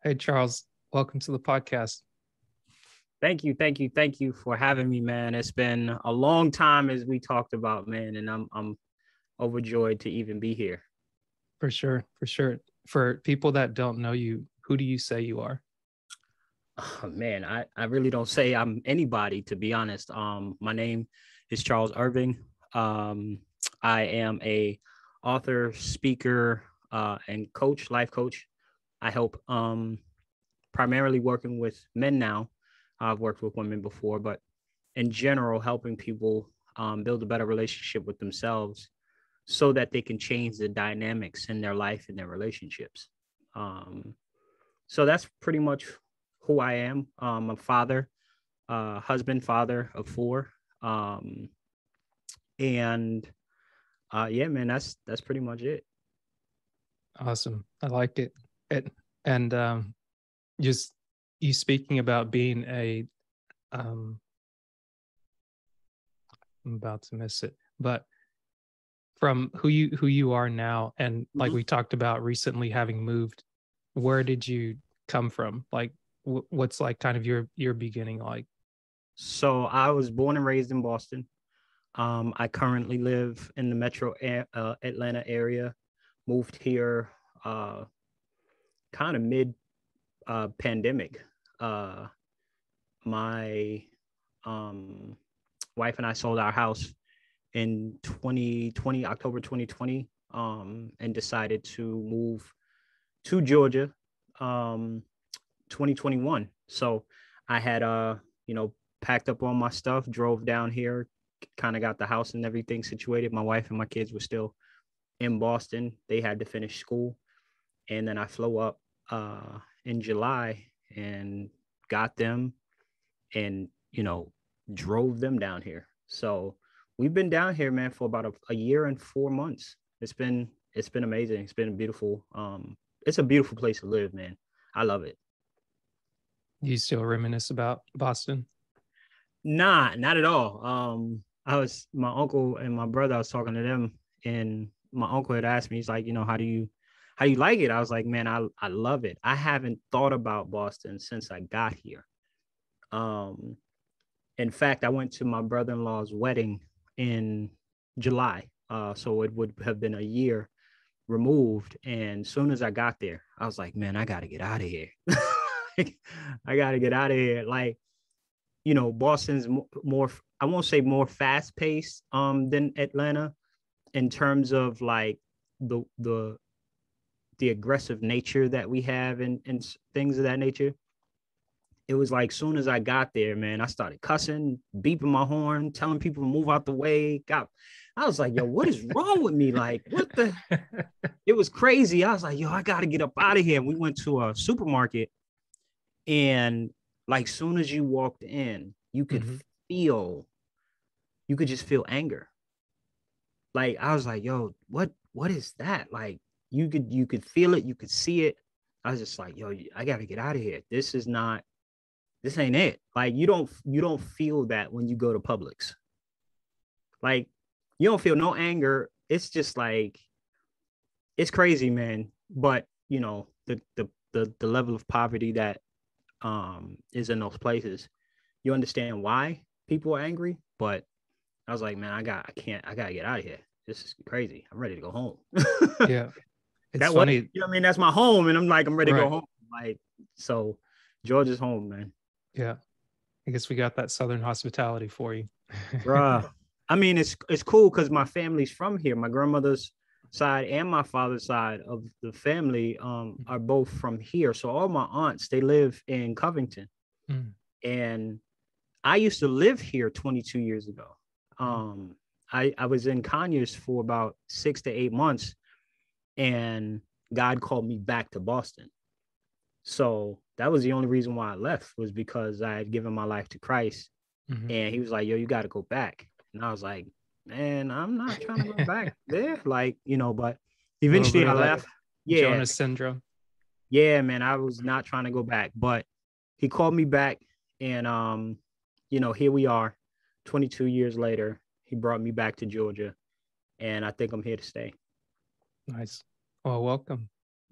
Hey, Charles, welcome to the podcast. Thank you for having me, man. It's been a long time as we talked about, man, and I'm overjoyed to even be here. For sure, for sure. For people that don't know you, who do you say you are? Oh, man, I really don't say I'm anybody, to be honest. My name is Charles Irving. Um, I am a author, speaker, and coach, life coach. I help primarily working with men now. I've worked with women before, but in general, helping people build a better relationship with themselves so that they can change the dynamics in their life and their relationships. Um, so that's pretty much who I am. I'm a father, husband, father of four. Um, and yeah, man, that's pretty much it. Awesome. I like it. And just you speaking about being um, I'm about to miss it, but from who you are now, and like Mhm. we talked about recently having moved, where did you come from? Like, what's like kind of your beginning like? So I was born and raised in Boston. I currently live in the Atlanta area. Moved here uh, kind of mid pandemic. Uh, my um, wife and I sold our house in 2020, October 2020, and decided to move to Georgia, um, 2021. So I had, packed up all my stuff, drove down here, kind of got the house and everything situated. My wife and my kids were still in Boston. They had to finish school. And then I flew up in July and got them and, drove them down here. So we've been down here, man, for about a year and 4 months. It's been amazing. It's been beautiful. It's a beautiful place to live, man. I love it. You still reminisce about Boston? Nah, not at all. I was my uncle and my brother. I was talking to them, and my uncle had asked me, he's like, how do you like it? I was like, man, I love it. I haven't thought about Boston since I got here. Um, in fact, I went to my brother-in-law's wedding in July. So it would have been a year removed. And as soon as I got there, I was like, man, I gotta get out of here. I gotta get out of here. Like, Boston's more, I won't say more fast paced than Atlanta in terms of like the the the aggressive nature that we have and things of that nature. It was like soon as I got there, man, I started cussing, beeping my horn, telling people to move out the way. God, I was like, yo, what is wrong with me? Like, what the? It was crazy. I was like, yo, I got to get up out of here. And we went to a supermarket, and like, soon as you walked in, Hmm. feel, you could just feel anger. Like, I was like, yo, what is that? Like, you could feel it, you could see it. I was just like, yo, I got to get out of here. This ain't it. Like, you don't feel that when you go to Publix. Like, you don't feel no anger. It's just like it's crazy, man. But the level of poverty that is in those places, you understand why people are angry. But I was like, man, I gotta get out of here. This is crazy. I'm ready to go home. Yeah, it's That was, funny, I mean, that's my home, and I'm like, I'm ready to go right? home. Like, so Georgia's home, man. Yeah, I guess we got that Southern hospitality for you. Bruh. I mean, it's cool because my family's from here. My grandmother's side and my father's side of the family are both from here. So all my aunts, they live in Covington. Mm, And I used to live here 22 years ago. mm. Um, I was in Conyers for about 6 to 8 months, and God called me back to Boston. So that was the only reason why I left, was because I had given my life to Christ. Mhm. And he was like, yo, you got to go back. And I was like, man, I'm not trying to go back there. Like, but A little bit eventually I of that left. Yeah. Jonah syndrome. Yeah, man. I was not trying to go back, but he called me back. And, here we are 22 years later. He brought me back to Georgia. And I think I'm here to stay. Nice. Well, welcome.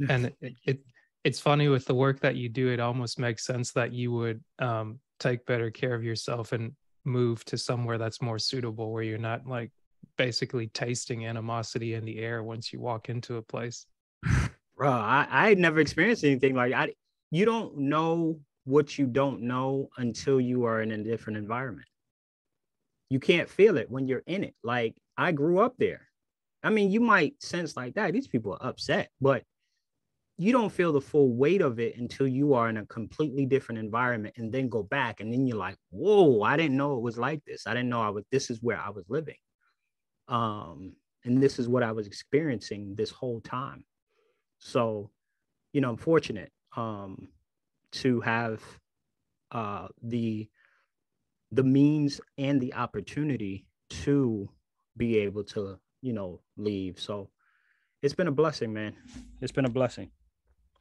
And Thank you. it's funny with the work that you do, it almost makes sense that you would take better care of yourself and move to somewhere that's more suitable where you're not like basically tasting animosity in the air once you walk into a place. Bro, I had never experienced anything like I. You don't know what you don't know until you are in a different environment. You can't feel it when you're in it. Like I grew up there. I mean, you might sense like that. These people are upset, but you don't feel the full weight of it until you are in a completely different environment and then go back. And then you're like, whoa, I didn't know it was like this. I didn't know this is where I was living. And this is what I was experiencing this whole time. So, I'm fortunate to have the means and the opportunity to be able to, leave. So it's been a blessing, man. It's been a blessing.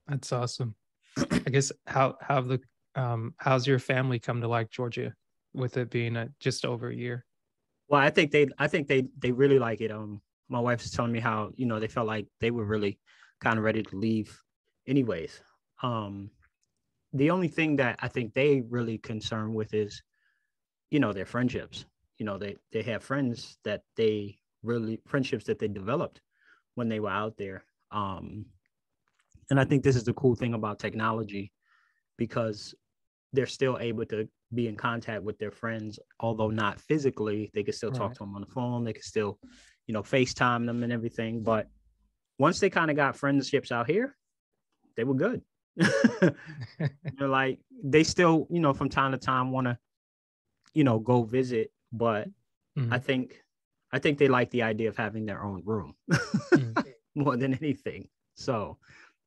That's awesome. I guess how's your family come to like Georgia with it being just over a year? Well, I think they really like it. My wife was telling me how, they felt like they were really kind of ready to leave anyways. Um, the only thing that I think they really concerned with is, their friendships. They have friendships that they developed when they were out there. And I think this is the cool thing about technology, because they're still able to be in contact with their friends, although not physically. They can still talk Right. to them on the phone. They can still, FaceTime them and everything. But once they kind of got friendships out here, they were good. They're like, they still, from time to time want to, go visit. But I Mhm. think, I think they like the idea of having their own room Mm. more than anything. So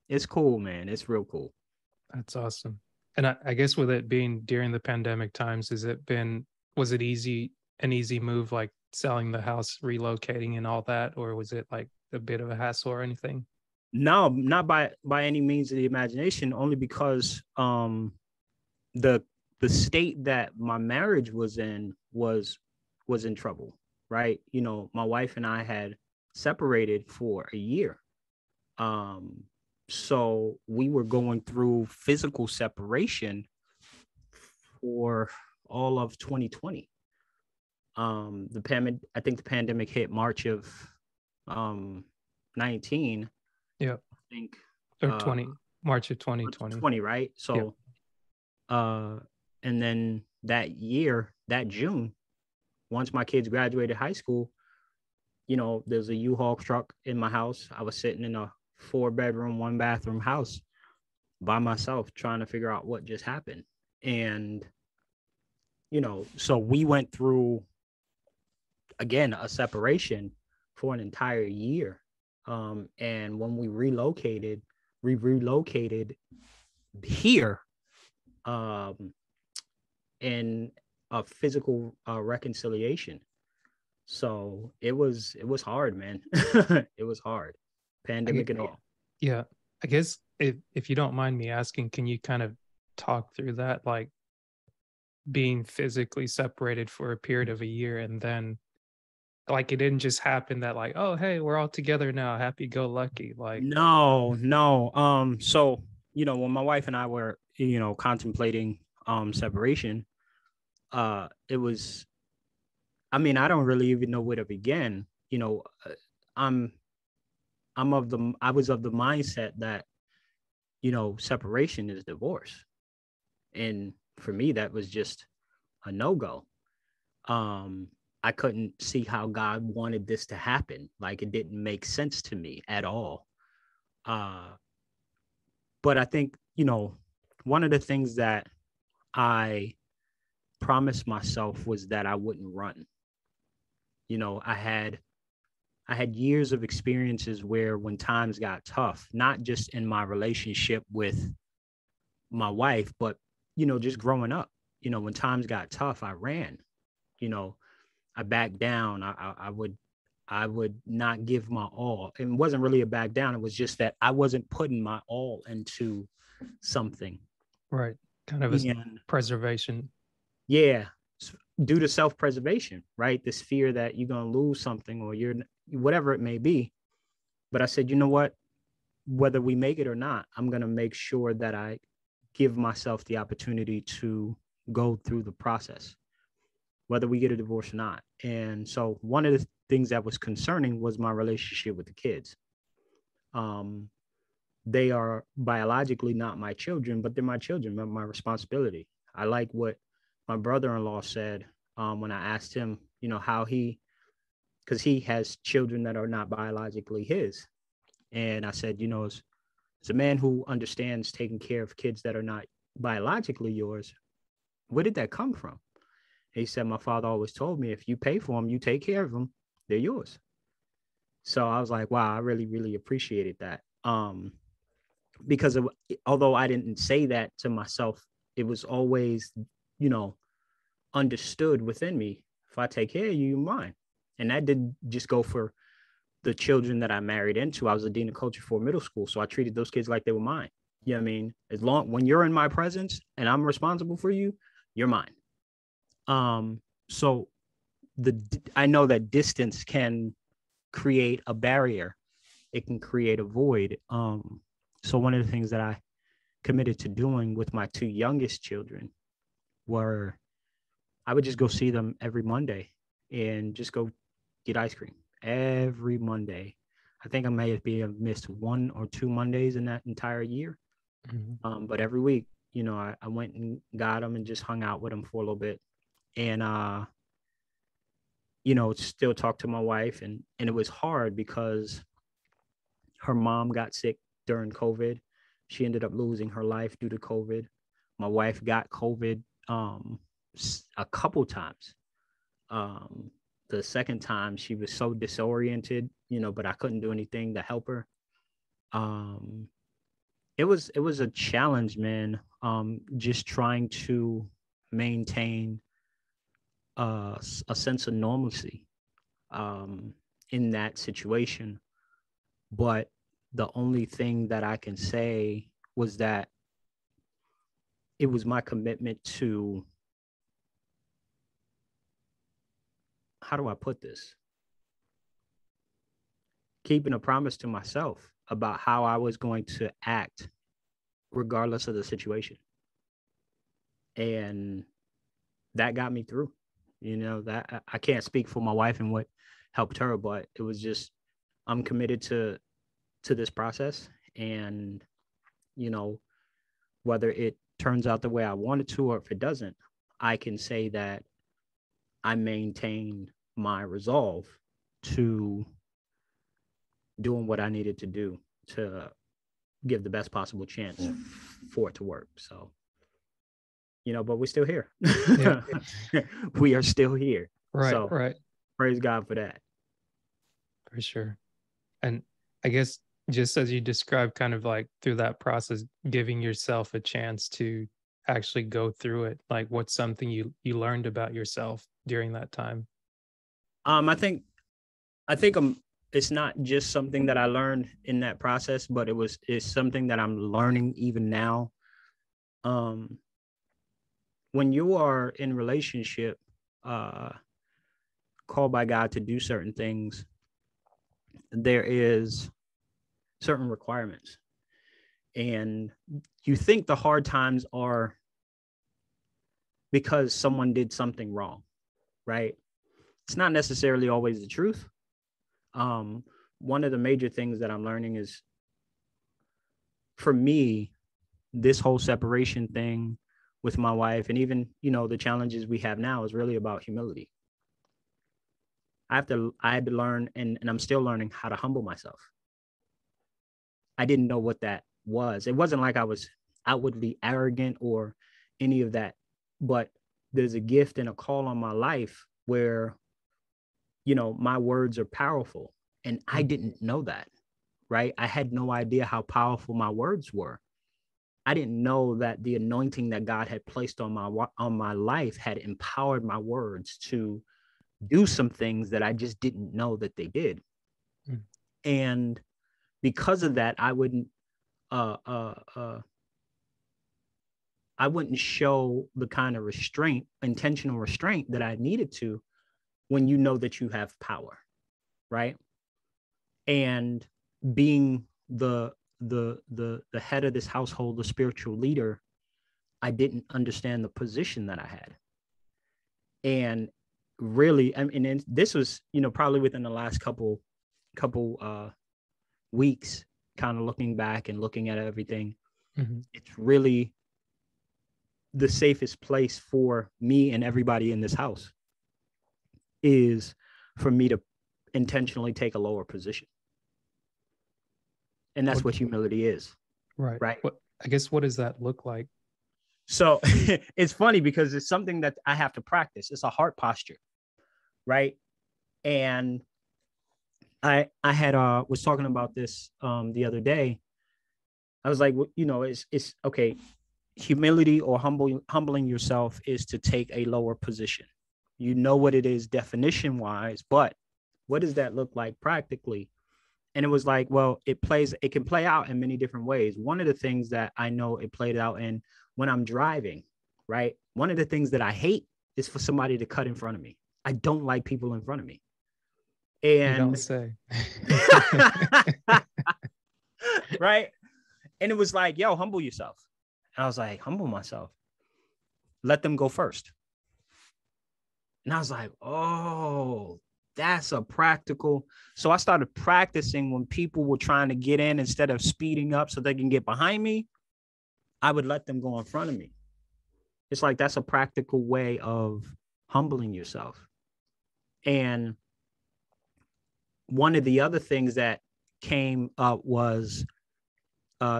it's cool, man. It's real cool. That's awesome. And I guess with it being during the pandemic times, was it an easy move, like selling the house, relocating and all that, or was it like a bit of a hassle or anything? No, not by any means of the imagination, only because the the state that my marriage was in was in trouble, right? My wife and I had separated for a year. Um, so we were going through physical separation for all of 2020. I think the pandemic hit March of 19. Yeah. I think Or uh 20 March of 2020. 20, right? Yeah. So uh and then that year, that June, once my kids graduated high school, there's a U-Haul truck in my house. I was sitting in a 4-bedroom, 1-bathroom house by myself trying to figure out what just happened. And, so we went through, again, a separation for an entire year. And when we relocated here um, in a physical reconciliation. So it was hard, man. It was hard, I, pandemic and all. yeah. I guess if you don't mind me asking, can you kind of talk through that, like being physically separated for a period of a year and then like it didn't just happen that like, oh hey, we're all together now, happy go lucky. Like, No, no. So when my wife and I were, contemplating separation, it was. I mean, I don't really even know where to begin. I'm I was of the mindset that separation is divorce, and for me that was just a no go. Um, I couldn't see how God wanted this to happen. Like it didn't make sense to me at all. Uh, but I think, one of the things that I promised myself was that I wouldn't run. I had years of experiences where when times got tough, not just in my relationship with my wife, but just growing up, when times got tough, I ran. You know, I backed down. I would not give my all. It wasn't really a back down. It was just that I wasn't putting my all into something. right, kind of a And preservation. yeah, due to self-preservation, right? This fear that you're gonna lose something or you're whatever it may be. But I said, you know what? whether we make it or not, I'm going to make sure that I give myself the opportunity to go through the process, whether we get a divorce or not. And so one of the things that was concerning was my relationship with the kids. They are biologically not my children, but they're my children, my responsibility. I like what my brother-in-law said when I asked him, how because he has children that are not biologically his. And I said, as a man who understands taking care of kids that are not biologically yours, where did that come from? He said, my father always told me, if you pay for them, you take care of them, they're yours. So I was like, wow, I really, really appreciated that. Because although I didn't say that to myself, it was always, understood within me. If I take care of you, you're mine. And that didn't just go for the children that I married into. I was a dean of culture for middle school. So I treated those kids like they were mine. You know what I mean? When you're in my presence and I'm responsible for you, you're mine. So I know that distance can create a barrier. It can create a void. So one of the things that I committed to doing with my two youngest children were I would just go see them every Monday and just go get ice cream every Monday. I think I may have missed 1 or 2 Mondays in that entire year. Mm-hmm. But every week, I went and got them and just hung out with them for a little bit. And, still talk to my wife. And it was hard because her mom got sick during COVID. She ended up losing her life due to COVID. My wife got COVID a couple times. The second time she was so disoriented, but I couldn't do anything to help her. It was a challenge, man. Just trying to maintain a sense of normalcy in that situation. But the only thing that I can say was that it was my commitment to, how do I put this? Keeping a promise to myself about how I was going to act regardless of the situation. And that got me through. That I can't speak for my wife and what helped her, but it was just, I'm committed to this process. And, whether it turns out the way I want it to, or if it doesn't, I can say that I maintained my resolve to doing what I needed to do to give the best possible chance for it to work. So, but we're still here. Yeah. We are still here. Right. So, right. Praise God for that. For sure. And I guess just as you described, kind of like through that process, giving yourself a chance to actually go through it, like what's something you learned about yourself during that time? I think it's not just something that I learned in that process, but it's something that I'm learning even now. When you are in relationship, called by God to do certain things, there is certain requirements. And you think the hard times are because someone did something wrong, right? It's not necessarily always the truth. One of the major things that I'm learning is, for me, this whole separation thing with my wife, and even, the challenges we have now, is really about humility. I had to learn, and I'm still learning how to humble myself. I didn't know what that was. It wasn't like I was outwardly arrogant or any of that, but there's a gift and a call on my life where, my words are powerful. And I didn't know that, right? I had no idea how powerful my words were. I didn't know that the anointing that God had placed on my life had empowered my words to do some things that I just didn't know that they did. And because of that, I wouldn't show the kind of intentional restraint that I needed to, when you know that you have power, right? And being the the head of this household, the spiritual leader, I didn't understand the position that I had. And really, I mean, and this was, probably within the last couple weeks, kind of looking back and looking at everything. Mm-hmm. It's really the safest place for me and everybody in this house is for me to intentionally take a lower position. And that's what humility is. Right. Right. I guess, what does that look like? So it's funny because it's something that I have to practice. It's a heart posture. Right. And I had was talking about this the other day. I was like, it's okay. Humility or humbling yourself is to take a lower position. You know what it is definition wise, but what does that look like practically? And it was like, well, it can play out in many different ways. One of the things that I know it played out in when I'm driving, right? One of the things that I hate is for somebody to cut in front of me. I don't like people in front of me. And you don't say. Right. And it was like, yo, humble yourself. And I was like, humble myself. Let them go first. And I was like, oh, that's a practical. So I started practicing when people were trying to get in, instead of speeding up so they can get behind me, I would let them go in front of me. It's like, that's a practical way of humbling yourself. And one of the other things that came up was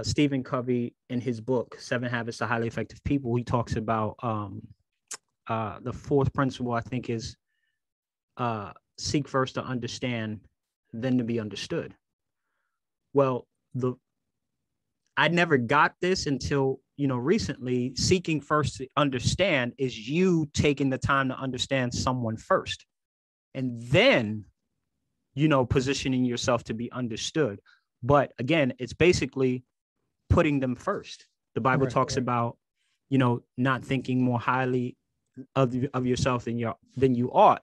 Stephen Covey, in his book, 7 Habits of Highly Effective People, he talks about the fourth principle, I think, is seek first to understand, then to be understood. Well, I never got this until, recently. Seeking first to understand is you taking the time to understand someone first, and then, positioning yourself to be understood. But again, it's basically putting them first. The Bible talks about, not thinking more highly of yourself than you ought,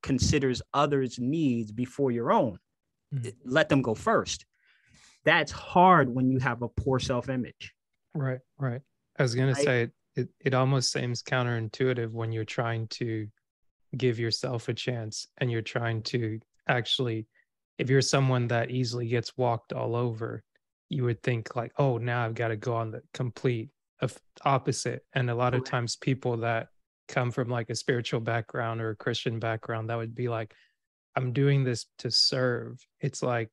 considers others' needs before your own. Let them go first. That's hard when you have a poor self-image. Right. I was going to say, it almost seems counterintuitive when you're trying to give yourself a chance and you're trying to actually, if you're someone that easily gets walked all over, you would think like, oh, now I've got to go on the complete opposite. And a lot of times people that come from like a spiritual background or a Christian background, that would be like, I'm doing this to serve. It's like,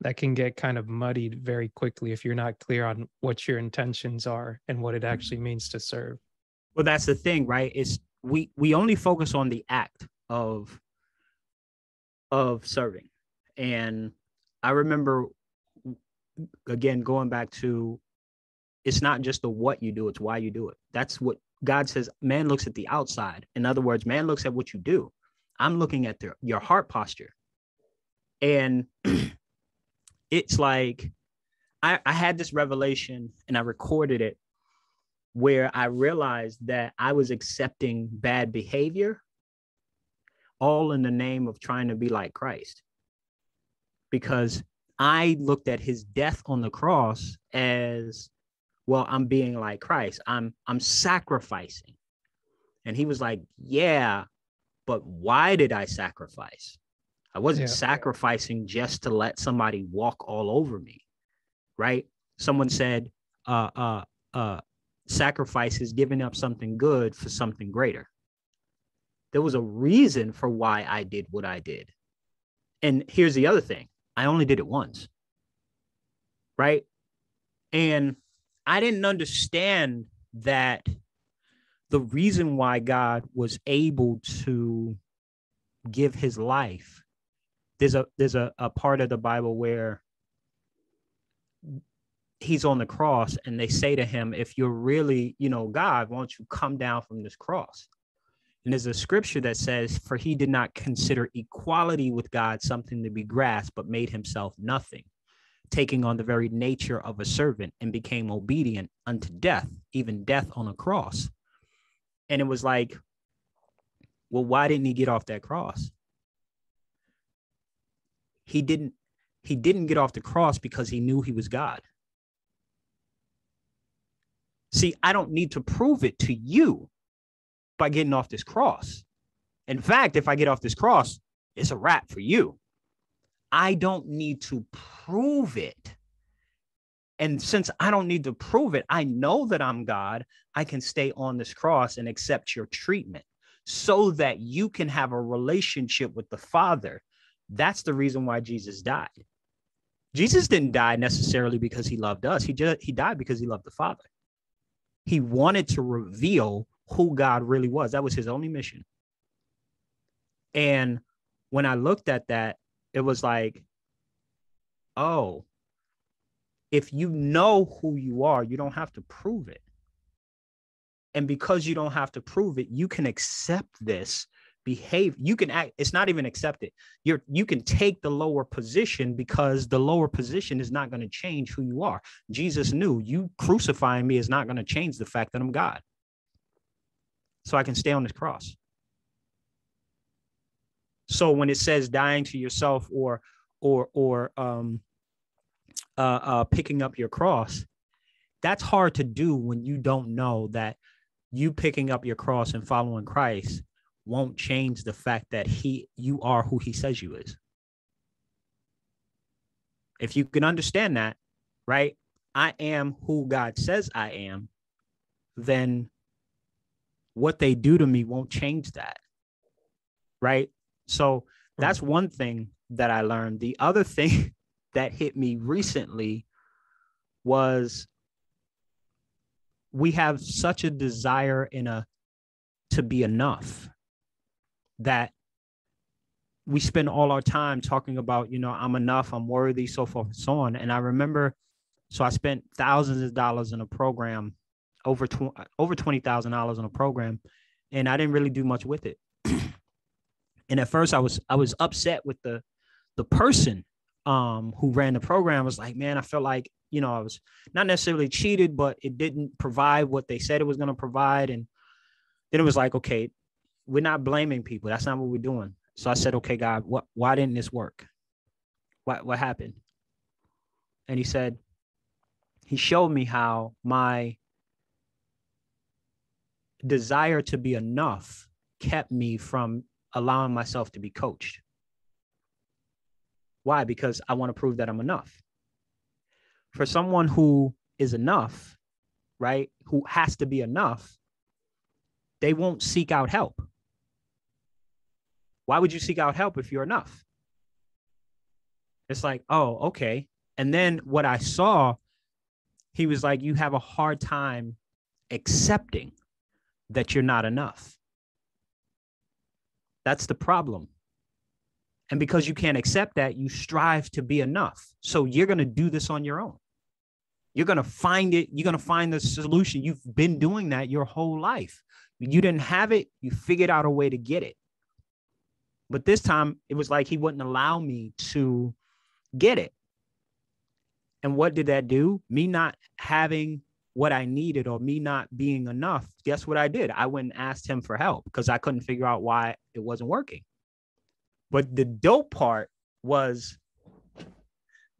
that can get kind of muddied very quickly if you're not clear on what your intentions are and what it actually means to serve. Well, that's the thing, right? It's we only focus on the act of serving. And I remember, again, going back to, it's not just the what you do, it's why you do it. That's what God says. Man looks at the outside. In other words, man looks at what you do. I'm looking at your heart posture. And it's like, I had this revelation, and I recorded it, where I realized that I was accepting bad behavior, all in the name of trying to be like Christ. Because I looked at his death on the cross as, well, I'm being like Christ. I'm sacrificing. And he was like, yeah, but why did I sacrifice? I wasn't sacrificing just to let somebody walk all over me, right? Someone said, sacrifice is giving up something good for something greater. There was a reason for why I did what I did. And here's the other thing. I only did it once, right? And I didn't understand that the reason why God was able to give his life, there's a part of the Bible where he's on the cross and they say to him, if you're really, God, why don't you come down from this cross? And there's a scripture that says, for he did not consider equality with God something to be grasped, but made himself nothing, taking on the very nature of a servant, and became obedient unto death, even death on a cross. And it was like, well, why didn't he get off that cross? He He didn't get off the cross because he knew he was God. See, I don't need to prove it to you by getting off this cross. In fact, if I get off this cross, it's a wrap for you. I don't need to prove it. And since I don't need to prove it, I know that I'm God. I can stay on this cross and accept your treatment so that you can have a relationship with the Father. That's the reason why Jesus died. Jesus didn't die necessarily because he loved us. He died because he loved the Father. He wanted to reveal who God really was. That was his only mission. And when I looked at that, it was like, oh, if you know who you are, you don't have to prove it. And because you don't have to prove it, you can accept this behavior. You can act, it's not even accept it. You can take the lower position because the lower position is not going to change who you are. Jesus knew you crucifying me is not going to change the fact that I'm God. So I can stay on this cross. So when it says dying to yourself or picking up your cross, that's hard to do when you don't know that you picking up your cross and following Christ won't change the fact that you are who he says you is. If you can understand that, right? I am who God says I am, then what they do to me won't change that. Right? So that's one thing that I learned. The other thing that hit me recently was we have such a desire to be enough that we spend all our time talking about, I'm enough, I'm worthy, so forth and so on. And I remember, so I spent thousands of dollars in a program, over $20,000 in a program, and I didn't really do much with it. And at first I was upset with the person who ran the program. I was like, man, I felt like, I was not necessarily cheated, but it didn't provide what they said it was going to provide. And then it was like, okay, we're not blaming people. That's not what we're doing. So I said, okay, God, why didn't this work? What happened? And he showed me how my desire to be enough kept me from allowing myself to be coached. Why? Because I want to prove that I'm enough. For someone who is enough, right, who has to be enough, they won't seek out help. Why would you seek out help if you're enough? It's like, oh, okay. And then what I saw, he was like, you have a hard time accepting that you're not enough. That's the problem. And because you can't accept that, you strive to be enough. So you're going to do this on your own. You're going to find it. You're going to find the solution. You've been doing that your whole life. You didn't have it. You figured out a way to get it. But this time it was like he wouldn't allow me to get it. And what did that do? Me not having what I needed or me not being enough. Guess what I did? I went and asked him for help because I couldn't figure out why it wasn't working. But the dope part was,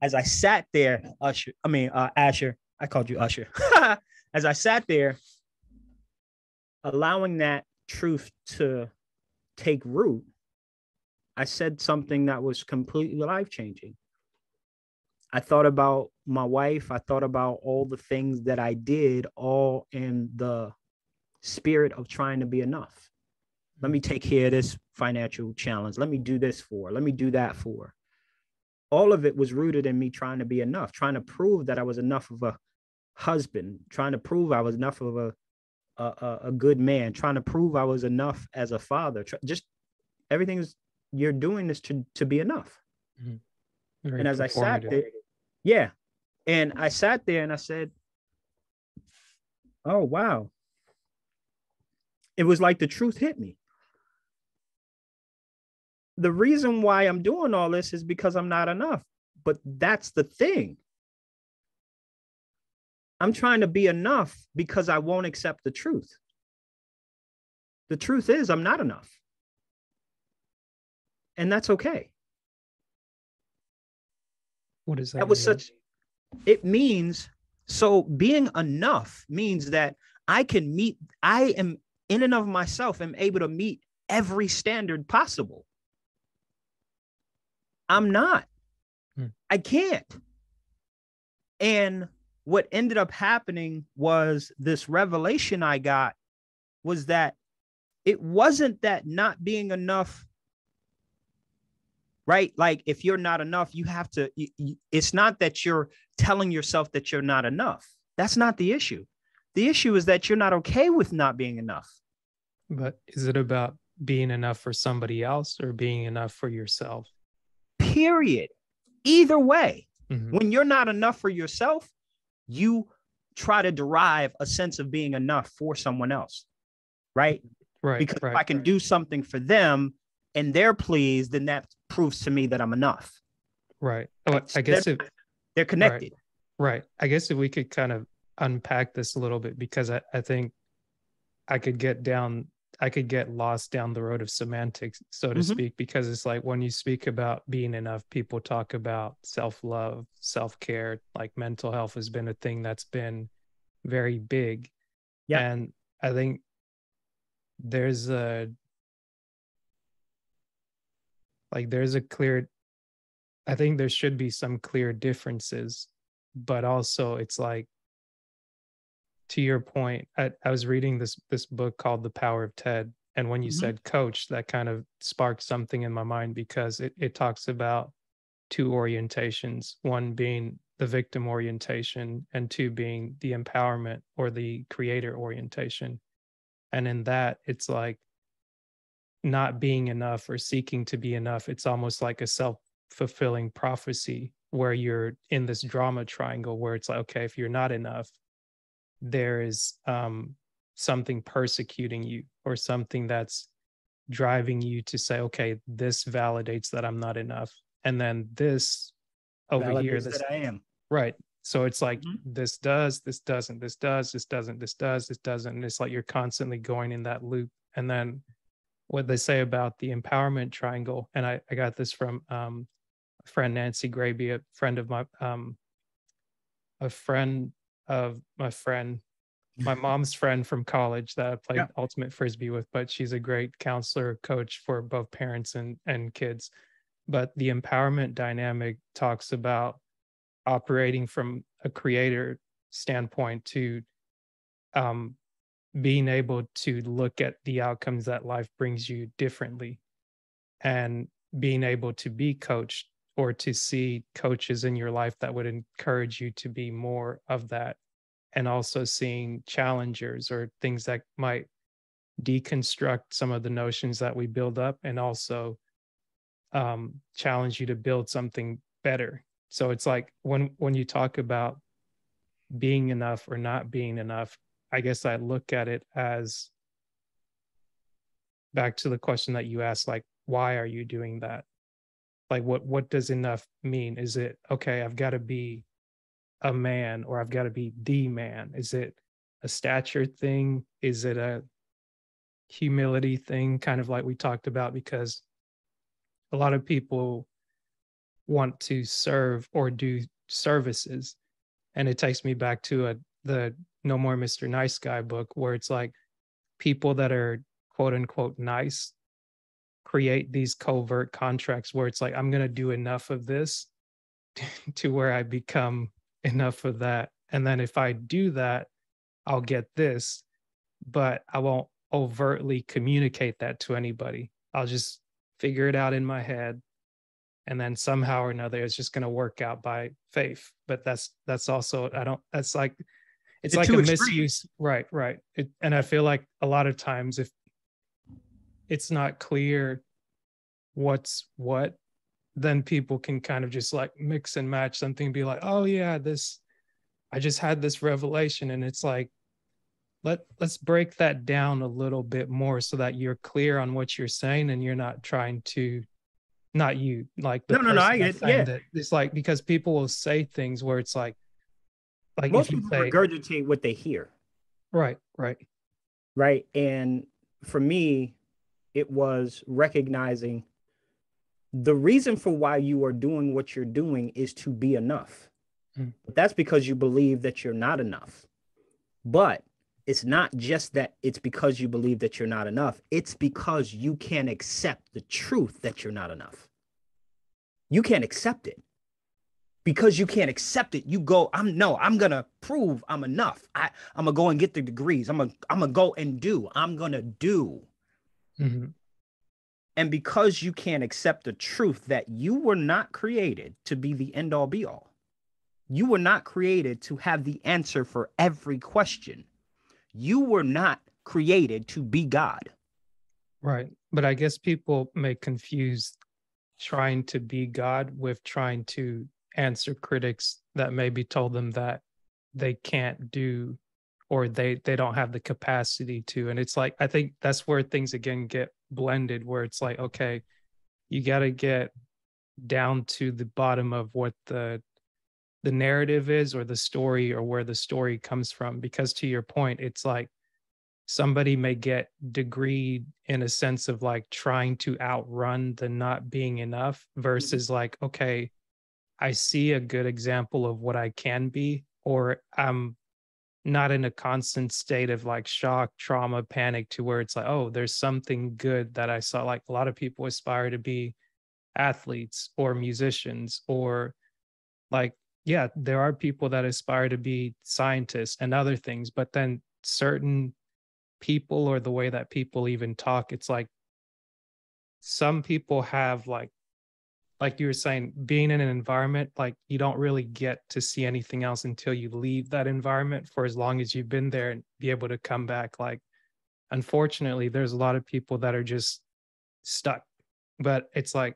as I sat there, Asher, I called you Usher. As I sat there, allowing that truth to take root, I said something that was completely life-changing. I thought about my wife. I thought about all the things that I did, all in the spirit of trying to be enough. Let me take care of this financial challenge. Let me do this for. Let me do that for. All of it was rooted in me trying to be enough, trying to prove that I was enough of a husband, trying to prove I was enough of a good man, trying to prove I was enough as a father. Just everything is, you're doing this to be enough. Mm-hmm. And as I sat there, yeah. And I sat there and I said, oh, wow. It was like the truth hit me. The reason why I'm doing all this is because I'm not enough. But that's the thing. I'm trying to be enough because I won't accept the truth. The truth is I'm not enough. And that's okay. What does That that was mean? such, it means, so being enough means that I am in and of myself, am able to meet every standard possible. I'm not. Hmm. I can't. And what ended up happening was this revelation I got was that it wasn't that not being enough, right? Like if you're not enough, you have to, it's not that you're telling yourself that you're not enough. That's not the issue. The issue is that you're not okay with not being enough. But is it about being enough for somebody else or being enough for yourself? Period. Either way, Mm-hmm. when you're not enough for yourself, you try to derive a sense of being enough for someone else, right? Right, Because if right, I can do something for them and they're pleased, then that proves to me that I'm enough. right. Oh, Right? So I guess if they're right, connected. right. I guess if we could kind of unpack this a little bit, because I think I could get down, I could get lost down the road of semantics, so to Mm-hmm. speak, because it's like when you speak about being enough, people talk about self-love, self-care, like mental health has been a thing that's been very big. Yep. And I think there's a there's a clear, I think there should be some clear differences, but also it's like, to your point, I was reading this book called The Power of Ted, and when you Mm-hmm. said coach, that kind of sparked something in my mind because it talks about two orientations, one being the victim orientation and two being the empowerment or the creator orientation. And in that, it's like not being enough or seeking to be enough. It's almost like a self-fulfilling prophecy where you're in this drama triangle where it's like, okay, if you're not enough, there is something persecuting you or something that's driving you to say, okay, this validates that I'm not enough. And then this over here, Validates this, that I am. right. So it's like Mm-hmm. this does, this doesn't, this does, this doesn't, this does, this doesn't. And it's like you're constantly going in that loop. And then what they say about the empowerment triangle, and I got this from friend Nancy Graby, a friend of my friend, my mom's friend from college that I played Yep. ultimate frisbee with, but she's a great counselor coach for both parents and kids. But the empowerment dynamic talks about operating from a creator standpoint to um, being able to look at the outcomes that life brings you differently and being able to be coached or to see coaches in your life that would encourage you to be more of that, and also seeing challengers or things that might deconstruct some of the notions that we build up and also challenge you to build something better. So it's like when you talk about being enough or not being enough, I guess I look at it as back to the question that you asked, like, why are you doing that? Like what does enough mean? Is it okay, I've got to be a man or I've got to be the man? Is it a stature thing? Is it a humility thing, kind of like we talked about? Because a lot of people want to serve or do services. And it takes me back to the No More Mr. Nice Guy book, where it's like people that are quote unquote nice create these covert contracts where it's like, I'm going to do enough of this to where I become enough of that. And then if I do that, I'll get this, but I won't overtly communicate that to anybody. I'll just figure it out in my head. And then somehow or another, it's just going to work out by faith. But that's also, I don't, that's like, it's The like a two extremes. misuse. Right, right. And I feel like a lot of times if it's not clear what's what, then people can kind of just like mix and match something, be like, oh yeah, this, I just had this revelation. And it's like, let's break that down a little bit more so that you're clear on what you're saying and you're not trying to, not you, like the No, no, no. person I get that's it. saying Yeah. that. It's like, because people will say things where it's like if Most you people say, regurgitate what they hear, right, right, right? And for me, it was recognizing The reason for why you are doing what you're doing is to be enough. Mm. But that's because you believe that you're not enough. But it's not just that it's because you believe that you're not enough. It's because you can't accept the truth that you're not enough. You can't accept it. Because you can't accept it, you go, I'm gonna prove I'm enough. I'm gonna go and get the degrees. I'm gonna go and do. I'm gonna do. Mm-hmm. And because you can't accept the truth that you were not created to be the end all be all, you were not created to have the answer for every question. You were not created to be God. Right. But I guess people may confuse trying to be God with trying to answer critics that maybe told them that they can't do, or they don't have the capacity to. And it's like, I think that's where things again get blended, where it's like, okay, you got to get down to the bottom of what the narrative is, or the story, or where the story comes from, because to your point, it's like somebody may get degreed in a sense of like trying to outrun the not being enough, versus like, okay, I see a good example of what I can be, or I'm not in a constant state of like shock, trauma, panic, to where it's like, oh, there's something good that I saw. Like a lot of people aspire to be athletes or musicians, or like, yeah, there are people that aspire to be scientists and other things, but then certain people, or the way that people even talk, it's like some people have like you were saying, being in an environment, like you don't really get to see anything else until you leave that environment for as long as you've been there, and be able to come back. Like, unfortunately, there's a lot of people that are just stuck. But it's like,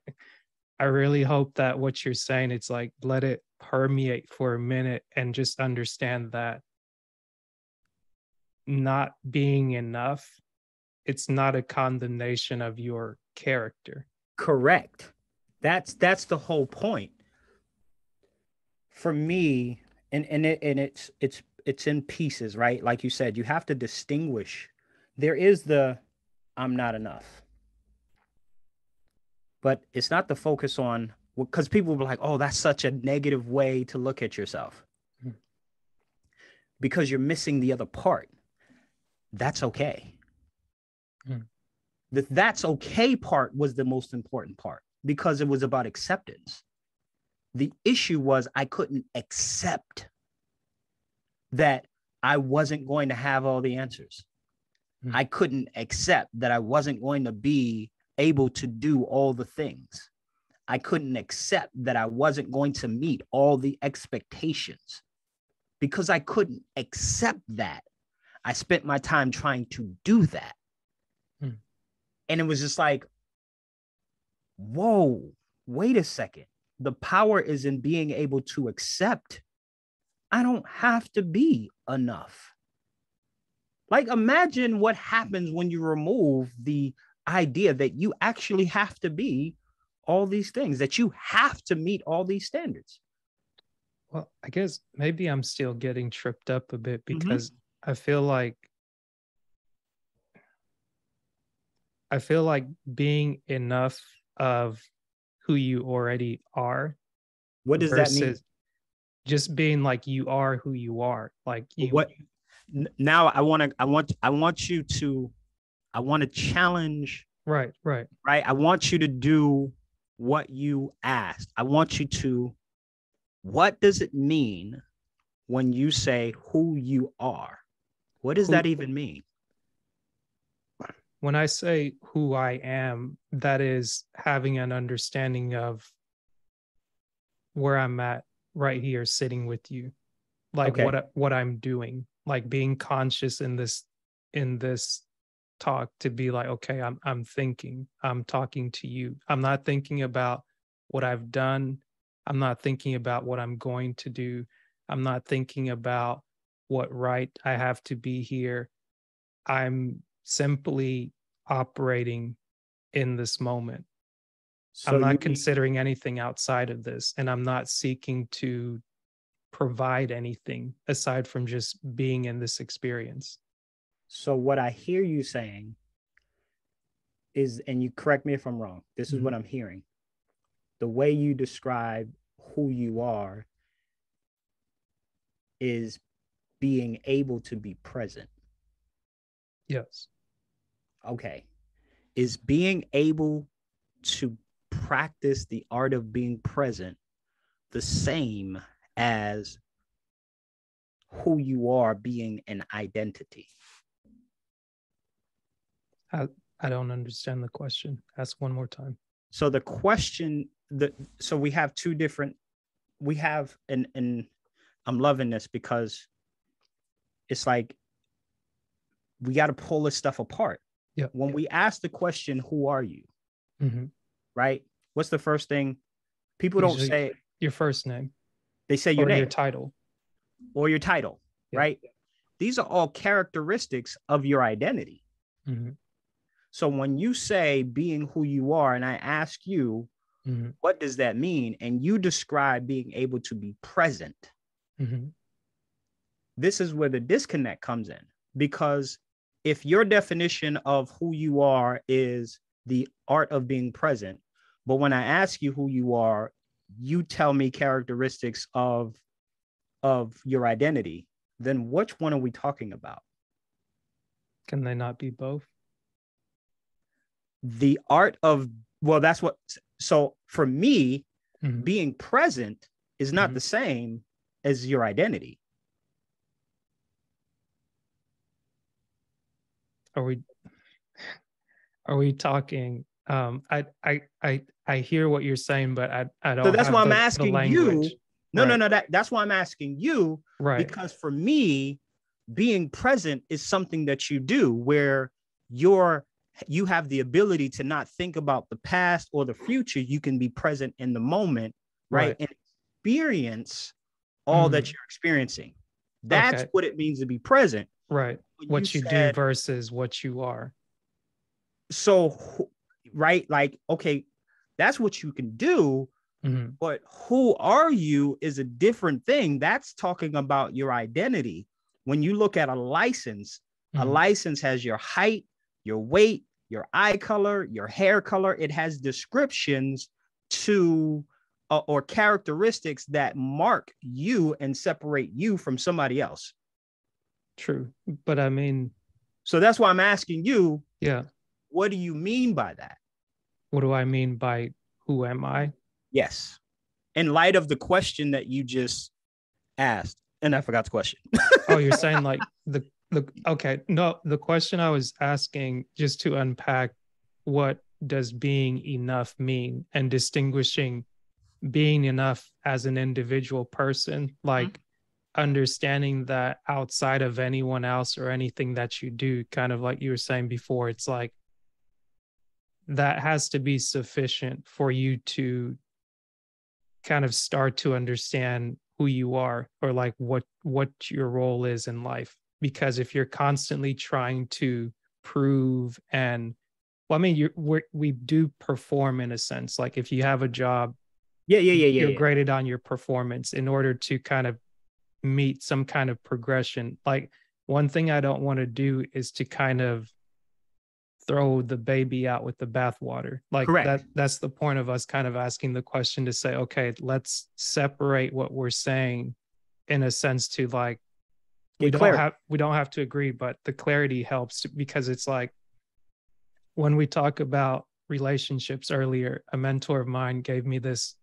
I really hope that what you're saying, it's like, let it permeate for a minute and just understand that not being enough, it's not a condemnation of your character. Correct. That's the whole point. For me, and it's in pieces, right? Like you said, you have to distinguish. There is the I'm not enough, but it's not the focus on, because people will be like, oh, that's such a negative way to look at yourself, Mm. because you're missing the other part. That's okay. Mm. The that's okay part was the most important part, because it was about acceptance. The issue was I couldn't accept that I wasn't going to have all the answers. Mm. I couldn't accept that I wasn't going to be able to do all the things. I couldn't accept that I wasn't going to meet all the expectations. Because I couldn't accept that, I spent my time trying to do that. Mm. And it was just like, whoa, wait a second. The power is in being able to accept I don't have to be enough. Like, imagine what happens when you remove the idea that you actually have to be all these things, that you have to meet all these standards. Well, I guess maybe I'm still getting tripped up a bit, Mm-hmm. because I feel like I feel like being enough of who you already are, What does that mean? versus just being like, you are who you are. Like you, What now? I want you to, I want to challenge, right, right. right? I want you to do what you asked. I want you to, what does it mean when you say who you are? What does Who, that even mean? when I say who I am, that is having an understanding of where I'm at right here sitting with you, like Okay. what I'm doing, like being conscious in this talk, to be like, okay, I'm thinking, I'm talking to you. I'm not thinking about what I've done. I'm not thinking about what I'm going to do. I'm not thinking about what right I have to be here. I'm simply operating in this moment. So I'm you not mean, considering anything outside of this, and I'm not seeking to provide anything aside from just being in this experience. so what I hear you saying is, and you correct me if I'm wrong, this is Mhm. what I'm hearing. the way you describe who you are is being able to be present. Yes. Okay. Is being able to practice the art of being present the same as who you are being an identity? I, I don't understand the question. Ask one more time. So the question so we have two different, we have and I'm loving this because it's like we got to pull this stuff apart. Yeah. When we ask the question, who are you? Mm-hmm. Right? What's the first thing? People don't Usually say, your first name they say your or your name title. or your title, Yeah. right? These are all characteristics of your identity. Mm-hmm. So when you say being who you are, and I ask you, Mm-hmm. what does that mean? And you describe being able to be present. Mm-hmm. This is where the disconnect comes in, because if your definition of who you are is the art of being present, but when I ask you who you are, you tell me characteristics of your identity, then which one are we talking about? Can they not be both? The art of, well, that's what, so for me, Mm-hmm. being present is not Mm-hmm. the same as your identity. Are we talking I hear what you're saying, but I So don't that's have why I'm the asking you. language. No, Right. that's why I'm asking you, Right. because for me, being present is something that you do where you have the ability to not think about the past or the future. You can be present in the moment, right? Right. And experience all that Mm. you're experiencing. That's Okay. what it means to be present. Right. When you What you do said, versus what you are. so, right, like, okay, that's what you can do. Mm-hmm. But who are you is a different thing. That's talking about your identity. When you look at a Mm-hmm. license has your height, your weight, your eye color, your hair color. It has descriptions to or characteristics that mark you and separate you from somebody else. True. But I mean, So that's why I'm asking you, yeah. what do you mean by that? What do I mean by who am I? Yes. In light of the question that you just asked, and I forgot the question. Oh, you're saying like the okay. No, the question I was asking, just to unpack, what does being enough mean, and distinguishing being enough as an individual person, like understanding that outside of anyone else or anything that you do, kind of like you were saying before, it's like that has to be sufficient for you to kind of start to understand who you are, or like what your role is in life. Because if you're constantly trying to prove, and well, I mean, we do perform in a sense. Like if you have a job, you're Yeah. graded on your performance in order to kind of meet some kind of progression. Like one thing I don't want to do is to kind of throw the baby out with the bathwater. Like Correct. that's the point of us kind of asking the question, to say, okay, let's separate what we're saying, in a sense, to like Get clarity. we don't have to agree, but the clarity helps, because it's like when we talk about relationships earlier, a mentor of mine gave me this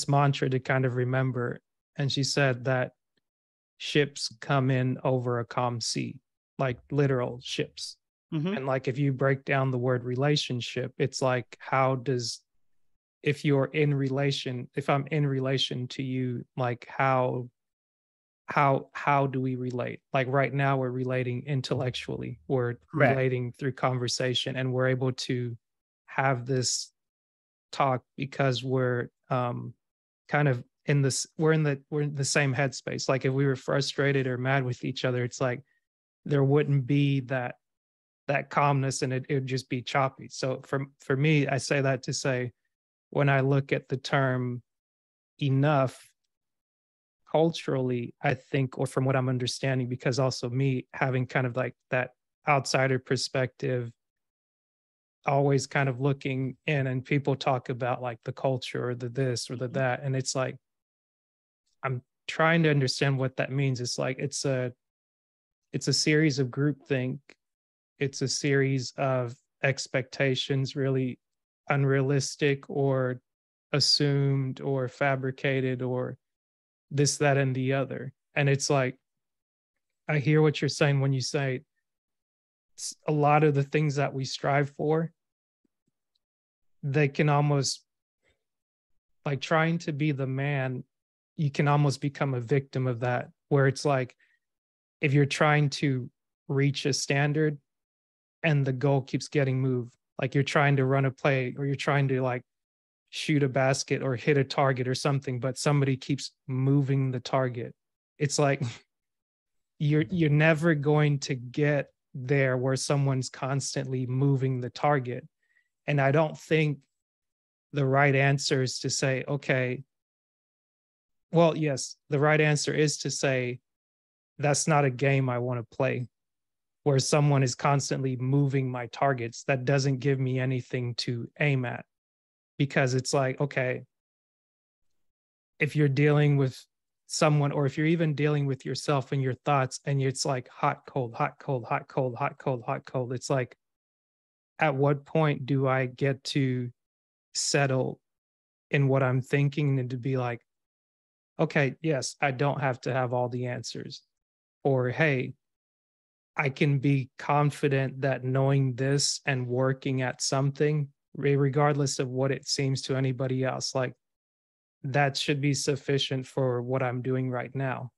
mantra to kind of remember. And she said that ships come in over a calm sea, like literal ships. Mm-hmm. And like if you break down the word relationship, it's like, how does, if I'm in relation to you, like how do we relate? Like right now we're relating intellectually, we're Correct. relating through conversation, and we're able to have this talk because we're kind of in this we're in the same headspace. Like if we were frustrated or mad with each other, it's like there wouldn't be that calmness, and it would just be choppy. So for me, I say that to say, when I look at the term enough culturally, I think, or from what I'm understanding, because also me having kind of like that outsider perspective, always kind of looking in, and people talk about like the culture or the this or the that. And it's like, I'm trying to understand what that means. It's like, it's a series of groupthink. It's a series of expectations, really unrealistic or assumed or fabricated or this, that, and the other. And it's like, I hear what you're saying when you say a lot of the things that we strive for, they can almost, like trying to be the man, you can almost become a victim of that, where it's like, if you're trying to reach a standard and the goal keeps getting moved, like you're trying to run a play or you're trying to like shoot a basket or hit a target or something, but somebody keeps moving the target. It's like you're never going to get there where someone's constantly moving the target. And I don't think the right answer is to say, okay, well, yes, the right answer is to say, that's not a game I want to play, where someone is constantly moving my targets. That doesn't give me anything to aim at, because it's like, okay, if you're dealing with someone, or if you're even dealing with yourself and your thoughts, and it's like hot, cold, hot, cold, hot, cold, hot, cold, hot, cold, it's like, at what point do I get to settle in what I'm thinking and to be like, okay, yes, I don't have to have all the answers. Or, hey, I can be confident that knowing this and working at something, regardless of what it seems to anybody else, like that should be sufficient for what I'm doing right now.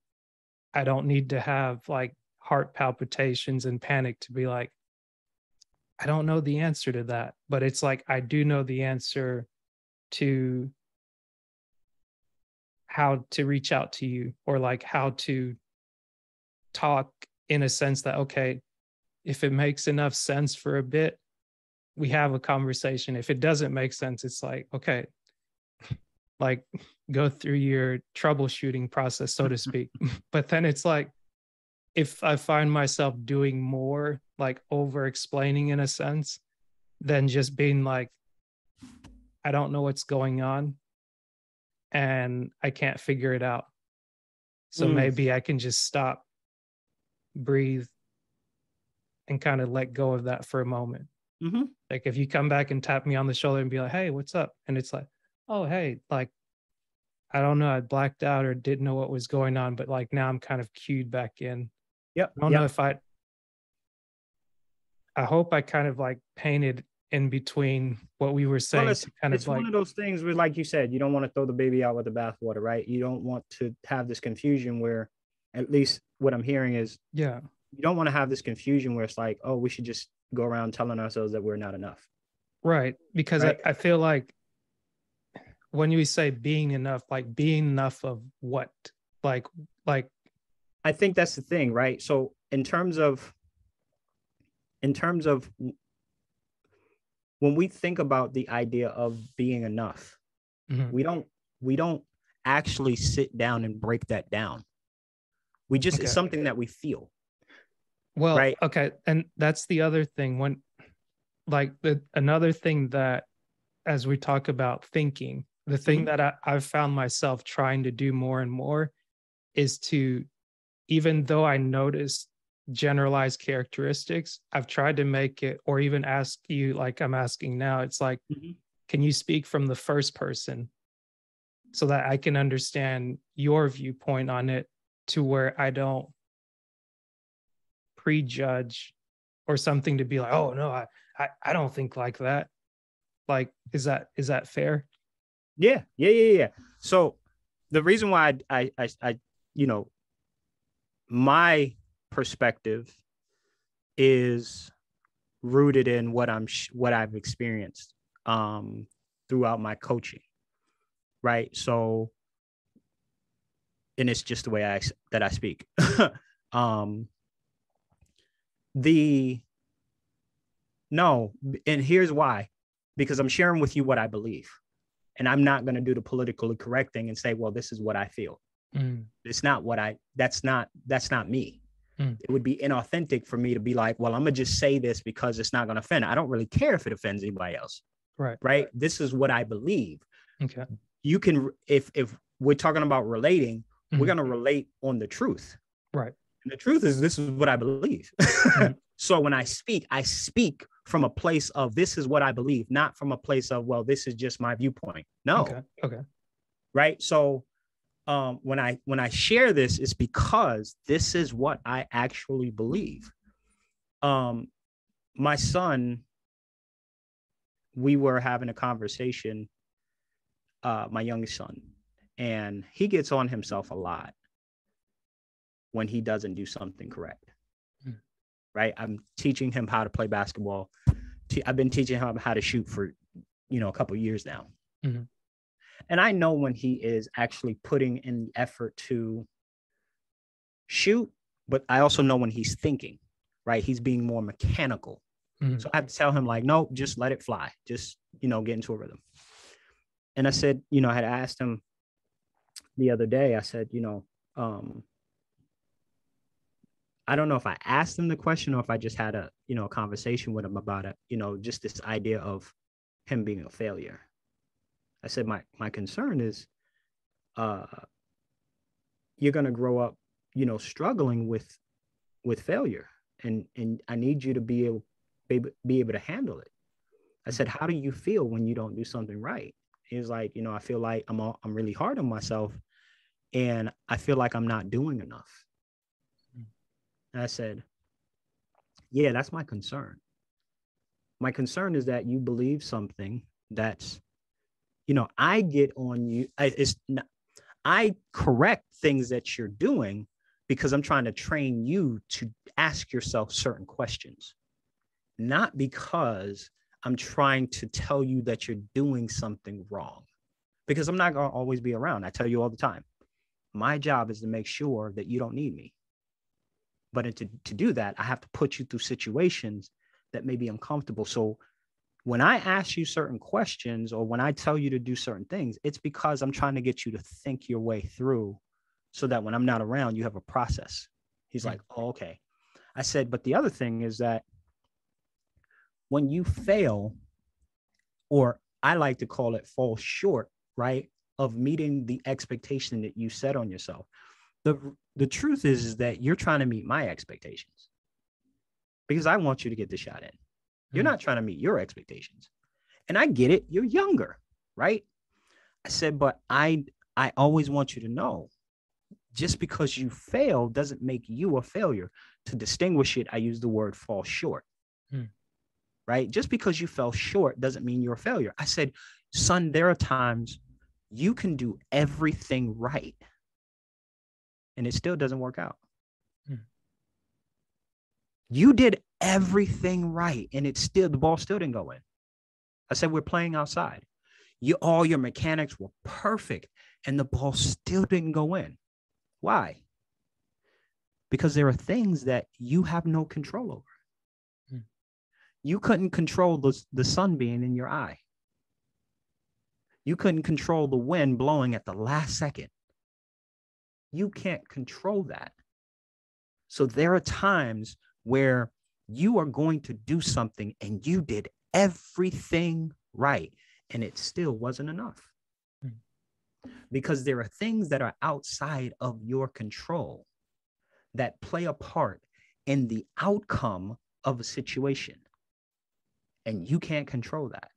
I don't need to have like heart palpitations and panic to be like, I don't know the answer to that. But it's like, I do know the answer to how to reach out to you, or like how to talk in a sense that, okay, if it makes enough sense for a bit, we have a conversation. If it doesn't make sense, it's like, okay, like go through your troubleshooting process, so to speak. But then it's like, if I find myself doing more, like over explaining in a sense, than just being like, I don't know what's going on and I can't figure it out. So maybe I can just stop, breathe, and kind of let go of that for a moment. Mm-hmm. Like if you come back and tap me on the shoulder and be like, hey, what's up? And it's like, oh, hey, like, I don't know, I blacked out or didn't know what was going on, but like now I'm kind of cued back in. Yep. I don't know if I hope I kind of like painted in between what we were Well, saying to kind of it's one like, of those things where, like you said, you don't want to throw the baby out with the bathwater, right? You don't want to have this confusion where, at least what I'm hearing is, yeah, you don't want to have this confusion where it's like, oh, we should just go around telling ourselves that we're not enough. right. Because Right. I feel like when you say being enough, like being enough of what? Like, like, I think that's the thing, right? So in terms of when we think about the idea of being enough, mhm, we don't actually sit down and break that down. We just, it's okay. something that we feel, Well, right? okay. And that's the other thing, when like another thing that, as we talk about thinking, the thing Mm-hmm. that I've found myself trying to do more and more is to, even though I notice generalized characteristics, I've tried to make it, or even ask you, like I'm asking now, it's like, Mm-hmm. can you speak from the first person so that I can understand your viewpoint on it, to where I don't prejudge or something to be like, oh no, I don't think like that. Like, is that fair? Yeah. So the reason why you know, my perspective is rooted in what I've experienced throughout my coaching, right? So, and it's just the way I speak. um, the no, and here's why, because I'm sharing with you what I believe, and I'm not going to do the politically correct thing and say, well, this is what I feel. Mm, It's not what I. That's not me. It would be inauthentic for me to be like, well, I'm going to just say this because it's not going to offend. I don't really care if it offends anybody else. Right. This is what I believe. Okay. You can, if we're talking about relating, we're going to relate on the truth. Right. And the truth is, this is what I believe. So when I speak from a place of this is what I believe, not from a place of, well, this is just my viewpoint. No. Okay. Right. So when I share this, it's because this is what I actually believe. My son, we were having a conversation, my youngest son, and he gets on himself a lot when he doesn't do something correct. Right. I'm teaching him how to play basketball. I've been teaching him how to shoot for, a couple of years now. And I know when he is actually putting in the effort to shoot, but I also know when he's thinking, right? He's being more mechanical. So I have to tell him like, no, just let it fly. Just, get into a rhythm. And I said, I had asked him the other day, I said, I don't know if I asked him the question or if I just had a conversation with him about it, just this idea of him being a failure. I said, my concern is you're going to grow up, struggling with failure. And I need you to be able to handle it. I said, how do you feel when you don't do something right? He was like, I feel like I'm really hard on myself and I feel like I'm not doing enough. And I said, yeah, that's my concern. My concern is that you believe something that's, I get on you. I correct things that you're doing because I'm trying to train you to ask yourself certain questions, not because I'm trying to tell you that you're doing something wrong, because I'm not going to always be around. I tell you all the time, my job is to make sure that you don't need me. But to do that, I have to put you through situations that may be uncomfortable. So when I ask you certain questions or when I tell you to do certain things, it's because I'm trying to get you to think your way through so that when I'm not around, you have a process. He's like, oh, okay. I said, but the other thing is that when you fail, or I like to call it fall short, right, of meeting the expectation that you set on yourself, the truth is that you're trying to meet my expectations because I want you to get the shot in. You're not trying to meet your expectations. And I get it. You're younger, right? I said, but I always want you to know, just because you fail doesn't make you a failure. To distinguish it, I use the word fall short, right? Just because you fell short doesn't mean you're a failure. I said, son, there are times you can do everything right and it still doesn't work out. You did everything right and the ball still didn't go in. I said, we're playing outside. All your mechanics were perfect and the ball still didn't go in. Why? Because there are things that you have no control over. You couldn't control the sun being in your eye. You couldn't control the wind blowing at the last second. You can't control that. So there are times where you are going to do something and you did everything right and it still wasn't enough. Because there are things that are outside of your control that play a part in the outcome of a situation. And you can't control that.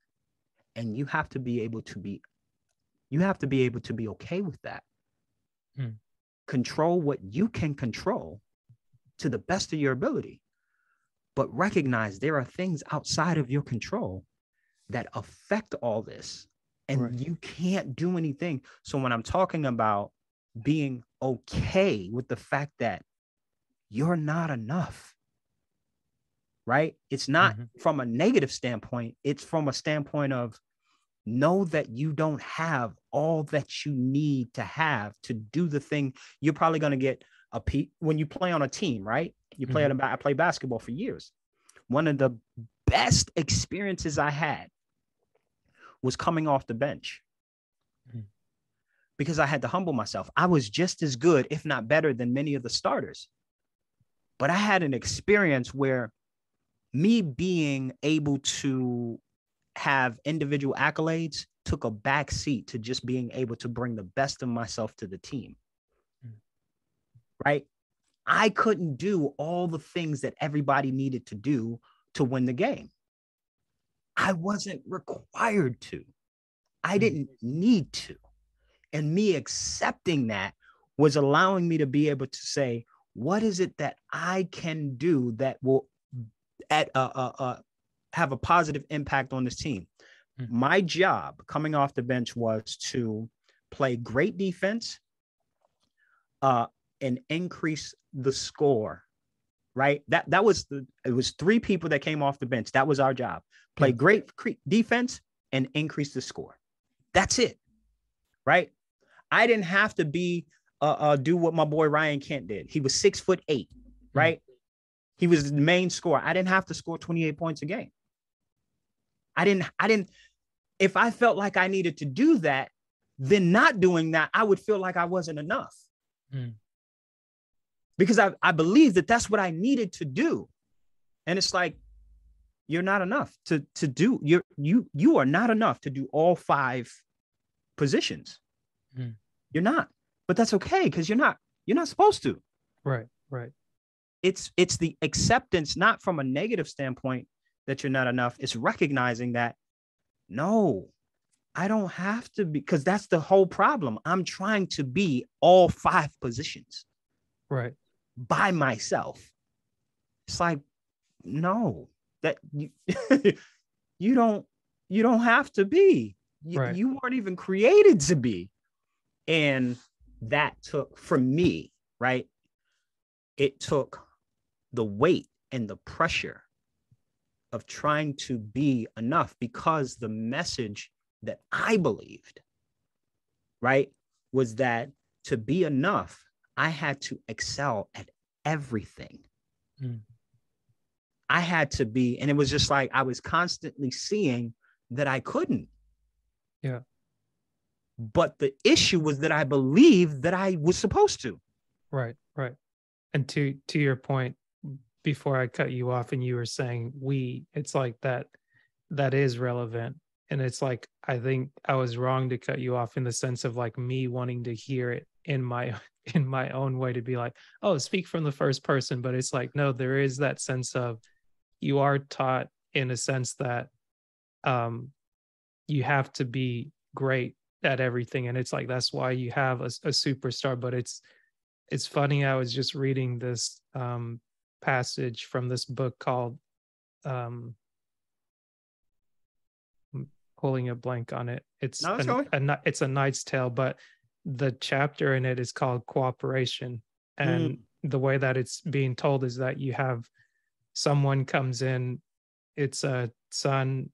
And you have to be able to be okay with that. Control what you can control to the best of your ability, but recognize there are things outside of your control that affect all this and you can't do anything. So when I'm talking about being okay with the fact that you're not enough, right? It's not from a negative standpoint. It's from a standpoint of know that you don't have all that you need to have to do the thing. You're probably going to get when you play on a team, right? You play I played basketball for years. One of the best experiences I had was coming off the bench because I had to humble myself. I was just as good, if not better, than many of the starters. But I had an experience where me being able to have individual accolades took a back seat to just being able to bring the best of myself to the team. Right? I couldn't do all the things that everybody needed to do to win the game. I wasn't required to. I didn't need to. And me accepting that was allowing me to be able to say, what is it that I can do that will have a positive impact on this team? My job coming off the bench was to play great defense and increase the score, right? That was it was 3 people that came off the bench. That was our job. Play great defense and increase the score. That's it, right? I didn't have to do what my boy Ryan Kent did. He was 6'8", right? He was the main scorer. I didn't have to score 28 points a game. I didn't, if I felt like I needed to do that, then not doing that, I would feel like I wasn't enough. Because I believe that that's what I needed to do. And it's like, you're not enough to do, you are not enough to do all 5 positions. You're not, but that's okay. Because you're not supposed to. Right. It's the acceptance, not from a negative standpoint that you're not enough. It's recognizing that, no, I don't have to be, because that's the whole problem. I'm trying to be all 5 positions. Right. By myself. It's like, no, that you don't have to be. You weren't even created to be. And that took, from me, right? It took the weight and the pressure of trying to be enough, because the message that I believed, right, was that to be enough, I had to excel at everything. I had to be, and it was just like I was constantly seeing that I couldn't. Yeah. But the issue was that I believed that I was supposed to. Right. And to your point, before I cut you off and you were saying it's like that is relevant. And it's like, I think I was wrong to cut you off in the sense of like me wanting to hear it in my own way, to be like, oh, speak from the first person. But it's like, no, there is that sense of, you are taught in a sense that you have to be great at everything. And it's like, that's why you have a superstar. But it's funny. I was just reading this passage from this book called pulling a blank on it. It's a Knight's Tale, but the chapter in it is called Cooperation. And the way that it's being told is that you have someone comes in, it's a son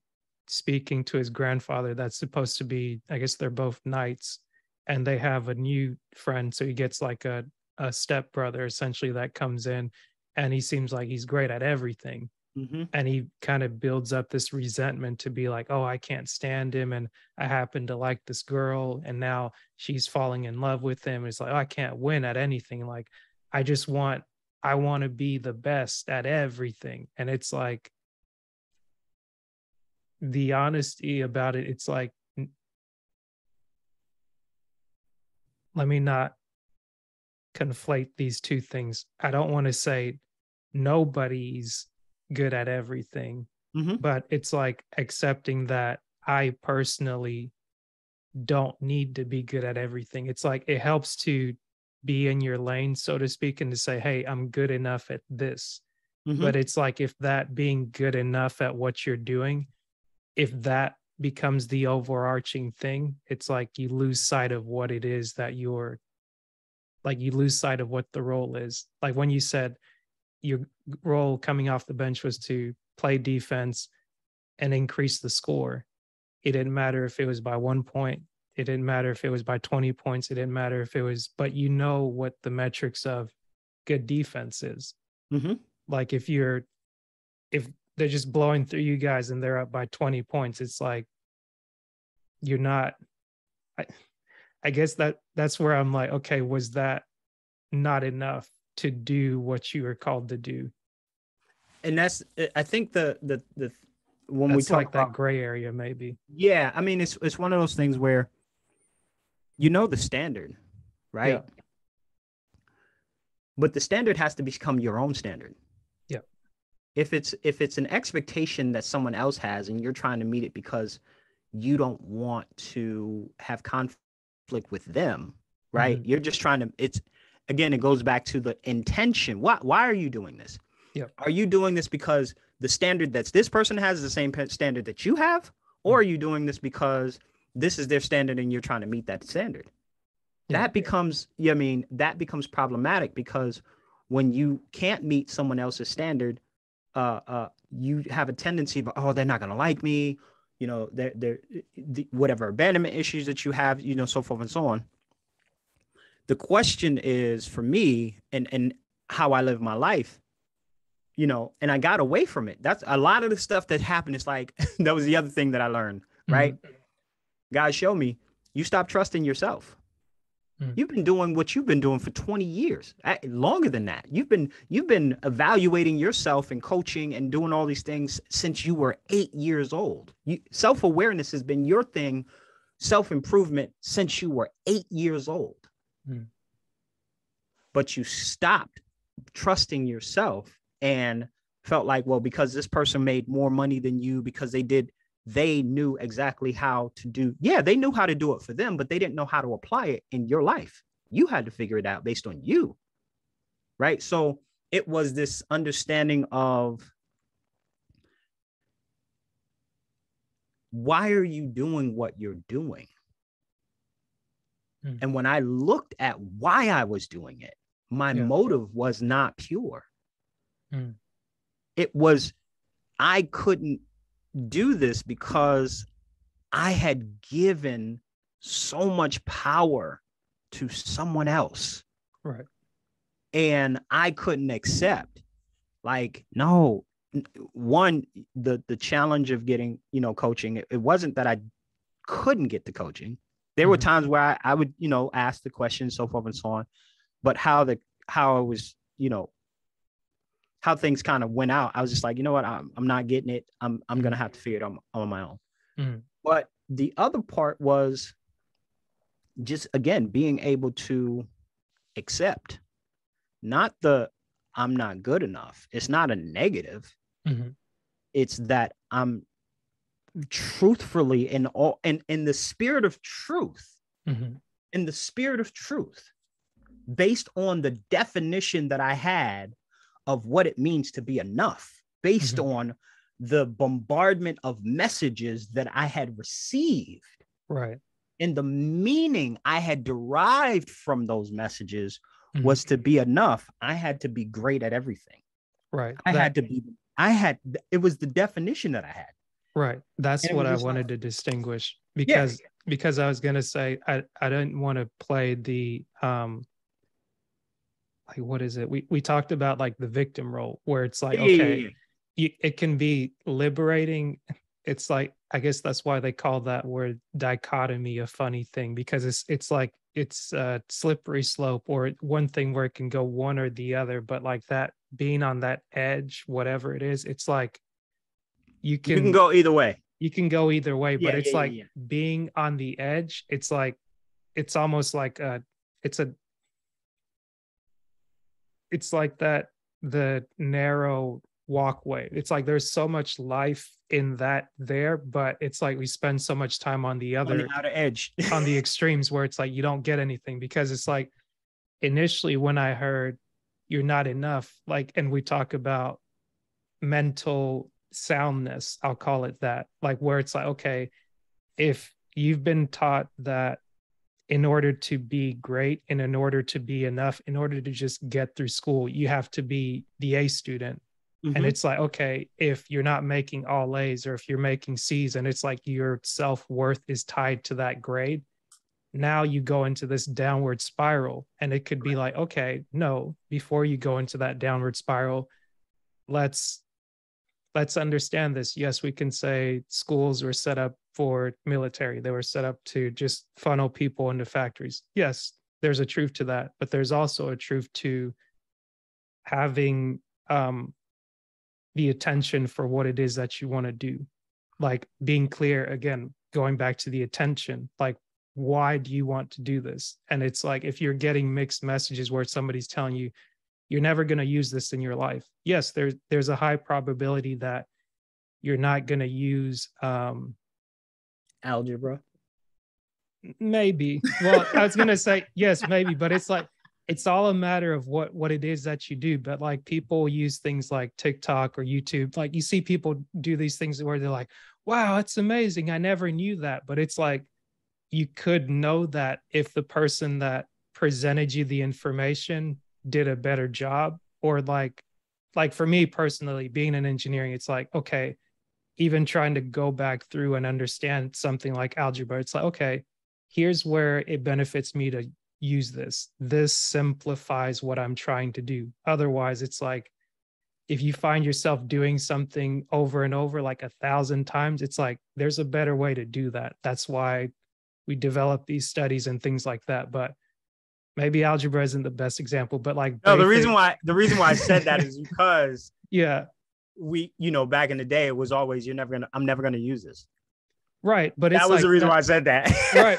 speaking to his grandfather that's supposed to be, I guess they're both knights, and they have a new friend. So he gets like a stepbrother essentially that comes in, and he seems like he's great at everything. And he kind of builds up this resentment to be like, oh, I can't stand him. And I happen to like this girl, and now she's falling in love with him. It's like, oh, I can't win at anything. Like, I want to be the best at everything. And it's like, the honesty about it, it's like, let me not conflate these two things. I don't want to say nobody's good at everything, but it's like accepting that I personally don't need to be good at everything. It's like, it helps to be in your lane, so to speak, and to say, hey, I'm good enough at this. But it's like, if that being good enough at what you're doing, if that becomes the overarching thing, it's like you lose sight of what it is that you're like, you lose sight of what the role is. Like when you said your role coming off the bench was to play defense and increase the score. It didn't matter if it was by 1 point. It didn't matter if it was by 20 points. It didn't matter if it was, but you know what the metrics of good defense is. Like if they're just blowing through you guys and they're up by 20 points, it's like, you're not, I guess that's where I'm like, okay, was that not enough? to do what you are called to do. And that's, I think the when we That's talk like that about, gray area, maybe. yeah, I mean, it's one of those things where you know the standard, Yeah. right? But the standard has to become your own standard. Yeah. If it's an expectation that someone else has and you're trying to meet it because you don't want to have conflict with them, right? Mm-hmm. You're just trying to, it's, again, it goes back to the intention. Why are you doing this? Yeah. Are you doing this because the standard that this person has is the same standard that you have? Or Mm-hmm. are you doing this because this is their standard and you're trying to meet that standard? Yeah. That becomes, I mean, that becomes problematic, because when you can't meet someone else's standard, you have a tendency of, oh, they're not going to like me, you know, they're whatever abandonment issues that you have, you know, so forth and so on. The question is, for me, and how I live my life, you know, and I got away from it. That's a lot of the stuff that happened. It's like, that was the other thing that I learned, right? Mm-hmm. God showed me, you stop trusting yourself. Mm-hmm. You've been doing what you've been doing for 20 years, longer than that. You've been evaluating yourself and coaching and doing all these things since you were 8 years old. Self-awareness has been your thing, self-improvement, since you were 8 years old. Mm-hmm. But you stopped trusting yourself and felt like, well, because this person made more money than you, because they knew exactly how to do. Yeah, they knew how to do it for them, but they didn't know how to apply it in your life. You had to figure it out based on you. Right. So it was this understanding of, why are you doing what you're doing? Mm-hmm. And when I looked at why I was doing it, my motive was not pure. Mm-hmm. It was, I couldn't do this because I had given so much power to someone else. Right. And I couldn't accept, like, no, one, the challenge of getting, you know, coaching, it wasn't that I couldn't get the coaching. There were times where I would, you know, ask the questions, so forth and so on, but how I was, you know, how things kind of went out, I was just like, you know what, I'm not getting it. I'm going to have to figure it on my own. Mm-hmm. But the other part was just, again, being able to accept, not the, I'm not good enough. It's not a negative. Mm-hmm. It's that I'm truthfully in the spirit of truth, Mm-hmm. in the spirit of truth, based on the definition that I had of what it means to be enough, based on the bombardment of messages that I had received. Right. And the meaning I had derived from those messages was, to be enough, I had to be great at everything. Right. It was the definition that I had. Right. That's what I wanted to distinguish, because I was going to say, I didn't want to play the, like, what is it? We talked about like the victim role, where it's like, it can be liberating. It's like, I guess that's why they call that word dichotomy a funny thing, because it's like, it's a slippery slope, or one thing where it can go one or the other. But like that, being on that edge, whatever it is, it's like, you can go either way. You can go either way, but it's like being on the edge. It's like, it's almost like it's like that, the narrow walkway. It's like there's so much life in that there, but it's like we spend so much time on the other, on the outer edge, on the extremes, where it's like you don't get anything. Because it's like, initially when I heard you're not enough, like, and we talk about mental soundness, I'll call it that, like, where it's like, okay, if you've been taught that in order to be great and in order to be enough, in order to just get through school, you have to be the A student. And it's like, okay, if you're not making all A's, or if you're making C's, and it's like your self-worth is tied to that grade, now you go into this downward spiral. And it could be like, okay, no, before you go into that downward spiral, let's understand this. Yes, we can say schools were set up for military. They were set up to just funnel people into factories. Yes, there's a truth to that, but there's also a truth to having the attention for what it is that you want to do, like being clear, again, going back to the attention, like, why do you want to do this? And it's like, if you're getting mixed messages where somebody's telling you you're never going to use this in your life, yes, there's a high probability that you're not going to use algebra. Maybe. Well, I was going to say yes, maybe, but it's like, it's all a matter of what it is that you do. But like, people use things like TikTok or YouTube, like you see people do these things where they're like, wow, that's amazing, I never knew that. But it's like, you could know that if the person that presented you the information did a better job. Or like for me personally, being in engineering, it's like, okay, even trying to go back through and understand something like algebra, it's like, okay, here's where it benefits me to use this. This simplifies what I'm trying to do. Otherwise, it's like, if you find yourself doing something over and over like 1,000 times, it's like, there's a better way to do that. That's why we develop these studies and things like that. But maybe algebra isn't the best example, but like, no, the reason why I said that is because yeah, we, back in the day, it was always, I'm never gonna use this. Right. But that was the reason why I said that.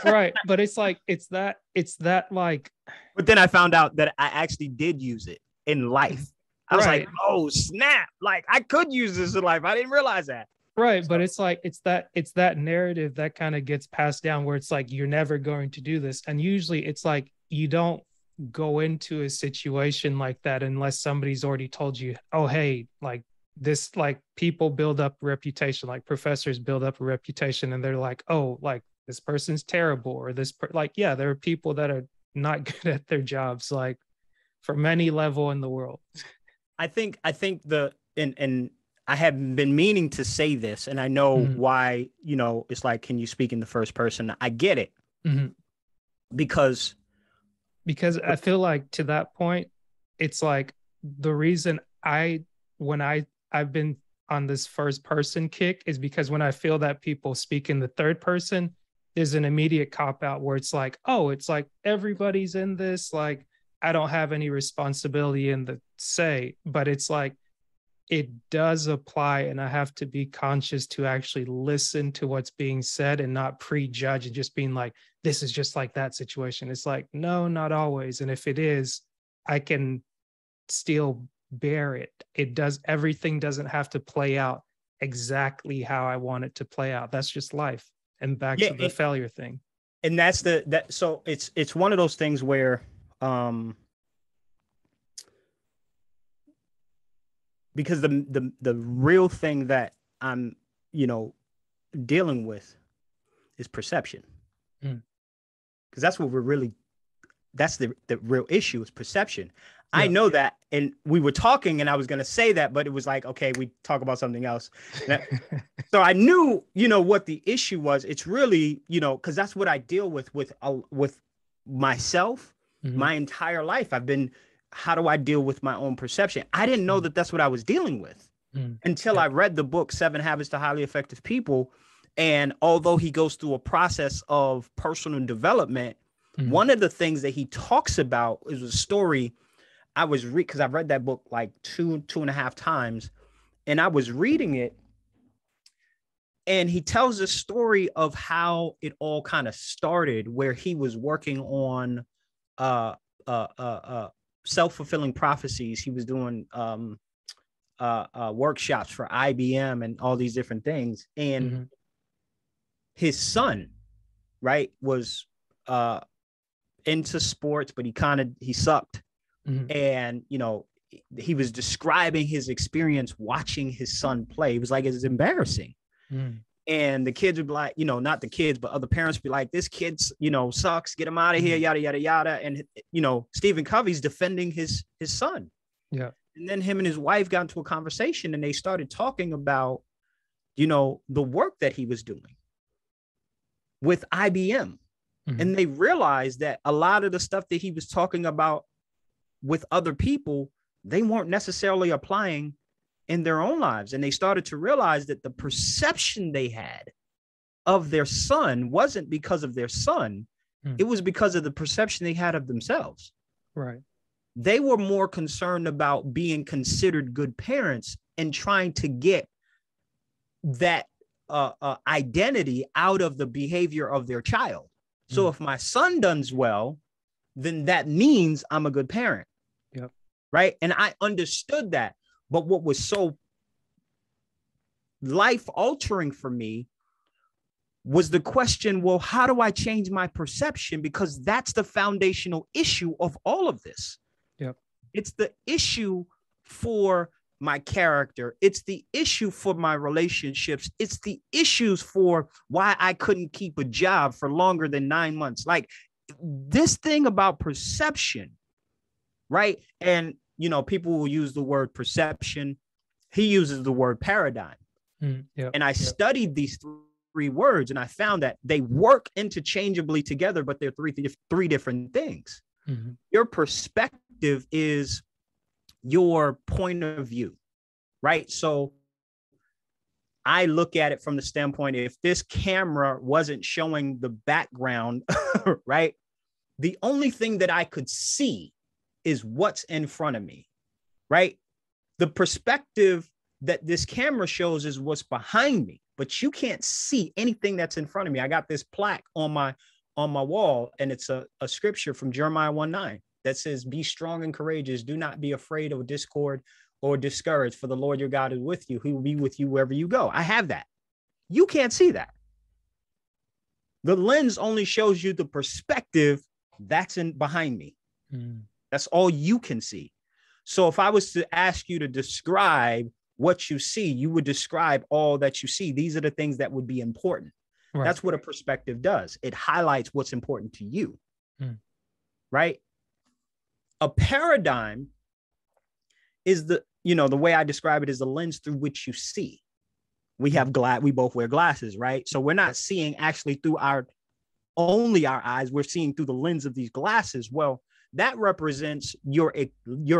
Right. But it's like, it's that like, but then I found out that I actually did use it in life. I was like, oh snap, like I could use this in life. I didn't realize that. Right. But it's like, it's that narrative that kind of gets passed down where it's like, you're never going to do this. And usually it's like, you don't go into a situation like that unless somebody's already told you, oh, hey, like this, like people build up a reputation, like professors build up a reputation, and they're like, oh, like this person's terrible, or like, yeah, there are people that are not good at their jobs, like from any level in the world. I think and I have been meaning to say this, and I know why, it's like, can you speak in the first person? I get it. Because I feel like, to that point, it's like, the reason I've been on this first person kick is because when I feel that people speak in the third person, there's an immediate cop out where it's like, oh, it's like everybody's in this, like I don't have any responsibility in the say. But it's like, it does apply, and I have to be conscious to actually listen to what's being said and not prejudge and just being like, this is just like that situation. It's like, no, not always. And if it is, I can still bear it. Everything doesn't have to play out exactly how I want it to play out. That's just life. And back to the failure thing. And that's so it's one of those things where, because the real thing that I'm, dealing with is perception. Because that's what that's the real issue, is perception. Yeah. I know that. And we were talking and I was going to say that, but it was like, okay, we talk about something else. So I knew, what the issue was. It's really, because that's what I deal with myself, my entire life. How do I deal with my own perception? I didn't know that that's what I was dealing with until I read the book, 7 Habits to Highly Effective People. And although he goes through a process of personal development, one of the things that he talks about is a story I was because I've read that book like two and a half times, and I was reading it. And he tells a story of how it all kind of started, where he was working on self-fulfilling prophecies. He was doing workshops for IBM and all these different things. And his son, right, was into sports, but he sucked. And, he was describing his experience watching his son play. It was like, it's embarrassing. And the kids would be like, not the kids, but other parents would be like, this kid's, sucks, get him out of here, yada, yada, yada. And, Stephen Covey's defending his son. Yeah. And then him and his wife got into a conversation, and they started talking about, the work that he was doing with IBM. And they realized that a lot of the stuff that he was talking about with other people, they weren't necessarily applying in their own lives. And they started to realize that the perception they had of their son wasn't because of their son. It was because of the perception they had of themselves. Right. They were more concerned about being considered good parents and trying to get that identity out of the behavior of their child. So if my son does well, then that means I'm a good parent. Yep. Right. And I understood that. But what was so life altering for me was the question, well, how do I change my perception? Because that's the foundational issue of all of this. Yep. It's the issue for my character. It's the issue for my relationships. It's the issues for why I couldn't keep a job for longer than 9 months. Like this thing about perception, right? And, you know, people will use the word perception. He uses the word paradigm. Yep. And I studied these three words and I found that they work interchangeably together, but they're three different things. Mm-hmm. Your perspective is your point of view, right? So I look at it from the standpoint, if this camera wasn't showing the background, right? The only thing that I could see is what's in front of me, right? The perspective that this camera shows is what's behind me, but you can't see anything that's in front of me. I got this plaque on my wall, and it's a scripture from Jeremiah 1:9 that says, "Be strong and courageous. Do not be afraid of discord or discouraged, for the Lord your God is with you. He will be with you wherever you go." I have that. You can't see that. The lens only shows you the perspective that's in behind me. That's all you can see. So if I was to ask you to describe what you see, you would describe all that you see. These are the things that would be important. Right. That's what a perspective does. It highlights what's important to you, right? A paradigm is the way I describe it is the lens through which you see. We both wear glasses, right? So we're not seeing actually through only our eyes. We're seeing through the lens of these glasses. Well, that represents your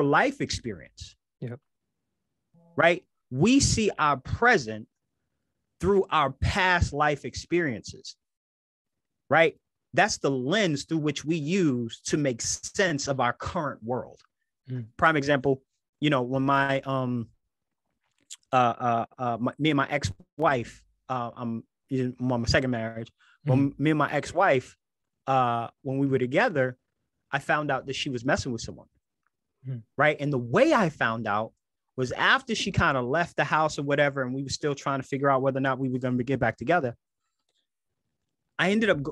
life experience. Yep. Right? We see our present through our past life experiences, right? That's the lens through which we use to make sense of our current world. Prime example, when me and my ex-wife, I'm on my second marriage, when me and my ex-wife, when we were together, I found out that she was messing with someone, right? And the way I found out was after she kind of left the house or whatever, and we were still trying to figure out whether or not we were going to get back together.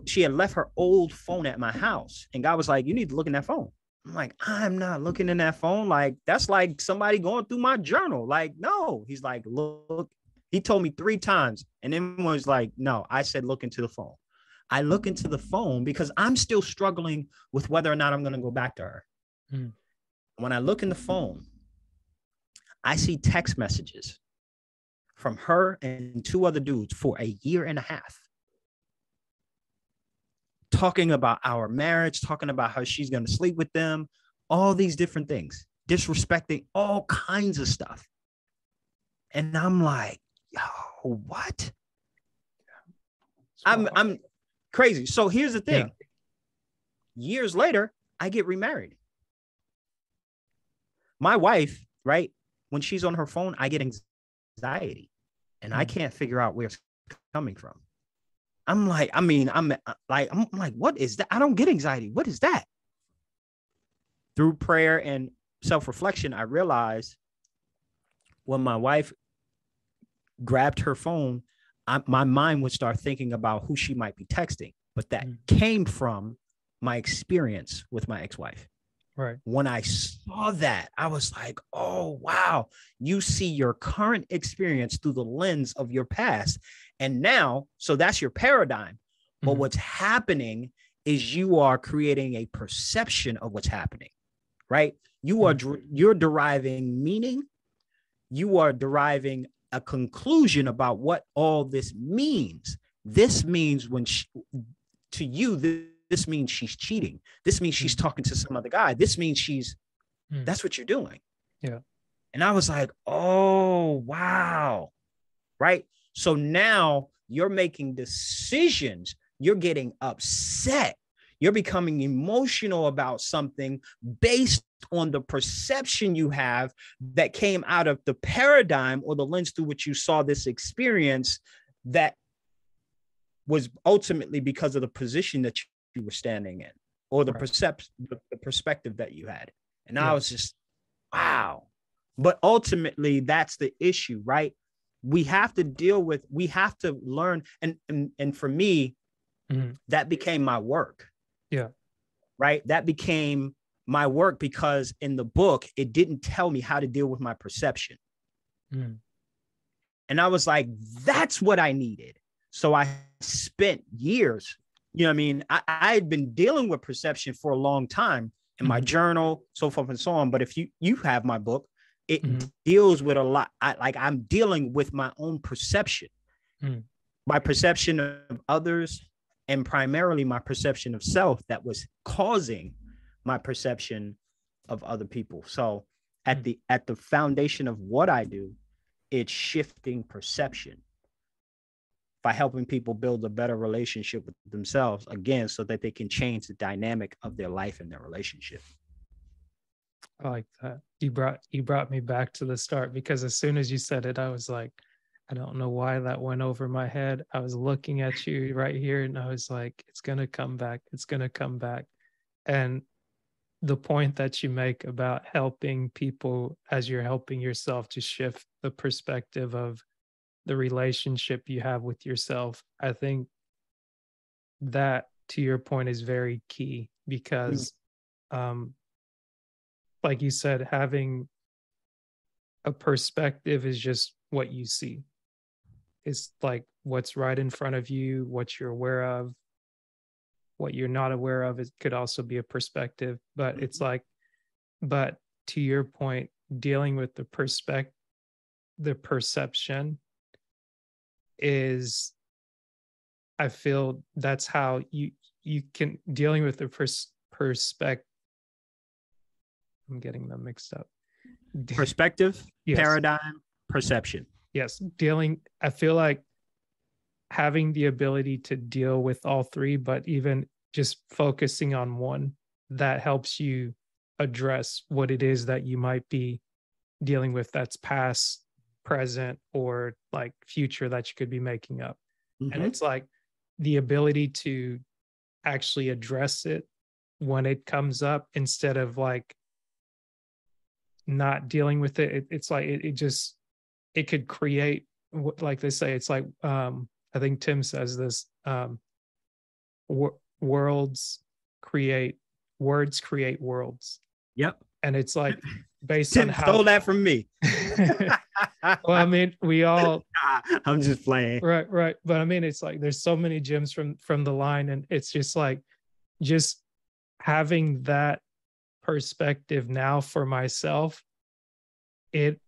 She had left her old phone at my house, and God was like, "You need to look in that phone." I'm like, "I'm not looking in that phone. Like, that's like somebody going through my journal." Like, no. He's like, "Look." He told me 3 times, and then was like, "No." I said, "Look into the phone." I look into the phone because I'm still struggling with whether or not I'm going to go back to her. When I look in the phone, I see text messages from her and 2 other dudes for a year and a half, talking about our marriage, talking about how she's going to sleep with them, all these different things, disrespecting all kinds of stuff. And I'm like, yo, what? I'm crazy. So here's the thing. Yeah. Years later, I get remarried. My wife, right? When she's on her phone, I get anxiety and I can't figure out where it's coming from. I'm like, what is that? I don't get anxiety. What is that? Through prayer and self-reflection, I realized when my wife grabbed her phone, my mind would start thinking about who she might be texting. But that came from my experience with my ex-wife. Right. When I saw that, I was like, oh, wow. You see your current experience through the lens of your past. And now, so that's your paradigm. But what's happening is you are creating a perception of what's happening, right? You're deriving meaning. You are deriving a conclusion about what all this means. This means to you, this means she's cheating. This means she's talking to some other guy. This means that's what you're doing. Yeah. And I was like, oh, wow. Right. So now you're making decisions. You're getting upset. You're becoming emotional about something based on the perception you have that came out of the paradigm or the lens through which you saw this experience that was ultimately because of the position that you were standing in or the the perspective that you had. And I was just, wow. But ultimately, that's the issue, right? We have to learn. And for me, that became my work. Yeah. Right. That became my work because in the book, it didn't tell me how to deal with my perception. And I was like, that's what I needed. So I spent years, you know what I mean? I had been dealing with perception for a long time in my journal, so forth and so on. But if you have my book, it deals with a lot. I'm dealing with my own perception, my perception of others, and primarily my perception of self that was causing my perception of other people. So at the foundation of what I do, it's shifting perception by helping people build a better relationship with themselves, again, so that they can change the dynamic of their life and their relationship. I like that. You brought me back to the start, because as soon as you said it, I was like, I don't know why that went over my head. I was looking at you right here and I was like, it's going to come back. It's going to come back. And the point that you make about helping people as you're helping yourself to shift the perspective of the relationship you have with yourself, I think that, to your point, is very key, because like you said, having a perspective is just what you see. It's like what's right in front of you, what you're aware of, what you're not aware of. It could also be a perspective, but it's like, but to your point, dealing with the perception is, I feel that's how you can, dealing with the perspective. I'm getting them mixed up. Perspective, yes. Paradigm, perception. Yes. I feel like having the ability to deal with all three, but even just focusing on one, that helps you address what it is that you might be dealing with, that's past, present, or like future that you could be making up. And it's like the ability to actually address it when it comes up, instead of like not dealing with it. It's like it could create, like they say, it's like I think Tim says this, words create worlds. Yep. And it's like based Tim on how stole that from me. Well, I mean, we all, I'm just playing. Right. But I mean, it's like there's so many gems from the line, and it's just like, just having that perspective now for myself, it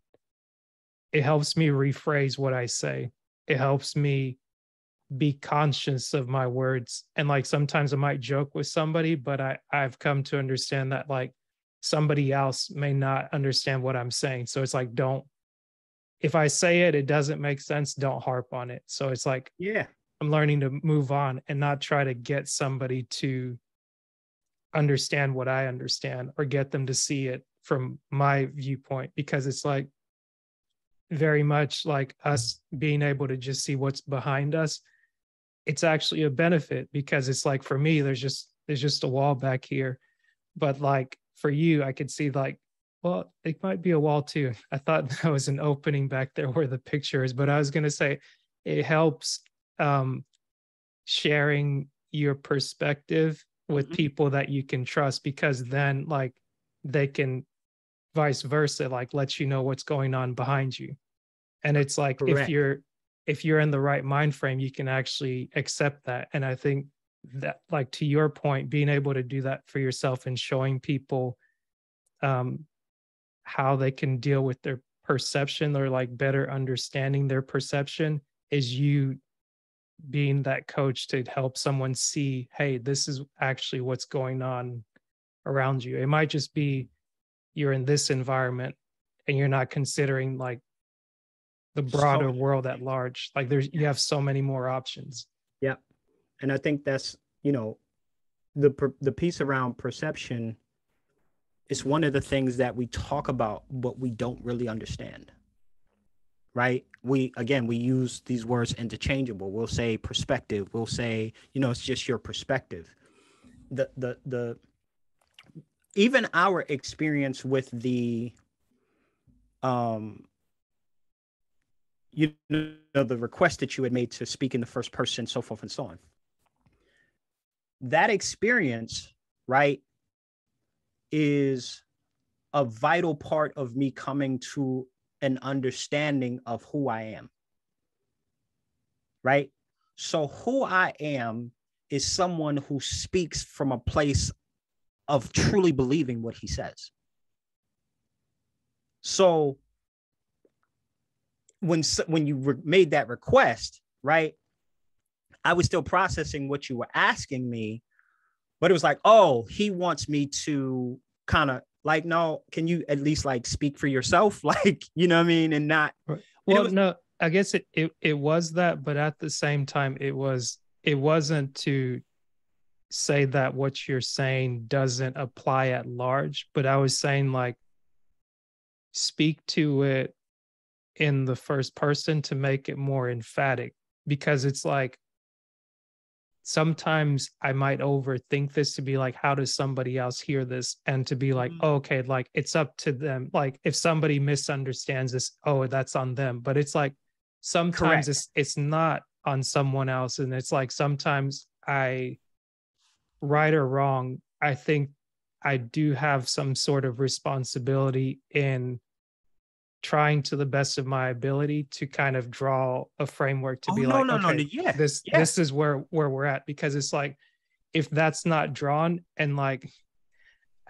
helps me rephrase what I say. It helps me be conscious of my words. And like sometimes I might joke with somebody, but I've come to understand that like somebody else may not understand what I'm saying. So it's like, if I say it, it doesn't make sense, don't harp on it. So it's like, yeah, I'm learning to move on and not try to get somebody to understand what I understand, or get them to see it from my viewpoint, because it's like very much like us being able to just see what's behind us. It's actually a benefit, because it's like, for me, there's just a wall back here, but like for you, I could see like, well, it might be a wall too. I thought that was an opening back there where the picture is, but I was going to say it helps sharing your perspective with people that you can trust, because then like they can vice versa, like let you know what's going on behind you. And it's like, correct. if you're in the right mind frame, you can actually accept that. And I think that, like, to your point, being able to do that for yourself and showing people how they can deal with their perception, or like better understanding their perception, is you being that coach to help someone see, hey, this is actually what's going on around you. It might just be you're in this environment and you're not considering like the broader world at large. Like you have so many more options. Yeah. And I think that's, the piece around perception it's one of the things that we talk about, but we don't really understand. Right? We use these words interchangeable. We'll say perspective. We'll say, it's just your perspective. The even our experience with the the request that you had made to speak in the first person, so forth and so on. That experience, right, is a vital part of me coming to an understanding of who I am. Right? So who I am is someone who speaks from a place of truly believing what he says. So when you made that request, right, I was still processing what you were asking me, but it was like, oh, he wants me to kind of like, no, can you at least like speak for yourself? Like, you know what I mean? And not, well, no, I guess it was that, but at the same time, it wasn't to say that what you're saying doesn't apply at large, but I was saying like, speak to it in the first person to make it more emphatic, because it's like, sometimes I might overthink this to be like, how does somebody else hear this? And to be like, oh, okay, like it's up to them. Like if somebody misunderstands this, oh, that's on them. But it's like, sometimes it's not on someone else. And it's like, sometimes right or wrong, I think I do have some sort of responsibility in trying to the best of my ability to kind of draw a framework to this is where we're at, because it's like, if that's not drawn, and like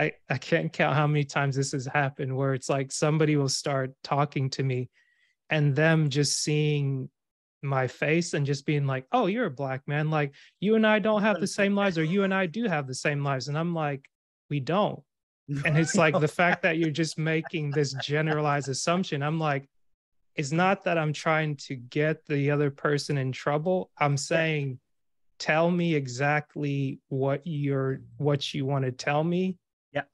I can't count how many times this has happened where it's like somebody will start talking to me and them just seeing my face and just being like, oh, you're a black man, like you and I don't have the same lives, or you and I do have the same lives. And I'm like, we don't. And it's like the fact that you're just making this generalized assumption. I'm like, it's not that I'm trying to get the other person in trouble. I'm saying, tell me exactly what you want to tell me. Yeah.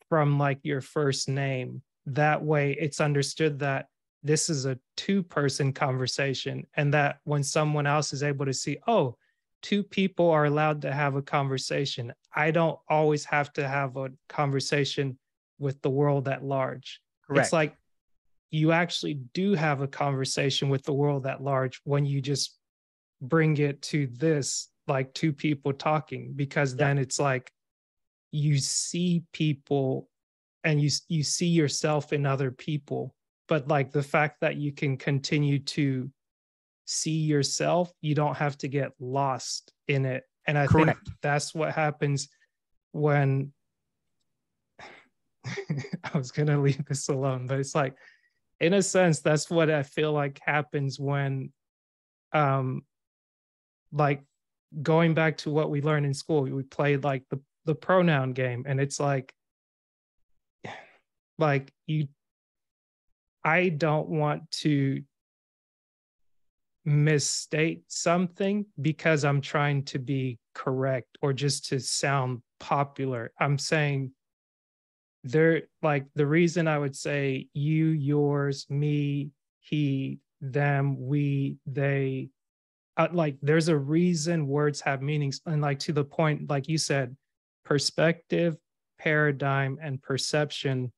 From like your first name. That way it's understood that this is a two-person conversation, and that when someone else is able to see, oh, two people are allowed to have a conversation. I don't always have to have a conversation with the world at large. Correct. It's like you actually do have a conversation with the world at large when you just bring it to this, like two people talking, because then it's like you see people and you see yourself in other people. But like the fact that you can continue to see yourself, you don't have to get lost in it. And I think that's what happens when I was going to leave this alone, but it's like, in a sense, that's what I feel like happens when, like going back to what we learned in school, we played like the pronoun game. And it's like I don't want to misstate something because I'm trying to be correct or just to sound popular. I'm saying like the reason I would say you, yours, me, he, them, we, they, like there's a reason words have meanings. And like to the point, like you said, perspective, paradigm, and perception,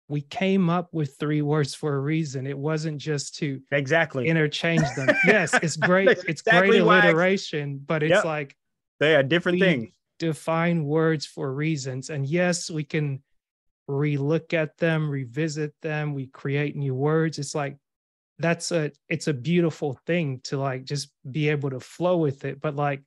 we came up with 3 words for a reason. It wasn't just to interchange them. Yes, it's great. It's great alliteration, but it's like they are different things. Define words for reasons. And yes, we can relook at them, revisit them, we create new words. It's like it's a beautiful thing to like just be able to flow with it. But like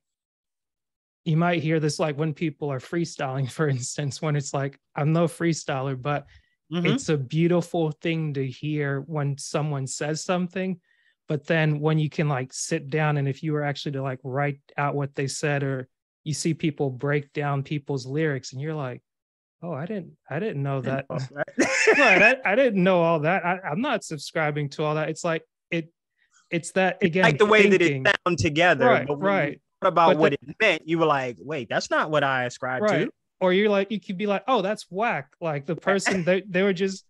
you might hear this like when people are freestyling, for instance, when it's like, I'm no freestyler, but it's a beautiful thing to hear when someone says something. But then when you can like sit down and if you were actually to like write out what they said, or you see people break down people's lyrics and you're like, oh, I didn't know that. Right. I didn't know all that. I'm not subscribing to all that. It's like, it's that again, like the way that it sound together. Right. Right. About what it meant, you were like, wait, that's not what I ascribed to. or you're like, you could be like, oh, that's whack. Like the person they were just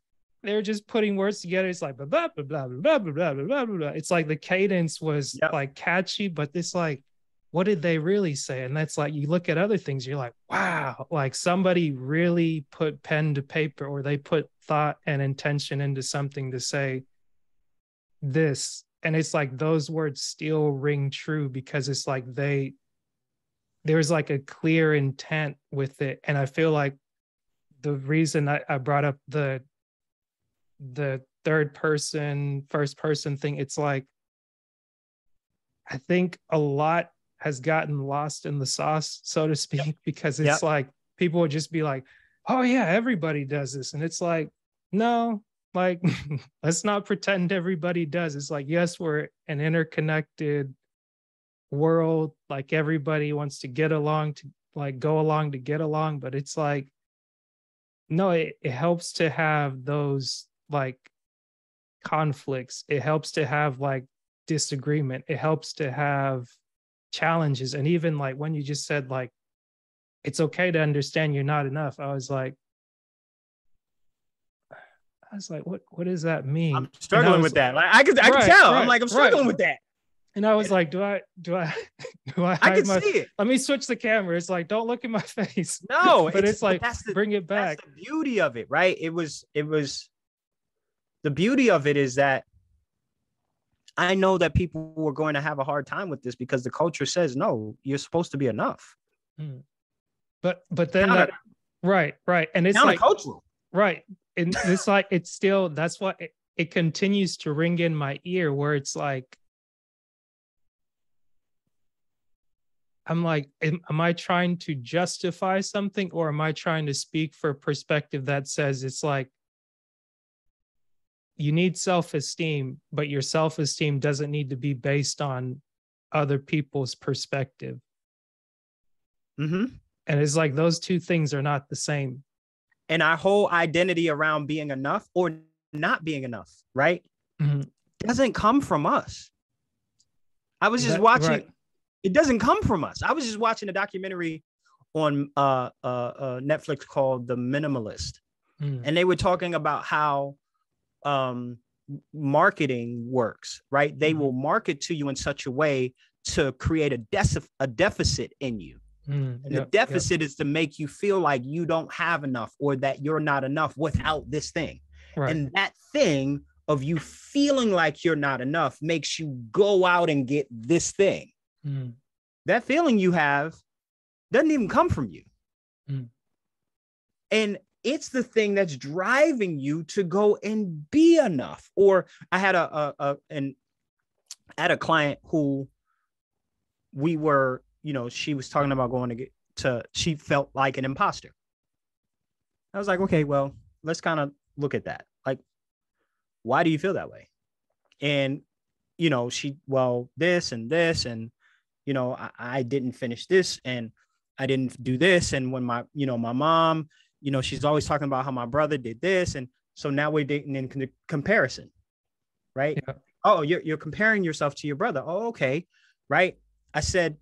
putting words together. It's like blah blah blah blah blah blah blah blah blah blah. It's like the cadence was Yep. like catchy, but it's like, what did they really say? And that's like, you look at other things, you're like, wow, like somebody really put pen to paper, or they put thought and intention into something to say this. And it's like those words still ring true because it's like there's like a clear intent with it. And I feel like the reason I brought up the third person, first person thing, it's like, I think a lot has gotten lost in the sauce, so to speak, Yep. because Yep. it's like people would just be like, oh yeah, everybody does this. And it's like, no, like let's not pretend everybody does. It's like, yes, we're an interconnected world. Like everybody wants to get along, to like go along to get along. But it's like, no, it helps to have those like conflicts. It helps to have like disagreement. It helps to have challenges. And even like when you just said like, it's okay to understand you're not enough. I was like, what does that mean? I'm struggling with that. Like I can tell. I'm like, I'm struggling with that. And I was like, do I do I I hide can my, see it. let me switch the camera. It's like, don't look at my face. No, but it's like, that's bring it back. That's the beauty of it, right? It was the beauty of it is that I know that people were going to have a hard time with this because the culture says, no, you're supposed to be enough. But then that, right. And it's like cultural. Right. And it's like, it's still, that's what it continues to ring in my ear, where it's like, I'm like, am I trying to justify something, or am I trying to speak for a perspective that says it's like, you need self-esteem, but your self-esteem doesn't need to be based on other people's perspective. Mm-hmm. And it's like, those two things are not the same. And our whole identity around being enough or not being enough, right? Mm-hmm. Doesn't come from us. I was just watching. Right. It doesn't come from us. I was just watching a documentary on Netflix called The Minimalist. And they were talking about how marketing works, right? They will market to you in such a way to create a deficit in you. And the deficit is to make you feel like you don't have enough, or that you're not enough without this thing. Right. And that thing of you feeling like you're not enough makes you go out and get this thing. That feeling you have doesn't even come from you. And it's the thing that's driving you to go and be enough. Or I had a client who we were, she was talking about going she felt like an imposter. I was like, okay, well, let's kind of look at that. Like, why do you feel that way? And, this and this, and, I didn't finish this, and I didn't do this. And when my mom, she's always talking about how my brother did this. And so now we're dating in comparison, right? Yeah. Oh, you're comparing yourself to your brother. Oh, okay. Right. I said,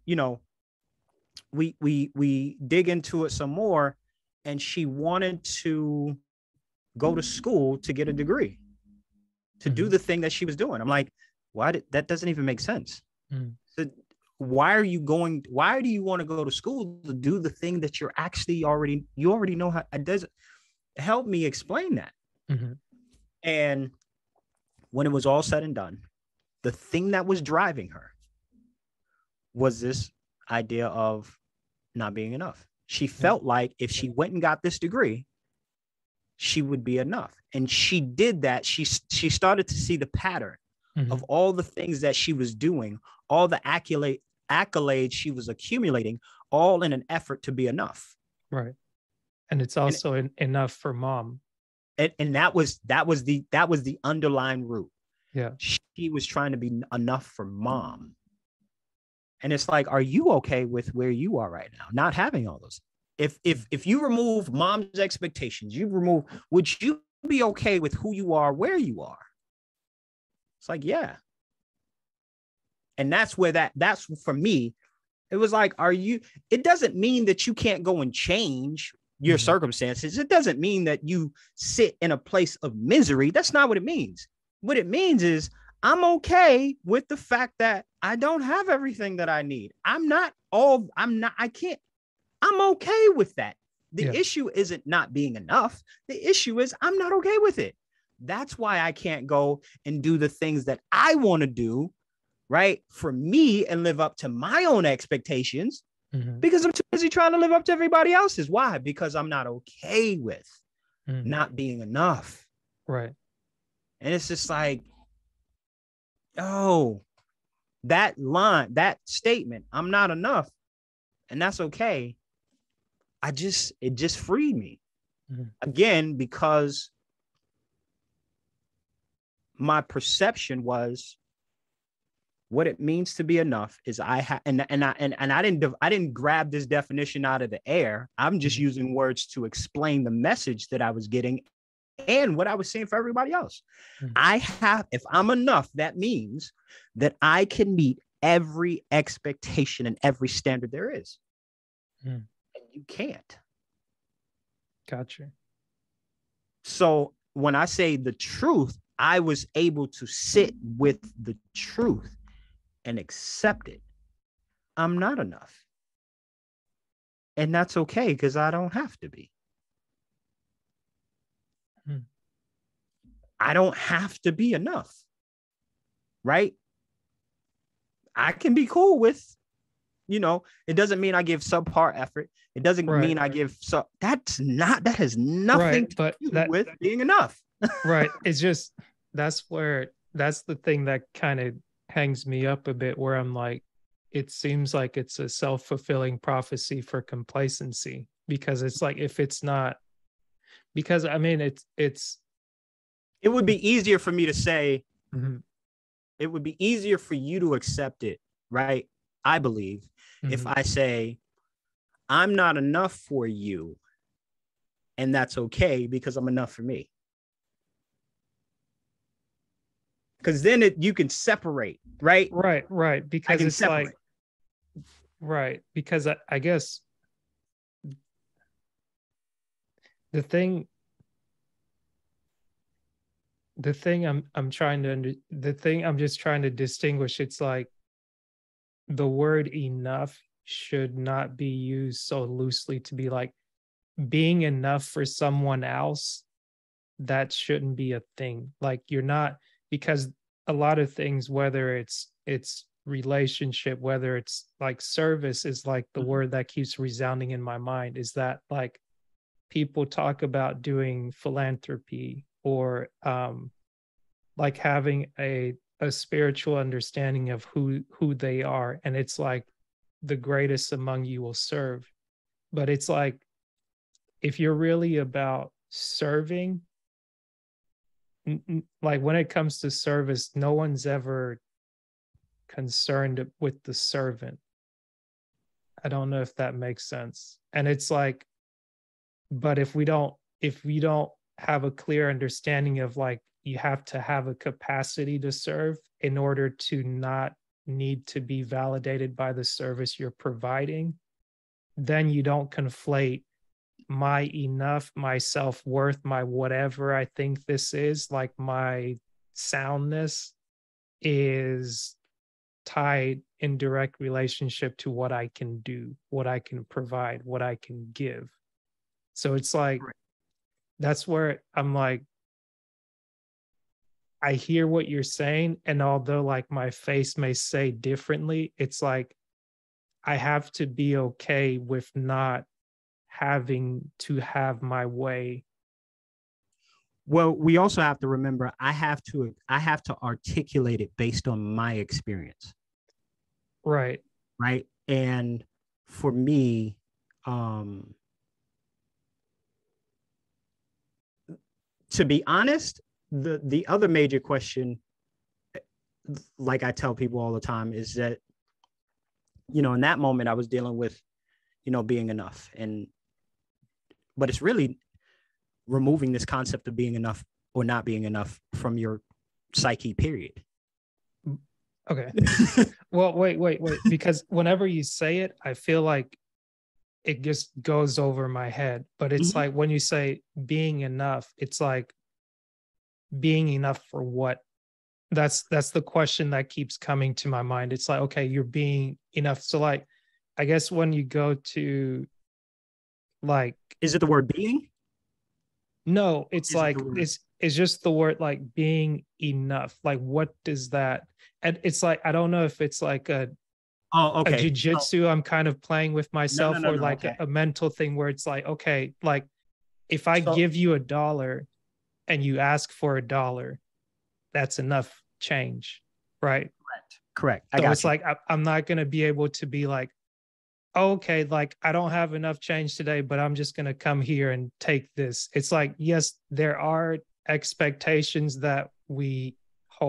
we dig into it some more, and she wanted to go to school to get a degree, to do the thing that she was doing. I'm like, that doesn't even make sense. So why do you want to go to school to do the thing that you already know how? It doesn't help me explain that. And when it was all said and done, the thing that was driving her was this idea of not being enough. She felt like if she went and got this degree, she would be enough. And she did that. She started to see the pattern of all the things that she was doing, all the accolades she was accumulating, all in an effort to be enough. Right. And it's also enough for mom. And that was the underlying root. Yeah. She was trying to be enough for mom. And it's like, are you okay with where you are right now, not having all those? If you remove mom's expectations, would you be okay with who you are, where you are? It's like, yeah. And that's where that's for me, It was like, it doesn't mean that you can't go and change your circumstances. It doesn't mean that you sit in a place of misery. That's not what it means. What it means is I'm okay with the fact that I don't have everything that I need. I'm okay with that. The issue isn't not being enough. The issue is I'm not okay with it. That's why I can't go and do the things that I want to do, right, for me and live up to my own expectations, because I'm too busy trying to live up to everybody else's. Why? Because I'm not okay with not being enough. Right. And it's just like, oh, that line, that statement, I'm not enough, and that's okay. It just freed me. Again, because my perception was what it means to be enough is I didn't grab this definition out of the air. I'm just using words to explain the message that I was getting and what I was saying for everybody else. If I'm enough, that means that I can meet every expectation and every standard there is. And you can't. Gotcha. So when I say the truth, I was able to sit with the truth and accept it. I'm not enough. And that's okay, because I don't have to be. I don't have to be enough. Right? I can be cool with, it doesn't mean I give subpar effort. It doesn't mean I give that has nothing to do with being enough. Right. It's just, that's the thing that kind of hangs me up a bit, where I'm like, it seems like it's a self-fulfilling prophecy for complacency, because it's like, if it's not, because I mean, it would be easier for me to say, it would be easier for you to accept it, right? I believe, if I say, I'm not enough for you, and that's okay because I'm enough for me. Because then you can separate, right? Right. Because it's separate. Like, right. Because I guess the thing I'm just trying to distinguish, it's like, the word enough should not be used so loosely to be like being enough for someone else. That shouldn't be a thing. Like, you're not, because a lot of things, whether it's relationship, whether it's like service, is like the word that keeps resounding in my mind, is that like people talk about doing philanthropy or like having a spiritual understanding of who they are, and it's like the greatest among you will serve. But it's like, if you're really about serving, like when it comes to service, no one's ever concerned with the servant. I don't know if that makes sense. And it's like, but if we don't have a clear understanding of like, you have to have a capacity to serve in order to not need to be validated by the service you're providing, then you don't conflate my enough, my self-worth, my whatever I think this is, like my soundness is tied in direct relationship to what I can do, what I can provide, what I can give. So it's like, that's where I'm like, I hear what you're saying, and although like my face may say differently, it's like I have to be okay with not having to have my way. Well, we also have to remember, I have to articulate it based on my experience. Right. And for me, to be honest, the other major question, like I tell people all the time, is that, in that moment I was dealing with, being enough. But it's really removing this concept of being enough or not being enough from your psyche, period. Okay. Well, wait. Because whenever you say it, I feel like it just goes over my head. But it's Mhm. like when you say being enough, it's like being enough for what? That's the question that keeps coming to my mind. It's like, okay, you're being enough. So like, I guess when you go to like, Is it the word being? no, Or it's is it the like word? it's just the word like being enough. Like, what does that? And it's like I don't know if it's like Oh, a okay. So jujitsu I'm kind of playing with no, no, myself, no, or no. like Okay. a mental thing where it's like, okay, like if I So give you $1 and you ask for $1, that's enough change, right? correct. Correct. I So got it's you. like I'm not going to be able to be like, oh, okay, like I don't have enough change today, but I'm just going to come here and take this. It's like, yes, there are expectations that we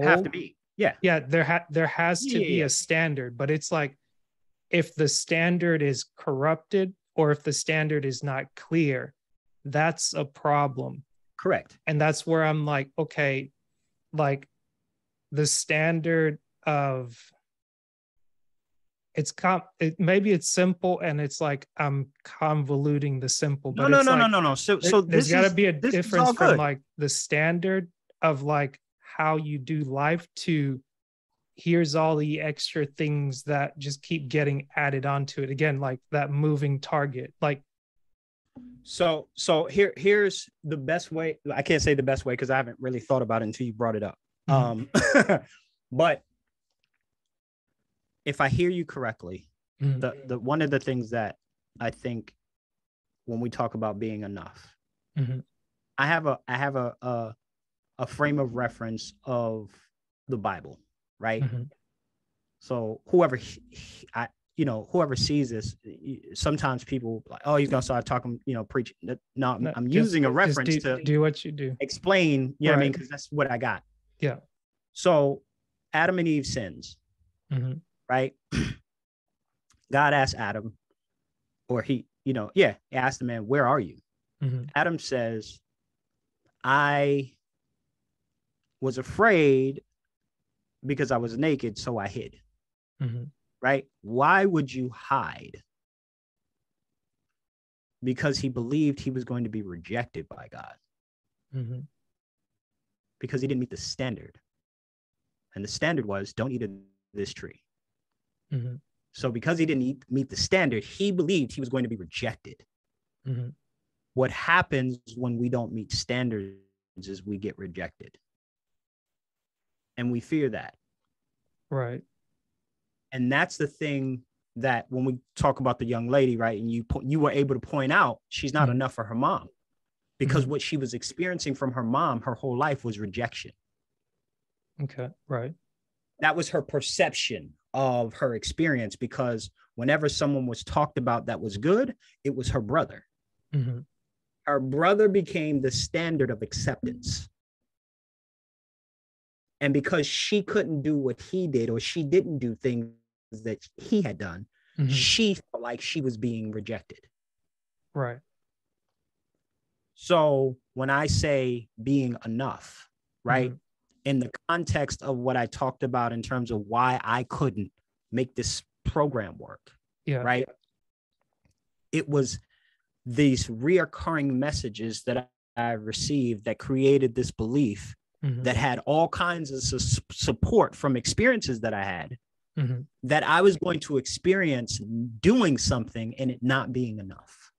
Have to hold. be. Yeah. Yeah, there has Yeah, to yeah, be yeah. a standard, but it's like if the standard is corrupted or if the standard is not clear, that's a problem. Correct. And that's where I'm like, okay, like the standard of maybe it's simple and it's like I'm convoluting the simple, No, but no, it's no, no, like no, no. So there's this got to is be a this is difference all from good. like the standard of like how you do life to here's all the extra things that just keep getting added onto it again, like that moving target, like Here's the best way. I can't say the best way because I haven't really thought about it until you brought it up. mhm, But if I hear you correctly, mhm, the one of the things that I think when we talk about being enough, mhm, I have a frame of reference of the Bible, right? mhm. So whoever I whoever sees this, sometimes people like, oh, he's gonna start talking, preaching. No, I'm, No, I'm just using a just reference do to do what you do, explain, you know what I mean, right? because that's what I got. Yeah. So Adam and Eve sins, Mhm, right? God asked Adam, or he asked the man, where are you? mhm, Adam says, I was afraid because I was naked, so I hid, mhm, right? Why would you hide? Because he believed he was going to be rejected by God mhm, because he didn't meet the standard. And the standard was don't eat of this tree. mhm, So because he didn't meet the standard, he believed he was going to be rejected. mhm. What happens when we don't meet standards is we get rejected. And we fear that. Right. And that's the thing that when we talk about the young lady, right, and you were able to point out she's not Mhm, enough for her mom because mhm. what she was experiencing from her mom her whole life was rejection. Okay. Right. That was her perception of her experience because whenever someone was talked about that was good, it was her brother. Mhm, Her brother became the standard of acceptance. And because she couldn't do what he did, or she didn't do things that he had done, mhm. she felt like she was being rejected. Right. So when I say being enough, right, Mhm. in the context of what I talked about in terms of why I couldn't make this program work, Yeah. right, it was these reoccurring messages that I received that created this belief Mhm, that had all kinds of support from experiences that I had mhm, that I was going to experience doing something and it not being enough,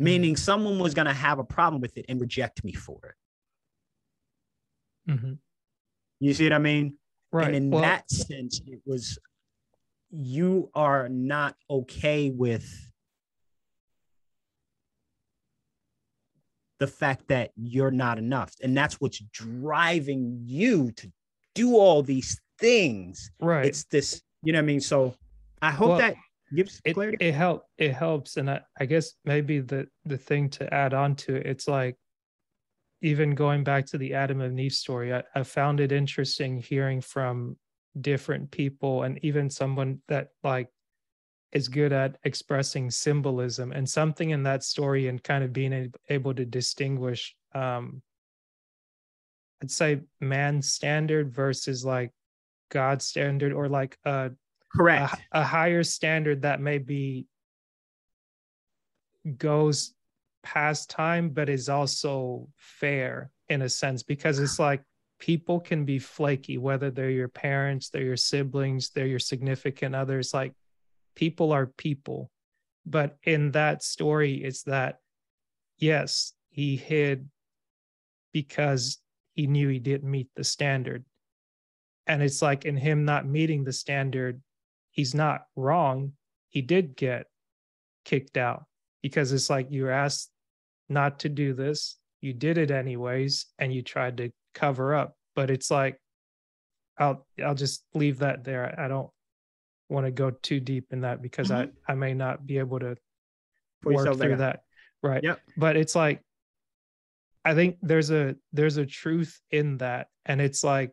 mhm, meaning someone was going to have a problem with it and reject me for it. mhm. You see what I mean? And Right. in Well, that sense, it was you are not okay with the fact that you're not enough. And that's what's driving you to do all these things. right. It's this, you know what I mean? So I hope Well, that gives it clarity. it helps, and I guess maybe the thing to add on to it, it's like even going back to the Adam and Eve story, I found it interesting hearing from different people and even someone that like is good at expressing symbolism and something in that story and kind of being able to distinguish I'd say man's standard versus like God standard, or like Correct. a higher standard that maybe goes past time, but is also fair in a sense, because it's like people can be flaky, whether they're your parents, they're your siblings, they're your significant others. Like people are people. But in that story, it's that, yes, he hid because he knew he didn't meet the standard. And it's like in him not meeting the standard, he's not wrong. He did get kicked out because it's like you were asked not to do this, you did it anyways, and you tried to cover up. But it's like I'll just leave that there. I don't want to go too deep in that because I may not be able to Pull work yourself back through up. that. Right. Yep. But it's like I think there's a truth in that. And it's like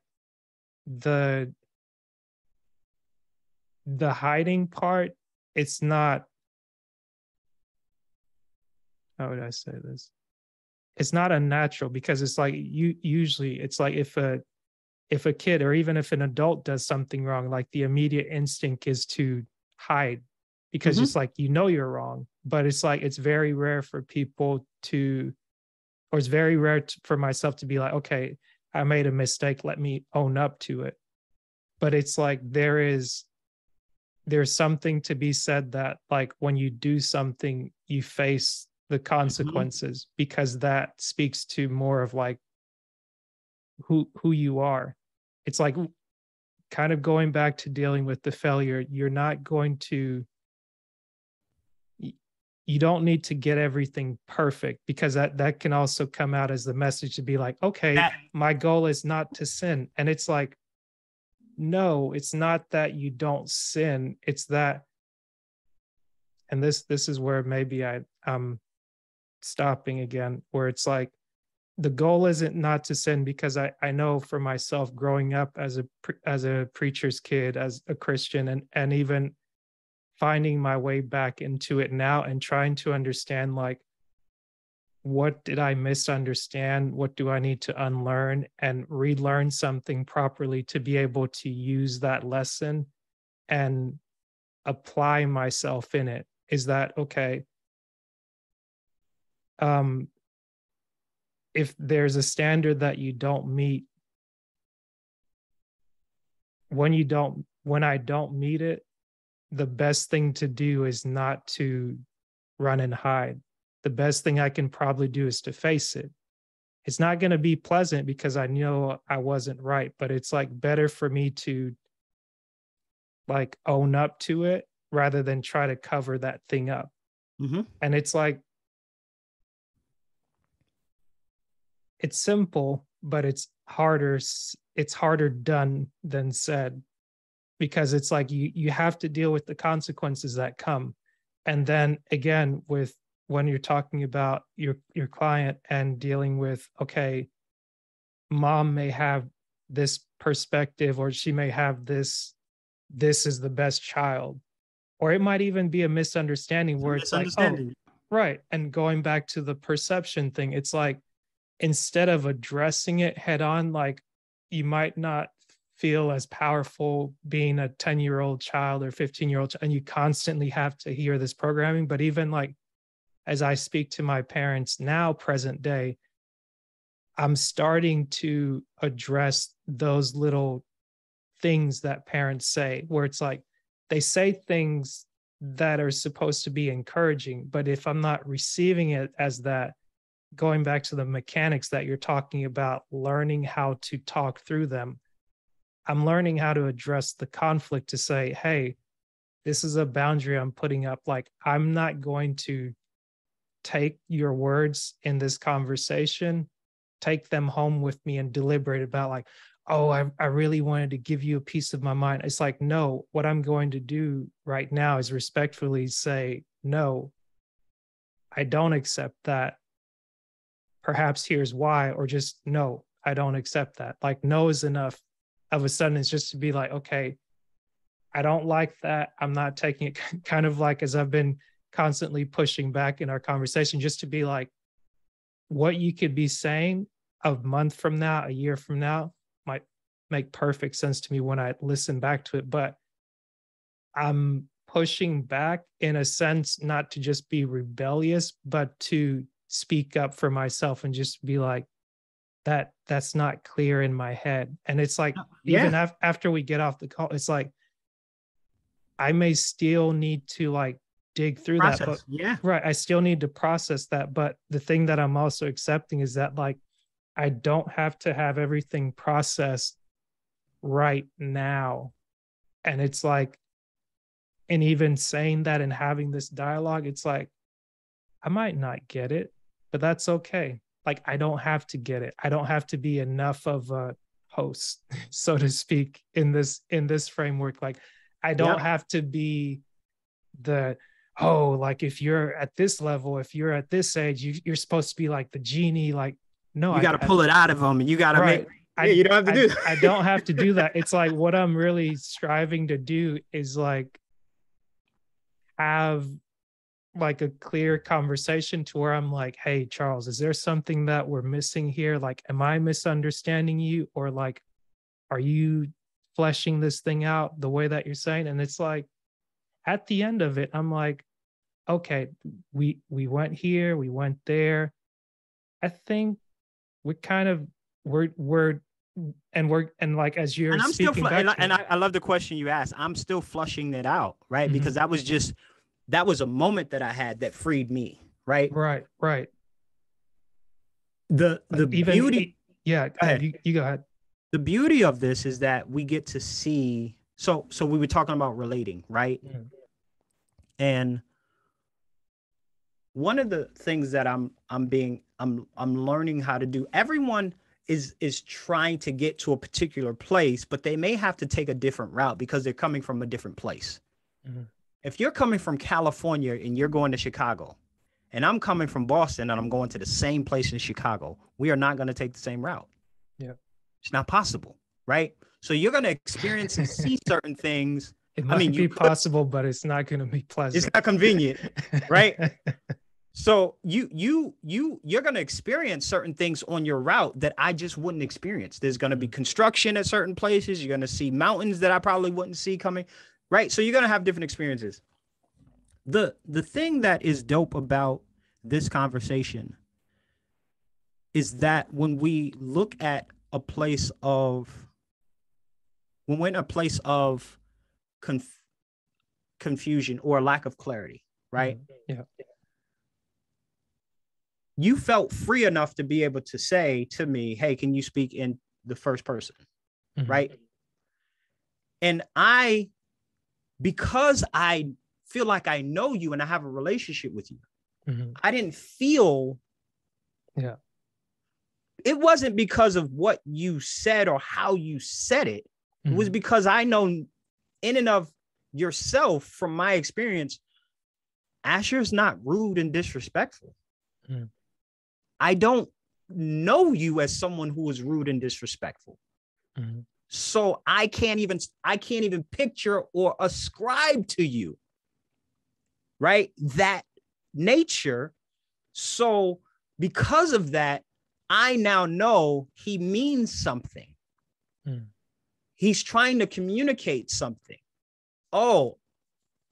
the hiding part, it's not, how would I say this? It's not unnatural, because it's like you usually, it's like if a kid or even if an adult does something wrong, like the immediate instinct is to hide, because it's like you're wrong. But it's like it's very rare for people to, or it's very rare for myself to be like, okay, I made a mistake, let me own up to it. But it's like there's something to be said that like when you do something, you face the consequences, because that speaks to more of like who you are. It's like kind of going back to dealing with the failure. You're not going to, you don't need to get everything perfect, because that can also come out as the message to be like, okay, my goal is not to sin. And it's like, no, it's not that you don't sin. It's that, and this is where maybe I'm stopping again, where it's like the goal isn't not to sin, because I know for myself growing up as a preacher's kid, as a Christian, and even finding my way back into it now and trying to understand like, what did I misunderstand? What do I need to unlearn and relearn something properly to be able to use that lesson and apply myself in it? Is that okay? If there's a standard that you don't meet, when I don't meet it, the best thing to do is not to run and hide. The best thing I can probably do is to face it. It's not going to be pleasant because I know I wasn't right, but it's like better for me to like own up to it rather than try to cover that thing up. And it's like, it's simple, but it's harder done than said, because it's like you have to deal with the consequences that come. And then again, with when you're talking about your client and dealing with, okay, mom may have this perspective, or she may have this is the best child, or it might even be a misunderstanding where it's like, oh, right. And going back to the perception thing, it's like instead of addressing it head on, like you might not feel as powerful being a 10-year-old child or 15-year-old, and you constantly have to hear this programming. But even like as I speak to my parents now, present day, I'm starting to address those little things that parents say, where it's like they say things that are supposed to be encouraging, but if I'm not receiving it as that, going back to the mechanics that you're talking about, learning how to talk through them, I'm learning how to address the conflict to say, hey, this is a boundary I'm putting up. Like, I'm not going to take your words in this conversation, take them home with me and deliberate about like, oh, I really wanted to give you a piece of my mind. It's like, no, what I'm going to do right now is respectfully say, no, I don't accept that. Perhaps here's why, or just no, I don't accept that. Like, no is enough. Of a sudden, it's just to be like, okay, I don't like that. I'm not taking it. Kind of like as I've been constantly pushing back in our conversation, just to be like, what you could be saying a month from now, a year from now, might make perfect sense to me when I listen back to it, but I'm pushing back in a sense, not to just be rebellious, but to speak up for myself and just be like, that's not clear in my head. And it's like, even Yeah. after we get off the call, it's like, I may still need to like dig through that, but Process. Yeah. right, I still need to process that. But the thing that I'm also accepting is that like I don't have to have everything processed right now. And it's like, and even saying that and having this dialogue, it's like, I might not get it, but that's okay. Like, I don't have to get it. I don't have to be enough of a host, so to speak, in this framework. Like, I don't Yep. have to be the oh, like if you're at this level, if you're at this age, you're supposed to be like the genie. Like, no, You got to pull it out of them, and you got to make. right. Yeah, you don't have to do that. I don't have to do that. It's like what I'm really striving to do is like have like a clear conversation to where I'm like, hey, Charles, is there something that we're missing here? Like, am I misunderstanding you? Or like, are you fleshing this thing out the way that you're saying? And it's like, at the end of it, I'm like, okay, we went here, we went there. I think we're kind of we're like as you're And I'm still, speaking back to and me, I love the question you asked. I'm still flushing it out, right? Because mhm, that was a moment that I had that freed me, right? right, right. The But even beauty, yeah, go ahead. you go ahead. The beauty of this is that we get to see. So we were talking about relating, right? Mhm, And one of the things that I'm learning how to do. Everyone is trying to get to a particular place, but they may have to take a different route because they're coming from a different place. mhm, If you're coming from California and you're going to Chicago, and I'm coming from Boston and I'm going to the same place in Chicago, we are not going to take the same route. yeah. It's not possible, right? So you're going to experience and see certain things. It I mean, might you be could, possible, but it's not going to be it's pleasant. not convenient, right? So you're going to experience certain things on your route that I just wouldn't experience. There's going to be construction at certain places. You're going to see mountains that I probably wouldn't see coming, right? So you're going to have different experiences. The thing that is dope about this conversation is that when we look at a place of when we're in a place of conf- confusion or lack of clarity, right? Mhm, yeah. You felt free enough to be able to say to me, hey, can you speak in the first person? Mhm, Right. And I, because I feel like I know you and I have a relationship with you, mhm, I didn't feel, yeah. it wasn't because of what you said or how you said it. It was Mhm, because I know in and of yourself, from my experience, Asher's not rude and disrespectful. mhm, I don't know you as someone who is rude and disrespectful. mhm, So I can't even picture or ascribe to you, right? That nature. So because of that, I now know he means something. mhm, He's trying to communicate something. Oh,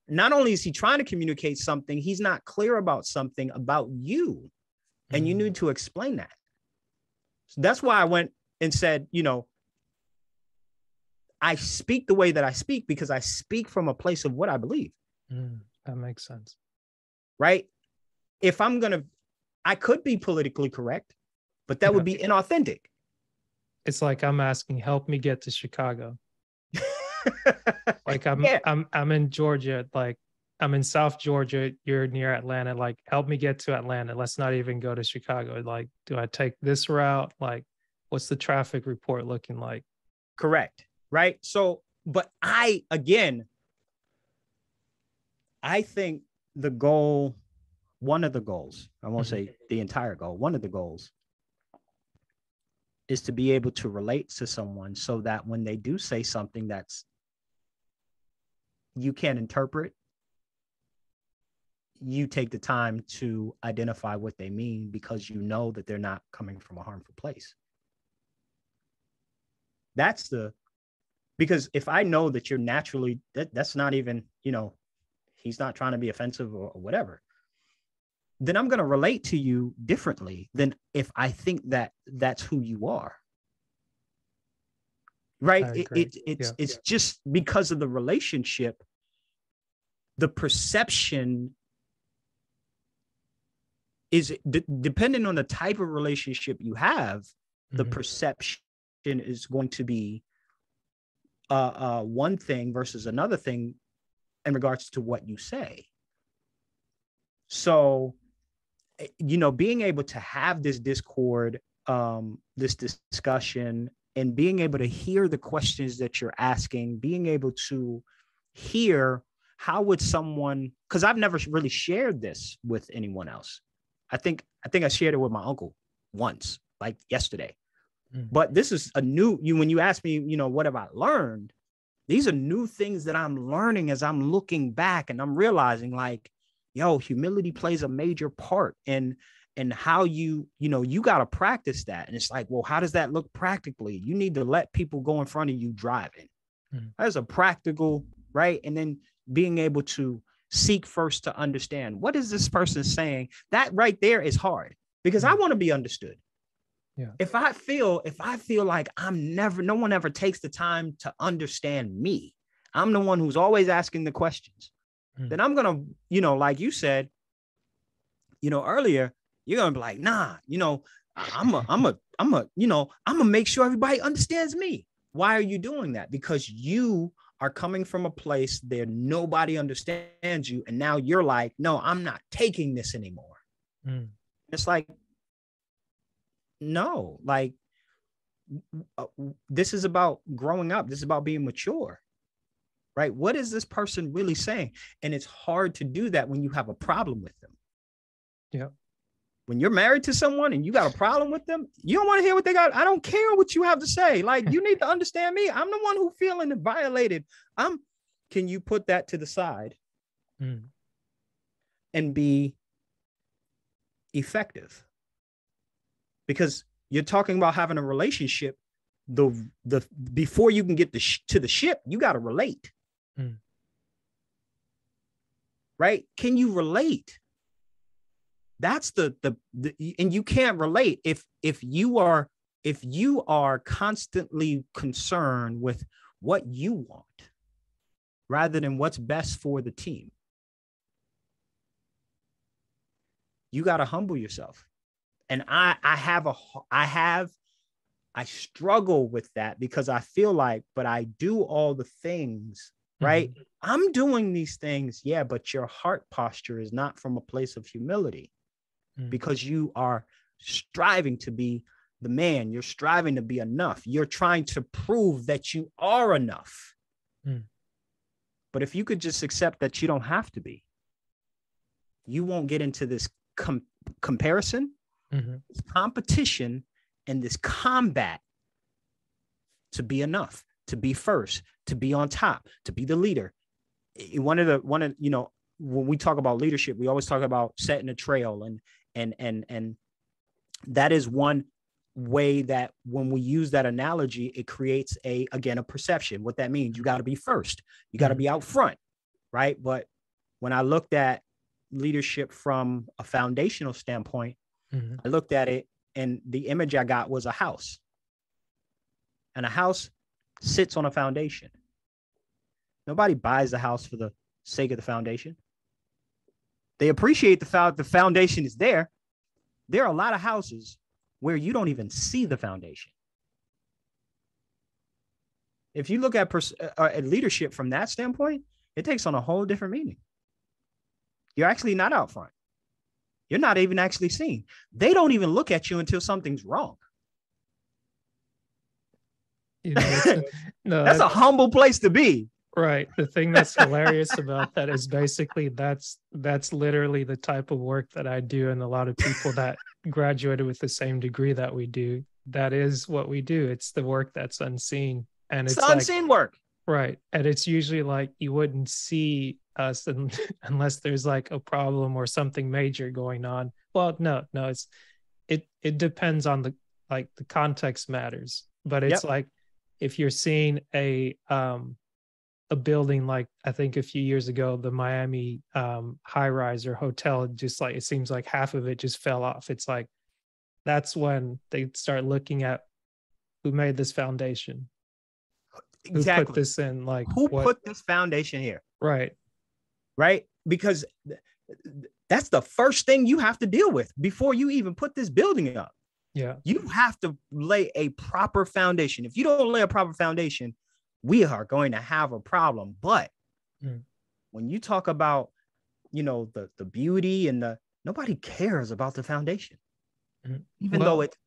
not only is he trying to communicate something, he's not clear about something about you. And you mhm, need to explain that. So that's why I went and said, I speak the way that I speak because I speak from a place of what I believe, mhm. That makes sense. right? If I'm going to, I could be politically correct, but that Yeah. would be inauthentic. It's like I'm asking, help me get to Chicago. Like Yeah, I'm in Georgia, like I'm in South Georgia, you're near Atlanta, like help me get to Atlanta. Let's not even go to Chicago. Like, do I take this route? Like, what's the traffic report looking like? correct. Right. So, but I think the goal, one of the goals, I won't Mhm, say the entire goal, one of the goals is to be able to relate to someone so that when they do say something that's you can't interpret, you take the time to identify what they mean because you know that they're not coming from a harmful place. That's the, because if I know that you're naturally, that's not even, he's not trying to be offensive or whatever, then I'm going to relate to you differently than if I think that that's who you are. Right. It's just because of the relationship, the perception is depending on the type of relationship you have, the perception is going to be one thing versus another thing in regards to what you say. So, being able to have this discord, this discussion, and being able to hear the questions that you're asking, being able to hear how would someone, because I've never really shared this with anyone else. I think I shared it with my uncle once, like yesterday. But this is a new, when you ask me, what have I learned? These are new things that I'm learning as I'm looking back, and I'm realizing like, humility plays a major part in how you got to practice that. And it's like, well, how does that look practically? You need to let people go in front of you driving. That's a practical, right? And then being able to seek first to understand, what is this person saying? That right there is hard, because I want to be understood. Yeah. If I feel like no one ever takes the time to understand me, I'm the one who's always asking the questions, then I'm going to, like you said, earlier, you're going to be like, nah, I'm gonna make sure everybody understands me. Why are you doing that? Because you are coming from a place that nobody understands you. And now you're like, no, I'm not taking this anymore. It's like, no, like this is about growing up. This is about being mature, right? What is this person really saying? And it's hard to do that when you have a problem with them. Yeah. When you're married to someone and you got a problem with them, you don't want to hear what they got. I don't care what you have to say. Like, you need to understand me. I'm the one who feeling violated. Can you put that to the side and be effective? Because you're talking about having a relationship. The before you can get to the ship, you got to relate. Right? Can you relate? That's the and you can't relate if you are constantly concerned with what you want rather than what's best for the team. You got to humble yourself. And I struggle with that, because I feel like, but I do all the things, right? I'm doing these things. Yeah. But your heart posture is not from a place of humility, because you are striving to be the man. You're striving to be enough. You're trying to prove that you are enough. But if you could just accept that you don't have to be, you won't get into this comparison, this competition, and this combat to be enough, to be first, to be on top, to be the leader. One of when we talk about leadership, we always talk about setting a trail, and that is one way that when we use that analogy, it creates a perception. What that means, you got to be first, you got to be out front, right? But when I looked at leadership from a foundational standpoint, I looked at it, and the image I got was a house, and a house sits on a foundation. Nobody buys the house for the sake of the foundation. They appreciate the foundation is there. There are a lot of houses where you don't even see the foundation. If you look at leadership from that standpoint, it takes on a whole different meaning. You're actually not out front. You're not even actually seen. They don't even look at you until something's wrong. That's a humble place to be. Right. The thing that's hilarious about that is basically that's literally the type of work that I do, and a lot of people that graduated with the same degree that we do, that is what we do. It's the work that's unseen, and it's unseen work. Right. And it's usually like you wouldn't see us unless there's like a problem or something major going on. Well, no, it depends on the context matters, but it's like if you're seeing a building, like I think a few years ago, the Miami high rise or hotel, just like it seems like half of it just fell off. It's like that's when they start looking at who made this foundation, who put Exactly. this in, like Who what, put this foundation here? right. Right? Because that's the first thing you have to deal with before you even put this building up. Yeah. You have to lay a proper foundation. If you don't lay a proper foundation, we are going to have a problem. But when you talk about, the beauty and nobody cares about the foundation, even though it's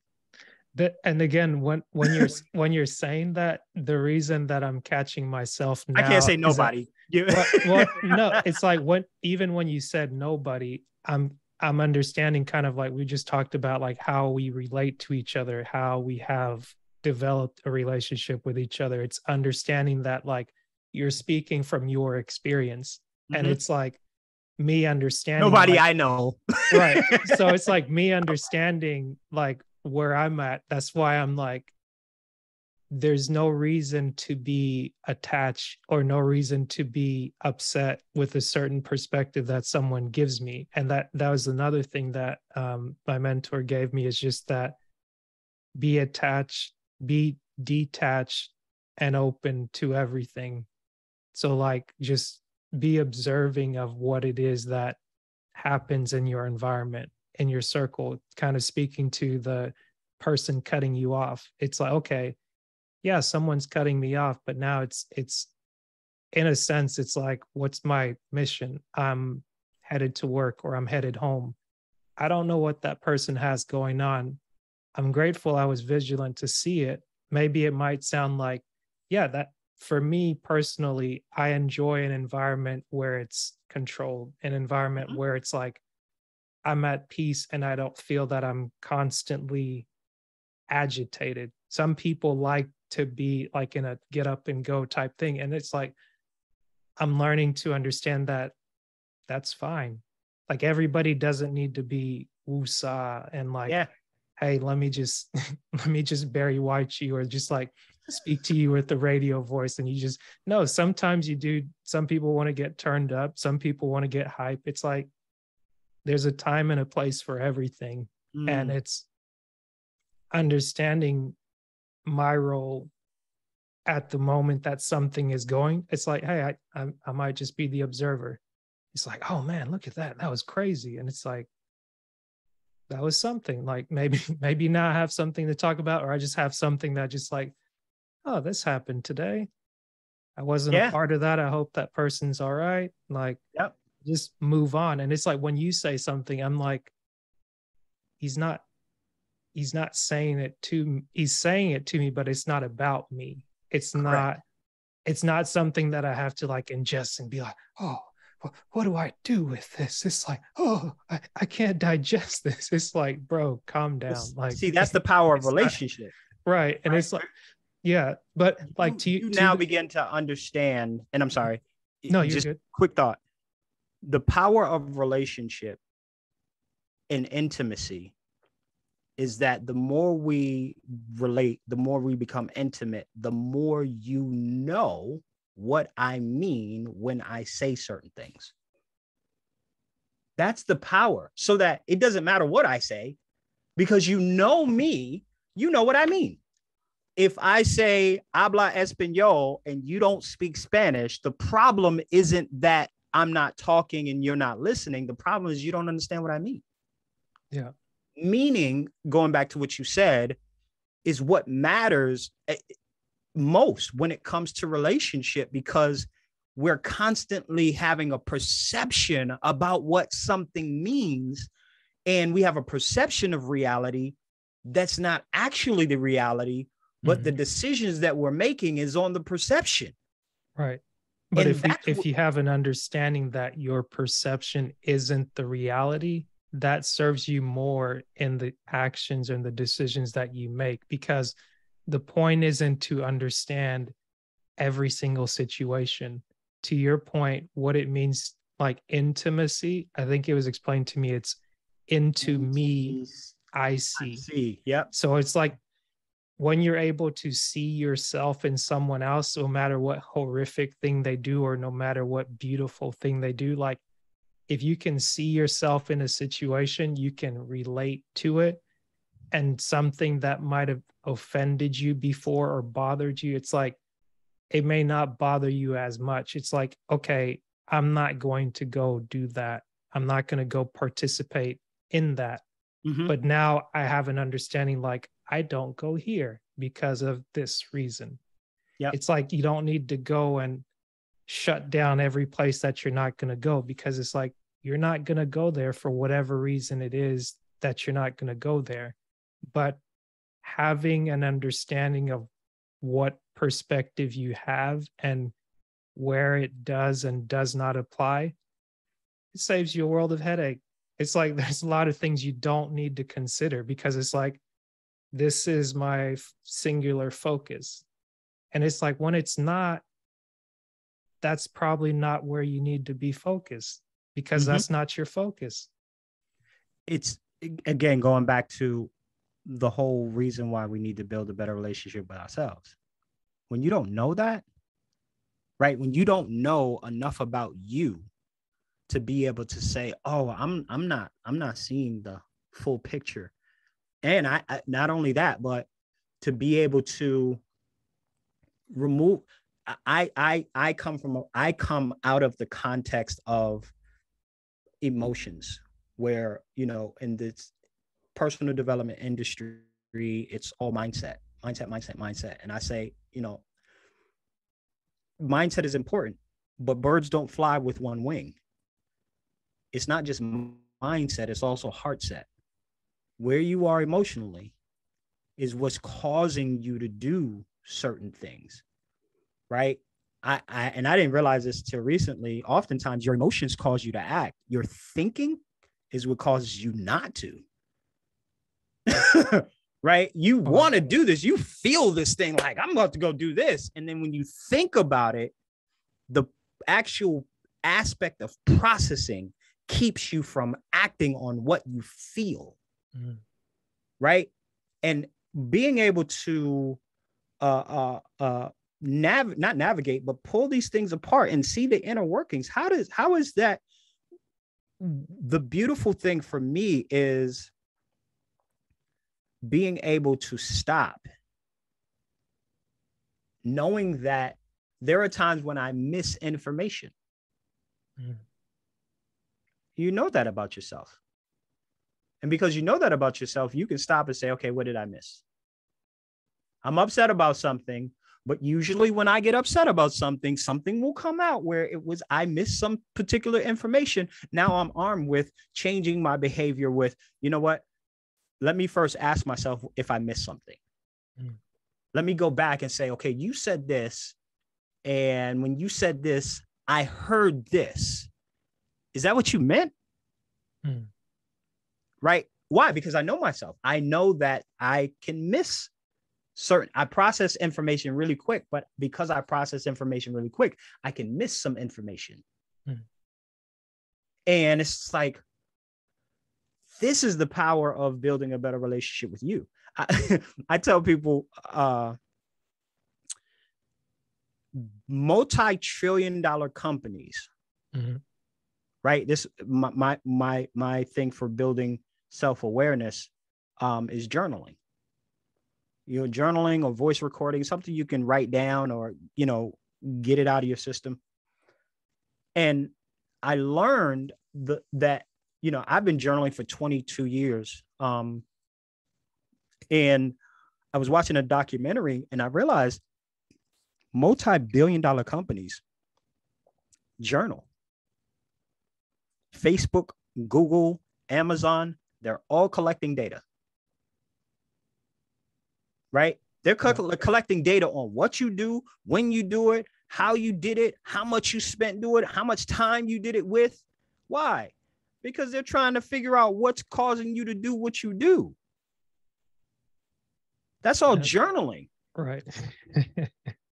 and again, when you're when you're saying that, the reason that I'm catching myself now, I can't say nobody. No, it's like even when you said nobody, I'm understanding kind of like we just talked about, like how we relate to each other, how we have developed a relationship with each other. It's understanding that, like, you're speaking from your experience, and it's like me understanding, nobody, like, I know. right. So it's like me understanding, like, where I'm at. That's why I'm like, there's no reason to be attached or no reason to be upset with a certain perspective that someone gives me. And that was another thing that my mentor gave me, is just that be attached, be detached, and open to everything. So, like, just be observing of what it is that happens in your environment, in your circle, kind of speaking to the person cutting you off. It's like, okay, yeah, someone's cutting me off, but now it's in a sense, it's like, what's my mission? I'm headed to work or I'm headed home. I don't know what that person has going on. I'm grateful I was vigilant to see it. Maybe it might sound like, yeah, that for me personally, I enjoy an environment where it's controlled, an environment where it's like I'm at peace and I don't feel that I'm constantly agitated. Some people like to be like in a get up and go type thing. And it's like, I'm learning to understand that that's fine. Like, everybody doesn't need to be woosah and like, Yeah. hey, let me just let me just Barry White you, or just like speak to you with the radio voice. And you just, no, sometimes you do. Some people want to get turned up. Some people want to get hype. It's like there's a time and a place for everything. And it's understanding my role at the moment that something is going. It's like, hey, I might just be the observer. It's like, oh man, look at that. That was crazy. And it's like, that was something. Like, maybe now I have something to talk about, or I just have something that just like, oh, this happened today. I wasn't a part of that. I hope that person's all right. Like, just move on. And it's like, when you say something, I'm like, he's not saying it to me. He's saying it to me, but it's not about me. It's not something that I have to like ingest and be like, oh, what do I do with this? It's like, oh, I can't digest this. It's like, bro, calm down. Like, see, that's the power of relationship. Right. And it's like, yeah, but like you now begin to understand, and I'm sorry. No, you're just good. Quick thought. The power of relationship and intimacy is that the more we relate, the more we become intimate, the more you know what I mean when I say certain things. That's the power, so that it doesn't matter what I say, because you know me, you know what I mean. If I say habla español and you don't speak Spanish, the problem isn't that I'm not talking and you're not listening. The problem is you don't understand what I mean. Yeah. Meaning, going back to what you said, is what matters most when it comes to relationship, because we're constantly having a perception about what something means, and we have a perception of reality that's not actually the reality, but the decisions that we're making is on the perception. Right. But if you have an understanding that your perception isn't the reality, that serves you more in the actions and the decisions that you make, because the point isn't to understand every single situation. To your point, what it means, like intimacy, I think it was explained to me, it's into me, I see. Yeah. So it's like, when you're able to see yourself in someone else, no matter what horrific thing they do, or no matter what beautiful thing they do, like if you can see yourself in a situation, you can relate to it. And something that might have offended you before or bothered you, it's like it may not bother you as much. It's like, okay, I'm not going to go do that. I'm not going to go participate in that. Mm-hmm. But now I have an understanding, like, I don't go here because of this reason. Yeah. It's like you don't need to go and shut down every place that you're not going to go, because it's like you're not going to go there for whatever reason it is that you're not going to go there. But having an understanding of what perspective you have and where it does and does not apply, it saves you a world of headache. It's like there's a lot of things you don't need to consider, because it's like, this is my singular focus. And it's like, when it's not, that's probably not where you need to be focused, because that's not your focus. It's, again, going back to the whole reason why we need to build a better relationship with ourselves. When you don't know that, right? When you don't know enough about you to be able to say, oh, I'm not seeing the full picture. And I not only that, but to be able to remove, I come out of the context of emotions, where, you know, in this personal development industry, it's all mindset. And I say, you know, mindset is important, but birds don't fly with one wing. It's not just mindset, it's also heart set. Where you are emotionally is what's causing you to do certain things, right? I didn't realize this till recently. Oftentimes your emotions cause you to act. Your thinking is what causes you not to. Right? You want to do this. You feel this thing like, I'm about to go do this. And then when you think about it, the actual aspect of processing keeps you from acting on what you feel. Right? And being able to not navigate, but pull these things apart and see the inner workings. How is that? The beautiful thing for me is being able to stop, knowing that there are times when I miss information. You know that about yourself. And because you know that about yourself, you can stop and say, okay, what did I miss? I'm upset about something, but usually when I get upset about something, something will come out where it was, I missed some particular information. Now I'm armed with changing my behavior with, you know what? Let me first ask myself if I missed something. Let me go back and say, okay, you said this. And when you said this, I heard this. Is that what you meant? Right? Why? Because I know myself. I know that I can miss I process information really quick, but because I process information really quick, I can miss some information. And it's like, this is the power of building a better relationship with you. I tell people, multi-trillion-dollar companies, right? This my thing for building self-awareness is journaling. You know, journaling or voice recording, something you can write down or, you know, get it out of your system. And I learned that, you know, I've been journaling for 22 years. And I was watching a documentary and I realized multi-billion-dollar companies journal. Facebook, Google, Amazon, they're all collecting data. Right? They're collecting data on what you do, when you do it, how you did it, how much you spent doing it, how much time you did it with. Why? Because they're trying to figure out what's causing you to do what you do. That's all journaling. Right.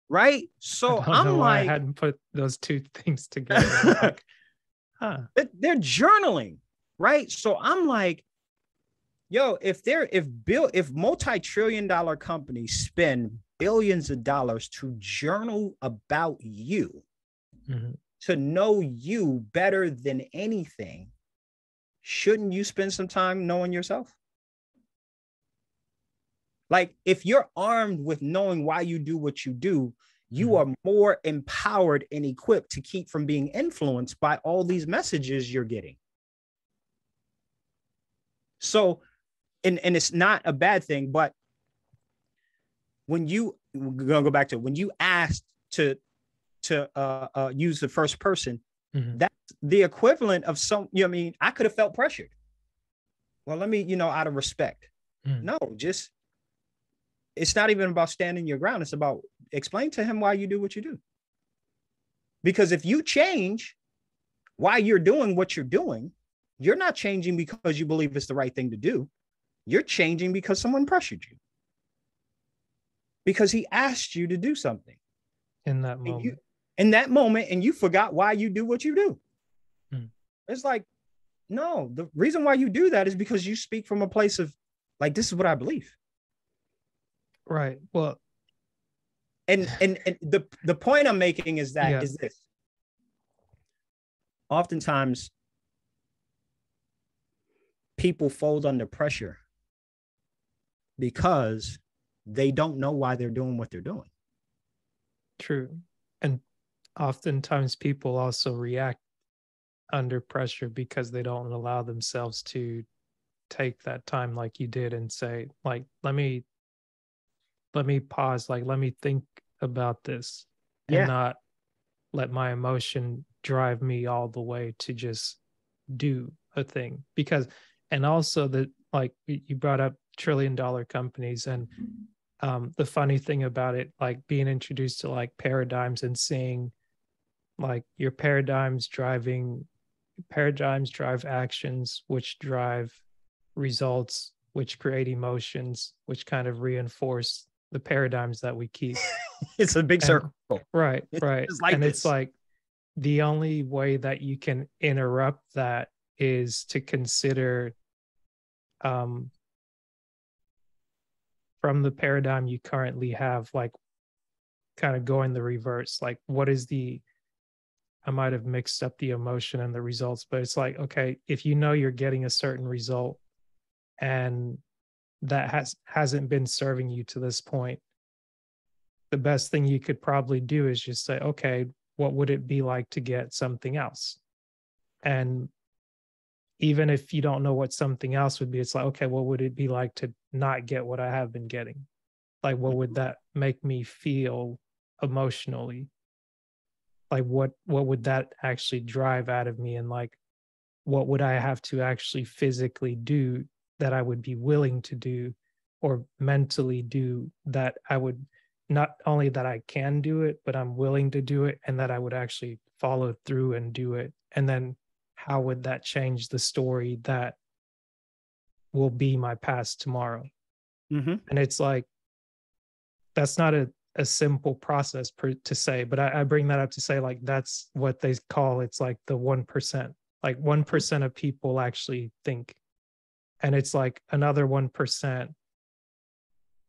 Right? So I'm like, I hadn't put those two things together. Like, they're journaling, right? So I'm like, Yo, if multi-trillion-dollar companies spend billions of dollars to journal about you, to know you better than anything, shouldn't you spend some time knowing yourself? Like, if you're armed with knowing why you do what you do, you are more empowered and equipped to keep from being influenced by all these messages you're getting. So, and it's not a bad thing, but when we're gonna go back to when you asked to use the first person, that's the equivalent of some, you know what I mean? I could have felt pressured. Well, let me, out of respect. No, just, it's not even about standing your ground. It's about explain to him why you do what you do. Because if you change why you're doing what you're doing, you're not changing because you believe it's the right thing to do. You're changing because someone pressured you. Because he asked you to do something. In that moment. And you forgot why you do what you do. It's like, no, the reason why you do that is because you speak from a place of, like, this is what I believe. Right. Well, and the point I'm making is that is this. Oftentimes people fold under pressure because they don't know why they're doing what they're doing. True. And oftentimes people also react under pressure because they don't allow themselves to take that time like you did and say, like, let me pause, like, let me think about this and not let my emotion drive me all the way to just do a thing. Because, and also that, like, you brought up trillion-dollar companies, and the funny thing about it, like being introduced to like paradigms and seeing like your paradigms drive actions, which drive results, which create emotions, which kind of reinforce the paradigms that we keep. It's a big circle. Right. It's like the only way that you can interrupt that is to consider from the paradigm you currently have, like kind of going the reverse. Like, what is I might have mixed up the emotion and the results, but it's like, okay, if you know you're getting a certain result and that hasn't been serving you to this point, the best thing you could probably do is just say, okay, what would it be like to get something else? And even if you don't know what something else would be, it's like, okay, what would it be like to not get what I have been getting? Like, what would that make me feel emotionally? Like, what would that actually drive out of me? And like, what would I have to actually physically do that I would be willing to do or mentally do, that I would, not only that I can do it, but I'm willing to do it, and that I would actually follow through and do it? And then how would that change the story that will be my past tomorrow? And it's like, that's not a simple process to say, but I bring that up to say, like, that's what they call, it's like the 1%. Like 1% of people actually think, and it's like another 1%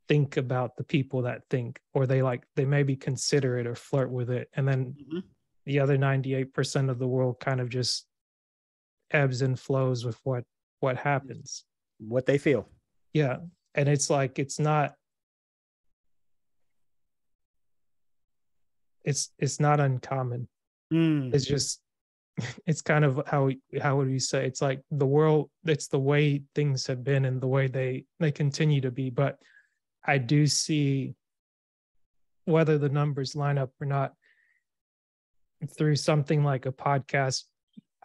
think about the people that think, or they maybe consider it or flirt with it, and then the other 98% of the world kind of just ebbs and flows with what happens, what they feel. Yeah. And it's like, it's not uncommon. It's just, it's kind of how would you say, it's like the world, it's the way things have been and the way they continue to be. But I do see, whether the numbers line up or not, through something like a podcast,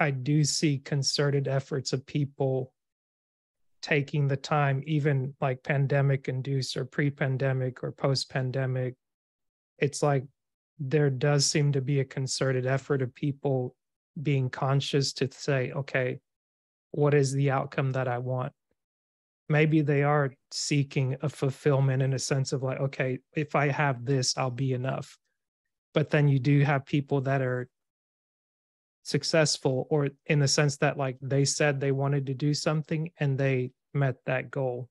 I do see concerted efforts of people taking the time, even like pandemic induced or pre-pandemic or post-pandemic. It's like there does seem to be a concerted effort of people being conscious to say, okay, what is the outcome that I want? Maybe they are seeking a fulfillment in a sense of like, okay, if I have this, I'll be enough. But then you do have people that are successful, or in the sense that like they said they wanted to do something and they met that goal.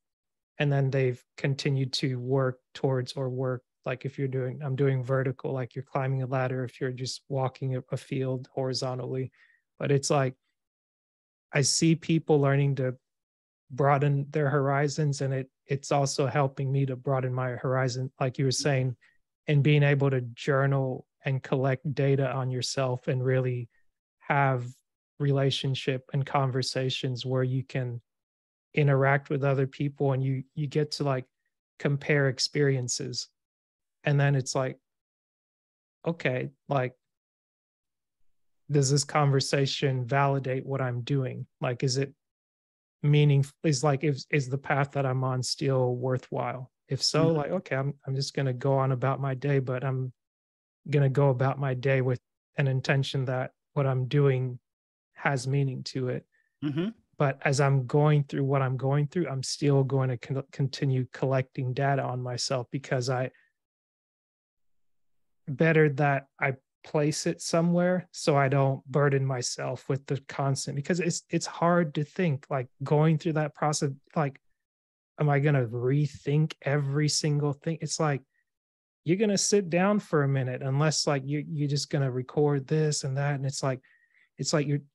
And then they've continued to work towards or work like if you're doing, I'm doing vertical, like you're climbing a ladder, if you're just walking a field horizontally. But it's like I see people learning to broaden their horizons, and it's also helping me to broaden my horizon, like you were saying, and being able to journal and collect data on yourself and really have relationship and conversations where you can interact with other people and you get to like compare experiences. And then it's like, okay, like, does this conversation validate what I'm doing? Like, is it meaning, is like, is the path that I'm on still worthwhile? If so, Mhm. like, okay, I'm just gonna go on about my day, but I'm gonna go about my day with an intention that what I'm doing has meaning to it. Mhm. But as I'm going through what I'm going through, I'm still going to continue collecting data on myself, because I better that I place it somewhere so I don't burden myself with the constant, because it's hard to think like going through that process, like, am I going to rethink every single thing? It's like you're going to sit down for a minute, unless like you're just going to record this and that, and it's like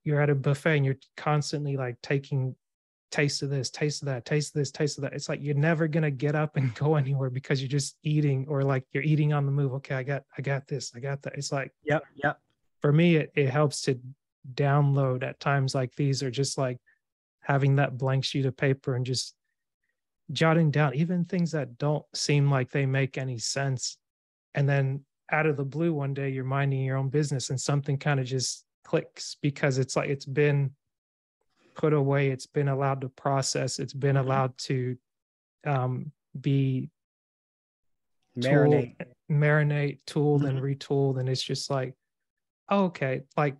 you're at a buffet and you're constantly like taking taste of this, taste of that, taste of this, taste of that. It's like you're never gonna get up and go anywhere because you're just eating, or like you're eating on the move. Okay, I got this, I got that. It's like Yep. Yep. for me, it helps to download at times like these, or just like having that blank sheet of paper and just jotting down even things that don't seem like they make any sense. And then out of the blue, one day you're minding your own business and something kind of just clicks, because it's like it's been put away, it's been allowed to process, it's been Mhm. allowed to be tooled, Marinate. marinate, tooled, and Mhm. retooled. And it's just like, oh, okay, like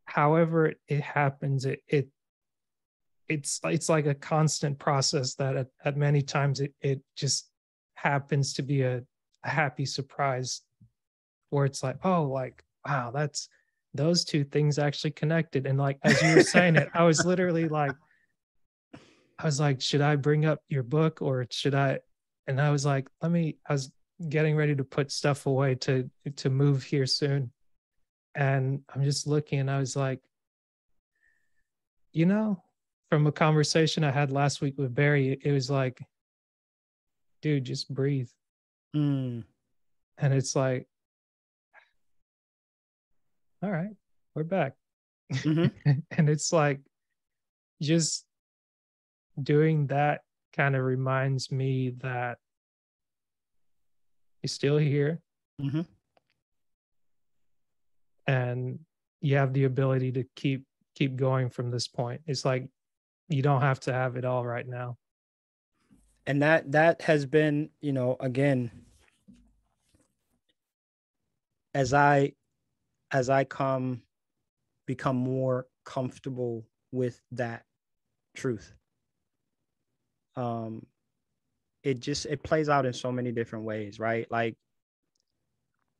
however it happens, it's like a constant process that at many times it just happens to be a happy surprise, where it's like, oh, like, wow, that's those two things actually connected. And like as you were saying it, I was literally like, I was like, should I bring up your book or should I? And I was like, I was getting ready to put stuff away to move here soon. And I'm just looking and I was like, you know, from a conversation I had last week with Barry, it was like, dude, just breathe. Mm. And it's like, all right, we're back. Mhm. And it's like, just doing that kind of reminds me that you're still here, Mhm. and you have the ability to keep going from this point. It's like you don't have to have it all right now. And that has been, again, as I as I come become more comfortable with that truth. Um, it plays out in so many different ways, right? Like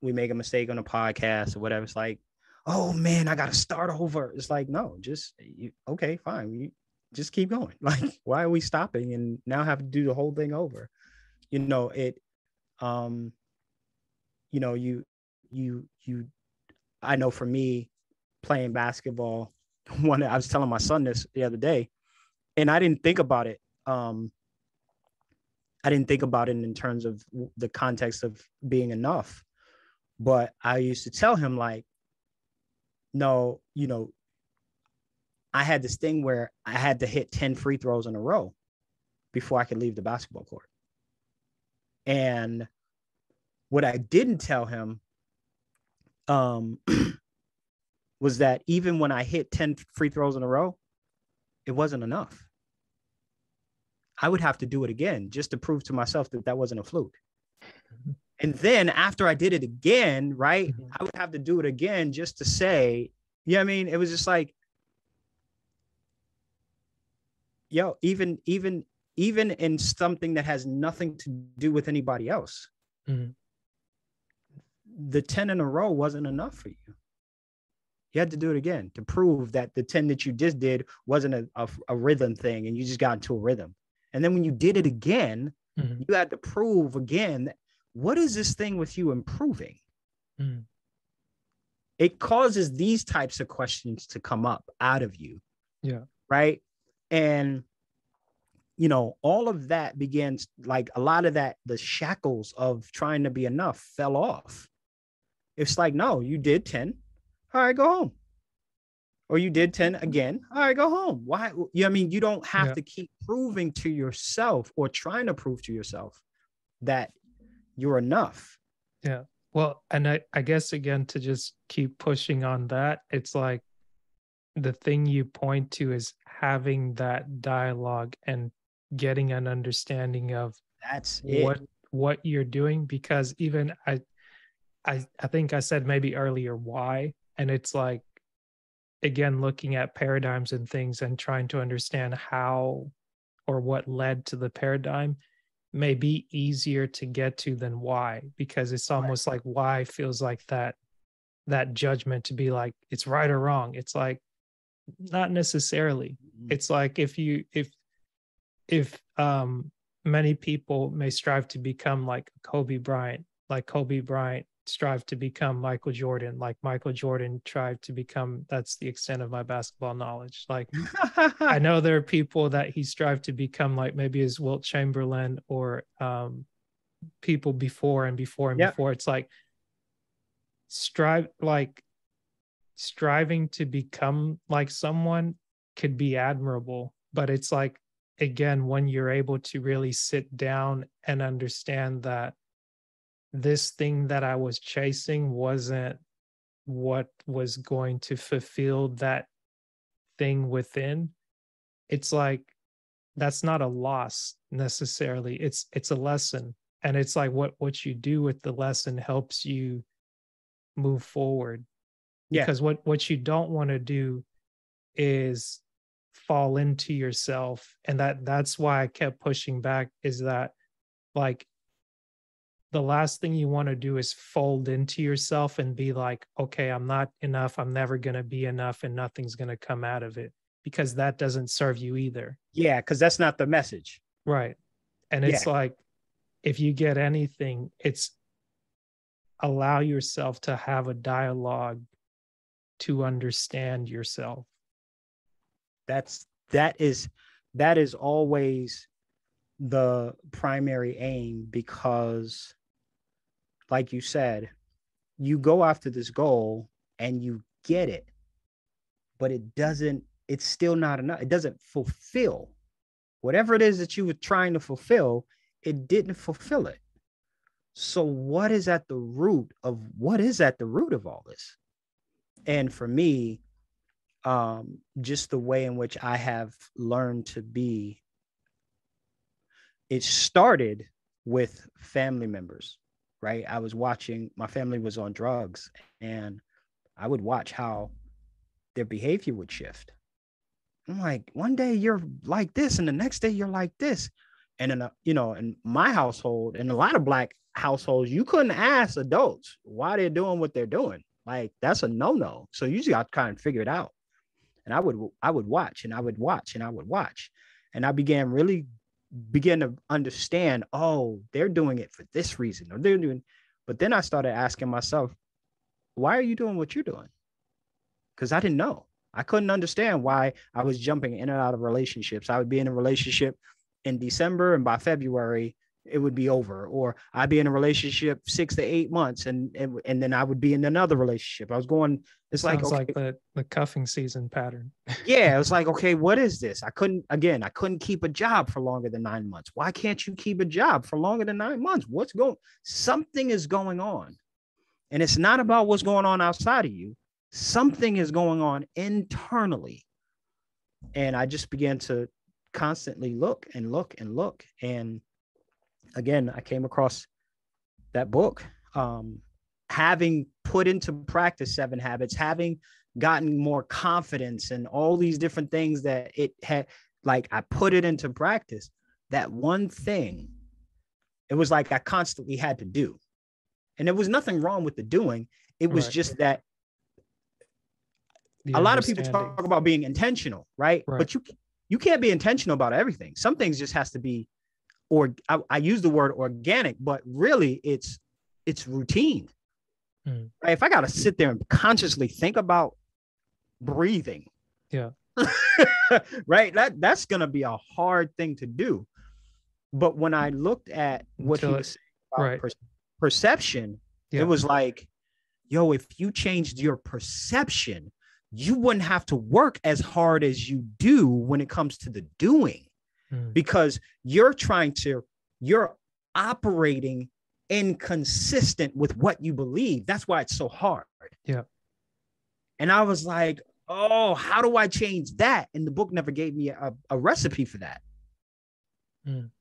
we make a mistake on a podcast or whatever. It's like, oh man, I got to start over. It's like, no, okay, fine. You just keep going. Like, why are we stopping and now have to do the whole thing over? Um, you, I know for me playing basketball, I was telling my son this the other day, and I didn't think about it. I didn't think about it in terms of the context of being enough. But I used to tell him, like, no, I had this thing where I had to hit 10 free throws in a row before I could leave the basketball court. And what I didn't tell him um, was that even when I hit 10 free throws in a row, it wasn't enough. I would have to do it again just to prove to myself that that wasn't a fluke. And then after I did it again, right, Mhm. I would have to do it again just to say, you know what I mean? It was just like, yo, even in something that has nothing to do with anybody else, Mhm. the 10 in a row wasn't enough for you. You had to do it again to prove that the 10 that you just did wasn't a rhythm thing and you just got into a rhythm. And then when you did it again, Mhm. you had to prove again, that, what is this thing with you improving? Mhm. It causes these types of questions to come up out of you. Yeah. Right. And, all of that begins, like a lot of that, the shackles of trying to be enough fell off. It's like, no, you did 10. All right, go home. Or you did 10 again. All right, go home. Why? You don't have Yeah. to keep proving to yourself or trying to prove to yourself that you're enough. Yeah. Well, and I guess again to just keep pushing on that, it's like the thing you point to is having that dialogue and getting an understanding of That's it. what you're doing, because even I think I said maybe earlier why, and it's like again looking at paradigms and things and trying to understand how or what led to the paradigm may be easier to get to than why, because it's Right. almost like why feels like that judgment to be like it's right or wrong. It's like not necessarily. It's like if many people may strive to become like Kobe Bryant strive to become Michael Jordan, like Michael Jordan tried to become, that's the extent of my basketball knowledge. Like I know there are people that he strived to become, like maybe as Wilt Chamberlain or people before and before and Yep. before. It's like strive like striving to become like someone could be admirable, but it's like again when you're able to really sit down and understand that this thing that I was chasing wasn't what was going to fulfill that thing within, it's like that's not a loss necessarily. It's a lesson, and it's like what you do with the lesson helps you move forward, Yeah. because what you don't want to do is fall into yourself. And that's why I kept pushing back, is that like the last thing you want to do is fold into yourself and be like, okay, I'm not enough, I'm never going to be enough, and nothing's going to come out of it, because that doesn't serve you either. Yeah. Cause that's not the message. Right. And Yeah. it's like if you get anything, it's allow yourself to have a dialogue to understand yourself. That's, that is, that is always the primary aim, because like you said, you go after this goal and you get it, but it's still not enough. It doesn't fulfill whatever it is that you were trying to fulfill. It didn't fulfill it. So what is at the root of all this? And for me, just the way in which I have learned to be, it started with family members, right? I was watching, my family was on drugs, and I would watch how their behavior would shift. I'm like, one day you're like this, and the next day you're like this. And in my household, and a lot of Black households, you couldn't ask adults why they're doing what they're doing. Like that's a no-no. So you just got to kind of figure it out. And I would watch, and I would watch, and I would watch. And I began to understand, oh, they're doing it for this reason, or they're doing, but then I started asking myself, why are you doing what you're doing? Because I didn't know. I couldn't understand why I was jumping in and out of relationships. I would be in a relationship in December, and by February it would be over, or I'd be in a relationship 6 to 8 months, and then I would be in another relationship. I was going. It's like, Sounds like okay, the cuffing season pattern. yeah, it was like, okay, what is this? I couldn't keep a job for longer than 9 months. Why can't you keep a job for longer than 9 months? Something is going on. And it's not about what's going on outside of you. Something is going on internally. And I just began to constantly look and look and look. And again, I came across that book, having put into practice 7 habits, having gotten more confidence and all these different things that it had, like I put it into practice. That one thing, it was like I constantly had to do. And there was nothing wrong with the doing. It was Right. just that the a lot of people understanding. talk about being intentional, right? Right. But you can't be intentional about everything. Some things just has to be, or I use the word organic, but really it's routine. Mm. Right? If I got to sit there and consciously think about breathing, Yeah. right, that's gonna be a hard thing to do. But when I looked at what he Until was it, saying about right. perception, it Yeah. was like, yo, if you changed your perception, you wouldn't have to work as hard as you do when it comes to the doing, Mm. because you're operating inconsistent with what you believe. That's why it's so hard. Yeah. And I was like, oh, how do I change that? And the book never gave me a recipe for that. Mm.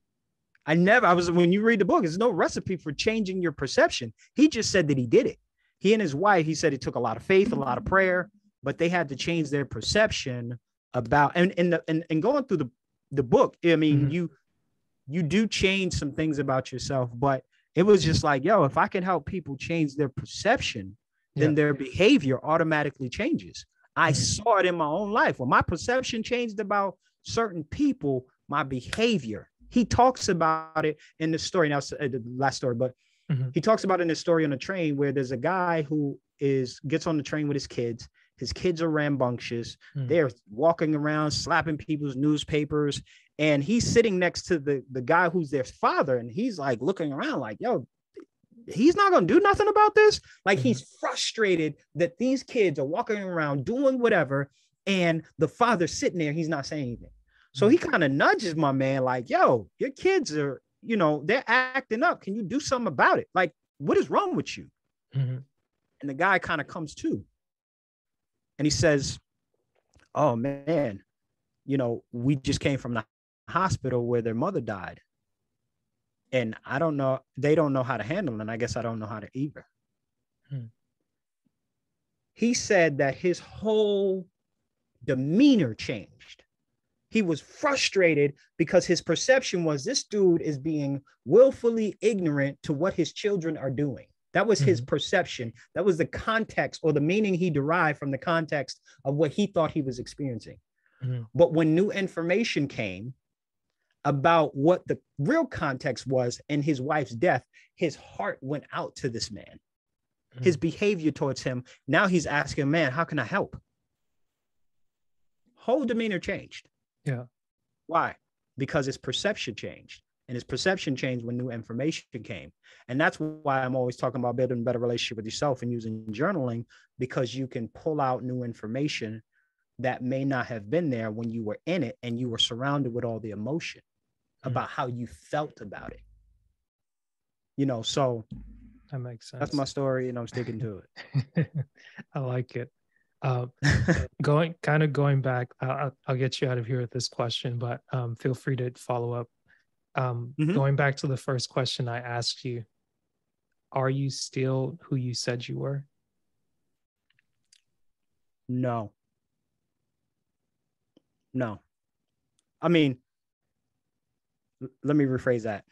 When you read the book, there's no recipe for changing your perception. He just said that he did it. He and his wife, he said it took a lot of faith, a lot of prayer, but they had to change their perception about, and going through the book. I mean, Mm-hmm. you do change some things about yourself, but it was just like, yo, if I can help people change their perception, then Yeah. their behavior automatically changes. I Mm. saw it in my own life. When my perception changed about certain people, my behavior. He talks about it in the story. Now, the last story, but Mm-hmm. he talks about in the story on the train where there's a guy who gets on the train with his kids. His kids are rambunctious. Mm. They're walking around, slapping people's newspapers. And he's sitting next to the guy who's their father. And he's like looking around like, yo, he's not going to do nothing about this. Like, Mm-hmm. he's frustrated that these kids are walking around doing whatever. And the father's sitting there. He's not saying anything. So he kind of nudges my man like, yo, your kids are, they're acting up. Can you do something about it? Like, what is wrong with you? Mm-hmm. And the guy kind of comes to. And he says, oh, man, we just came from the hospital where their mother died. And I don't know, they don't know how to handle it. And I guess I don't know how to either. Mm. He said that his whole demeanor changed. He was frustrated because his perception was this dude is being willfully ignorant to what his children are doing. That was his perception. That was the context or the meaning he derived from the context of what he thought he was experiencing. Mm-hmm. But when new information came about what the real context was in his wife's death, his heart went out to this man. Mm-hmm. His behavior towards him. Now he's asking, man, how can I help? Whole demeanor changed. Yeah. Why? Because his perception changed. And his perception changed when new information came. And that's why I'm always talking about building a better relationship with yourself and using journaling, because you can pull out new information that may not have been there when you were in it and you were surrounded with all the emotion about how you felt about it. So that makes sense. That's my story, and I'm sticking to it. I like it. Going back, I'll get you out of here with this question, but feel free to follow up. Going back to the first question I asked you, are you still who you said you were? No. I mean, let me rephrase that.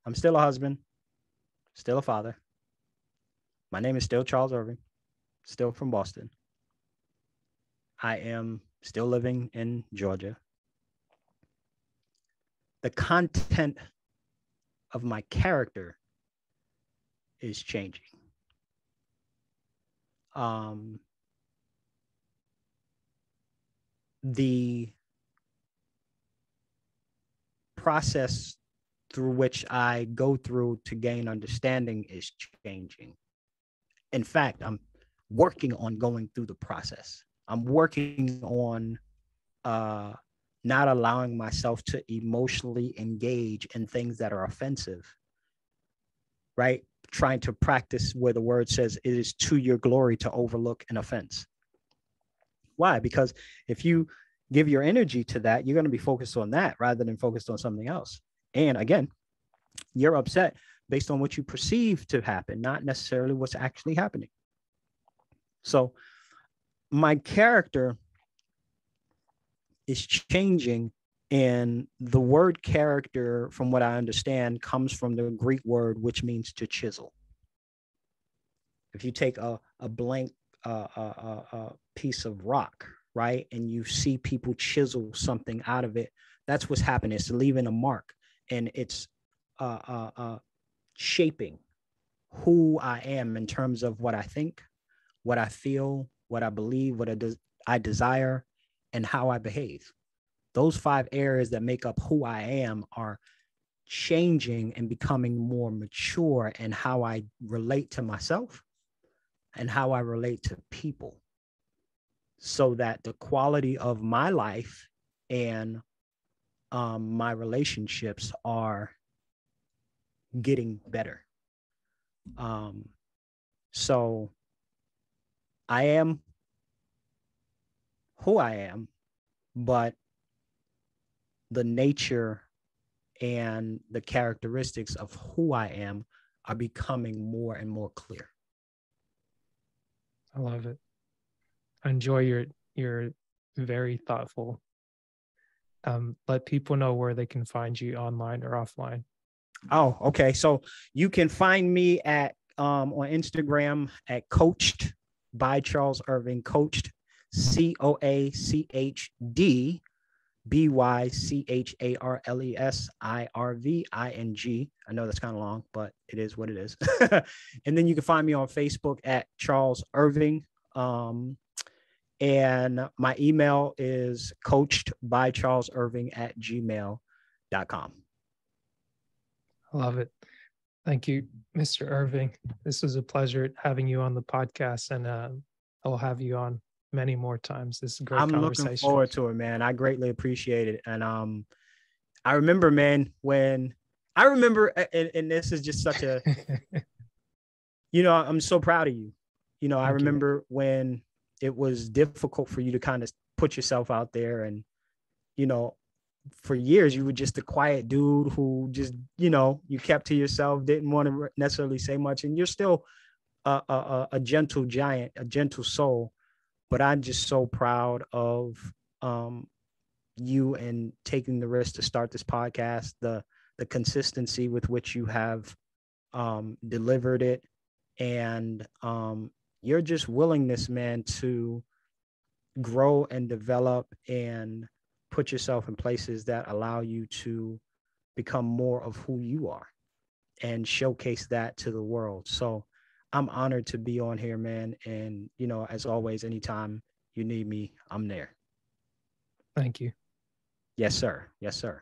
I'm still a husband, still a father. My name is still Charles Irving, still from Boston. I am still living in Georgia. The content of my character is changing. The process through which I go through to gain understanding is changing. In fact, I'm working on going through the process. I'm working on not allowing myself to emotionally engage in things that are offensive, right? Trying to practice where the word says it is to your glory to overlook an offense. Why? Because if you give your energy to that, you're going to be focused on that rather than focused on something else. And again, you're upset based on what you perceive to happen, not necessarily what's actually happening. So my character is changing, and the word character, from what I understand, comes from the Greek word, which means to chisel. If you take a blank a piece of rock, right? And you see people chisel something out of it. That's what's happening. It's leaving a mark, and it's shaping who I am in terms of what I think, what I feel, what I believe, I desire, and how I behave. Those 5 areas that make up who I am are changing and becoming more mature in how I relate to myself and how I relate to people, so that the quality of my life and my relationships are getting better. So I am who I am, but the nature and the characteristics of who I am are becoming more and more clear. I love it. I enjoy your very thoughtful. Let people know where they can find you online or offline. Oh, okay. So you can find me at on Instagram at Coached by Charles Irving. Coached, CoachDByCharlesIrving. I know that's kind of long, but it is what it is. And then you can find me on Facebook at Charles Irving. And my email is coachedbycharlesirving@gmail.com. I love it. Thank you, Mr. Irving. This was a pleasure having you on the podcast, and I'll have you on many more times. This is a great I'm conversation. looking forward to it, man. I greatly appreciate it. And I remember, man, and this is just such a, I'm so proud of you. I remember when it was difficult for you to kind of put yourself out there, and, for years you were just a quiet dude who just, you kept to yourself, didn't want to necessarily say much. And you're still a gentle giant, a gentle soul. But I'm just so proud of you and taking the risk to start this podcast, the consistency with which you have delivered it, and your just willingness, man, to grow and develop and put yourself in places that allow you to become more of who you are and showcase that to the world. So I'm honored to be on here, man. And, as always, anytime you need me, I'm there. Thank you. Yes, sir. Yes, sir.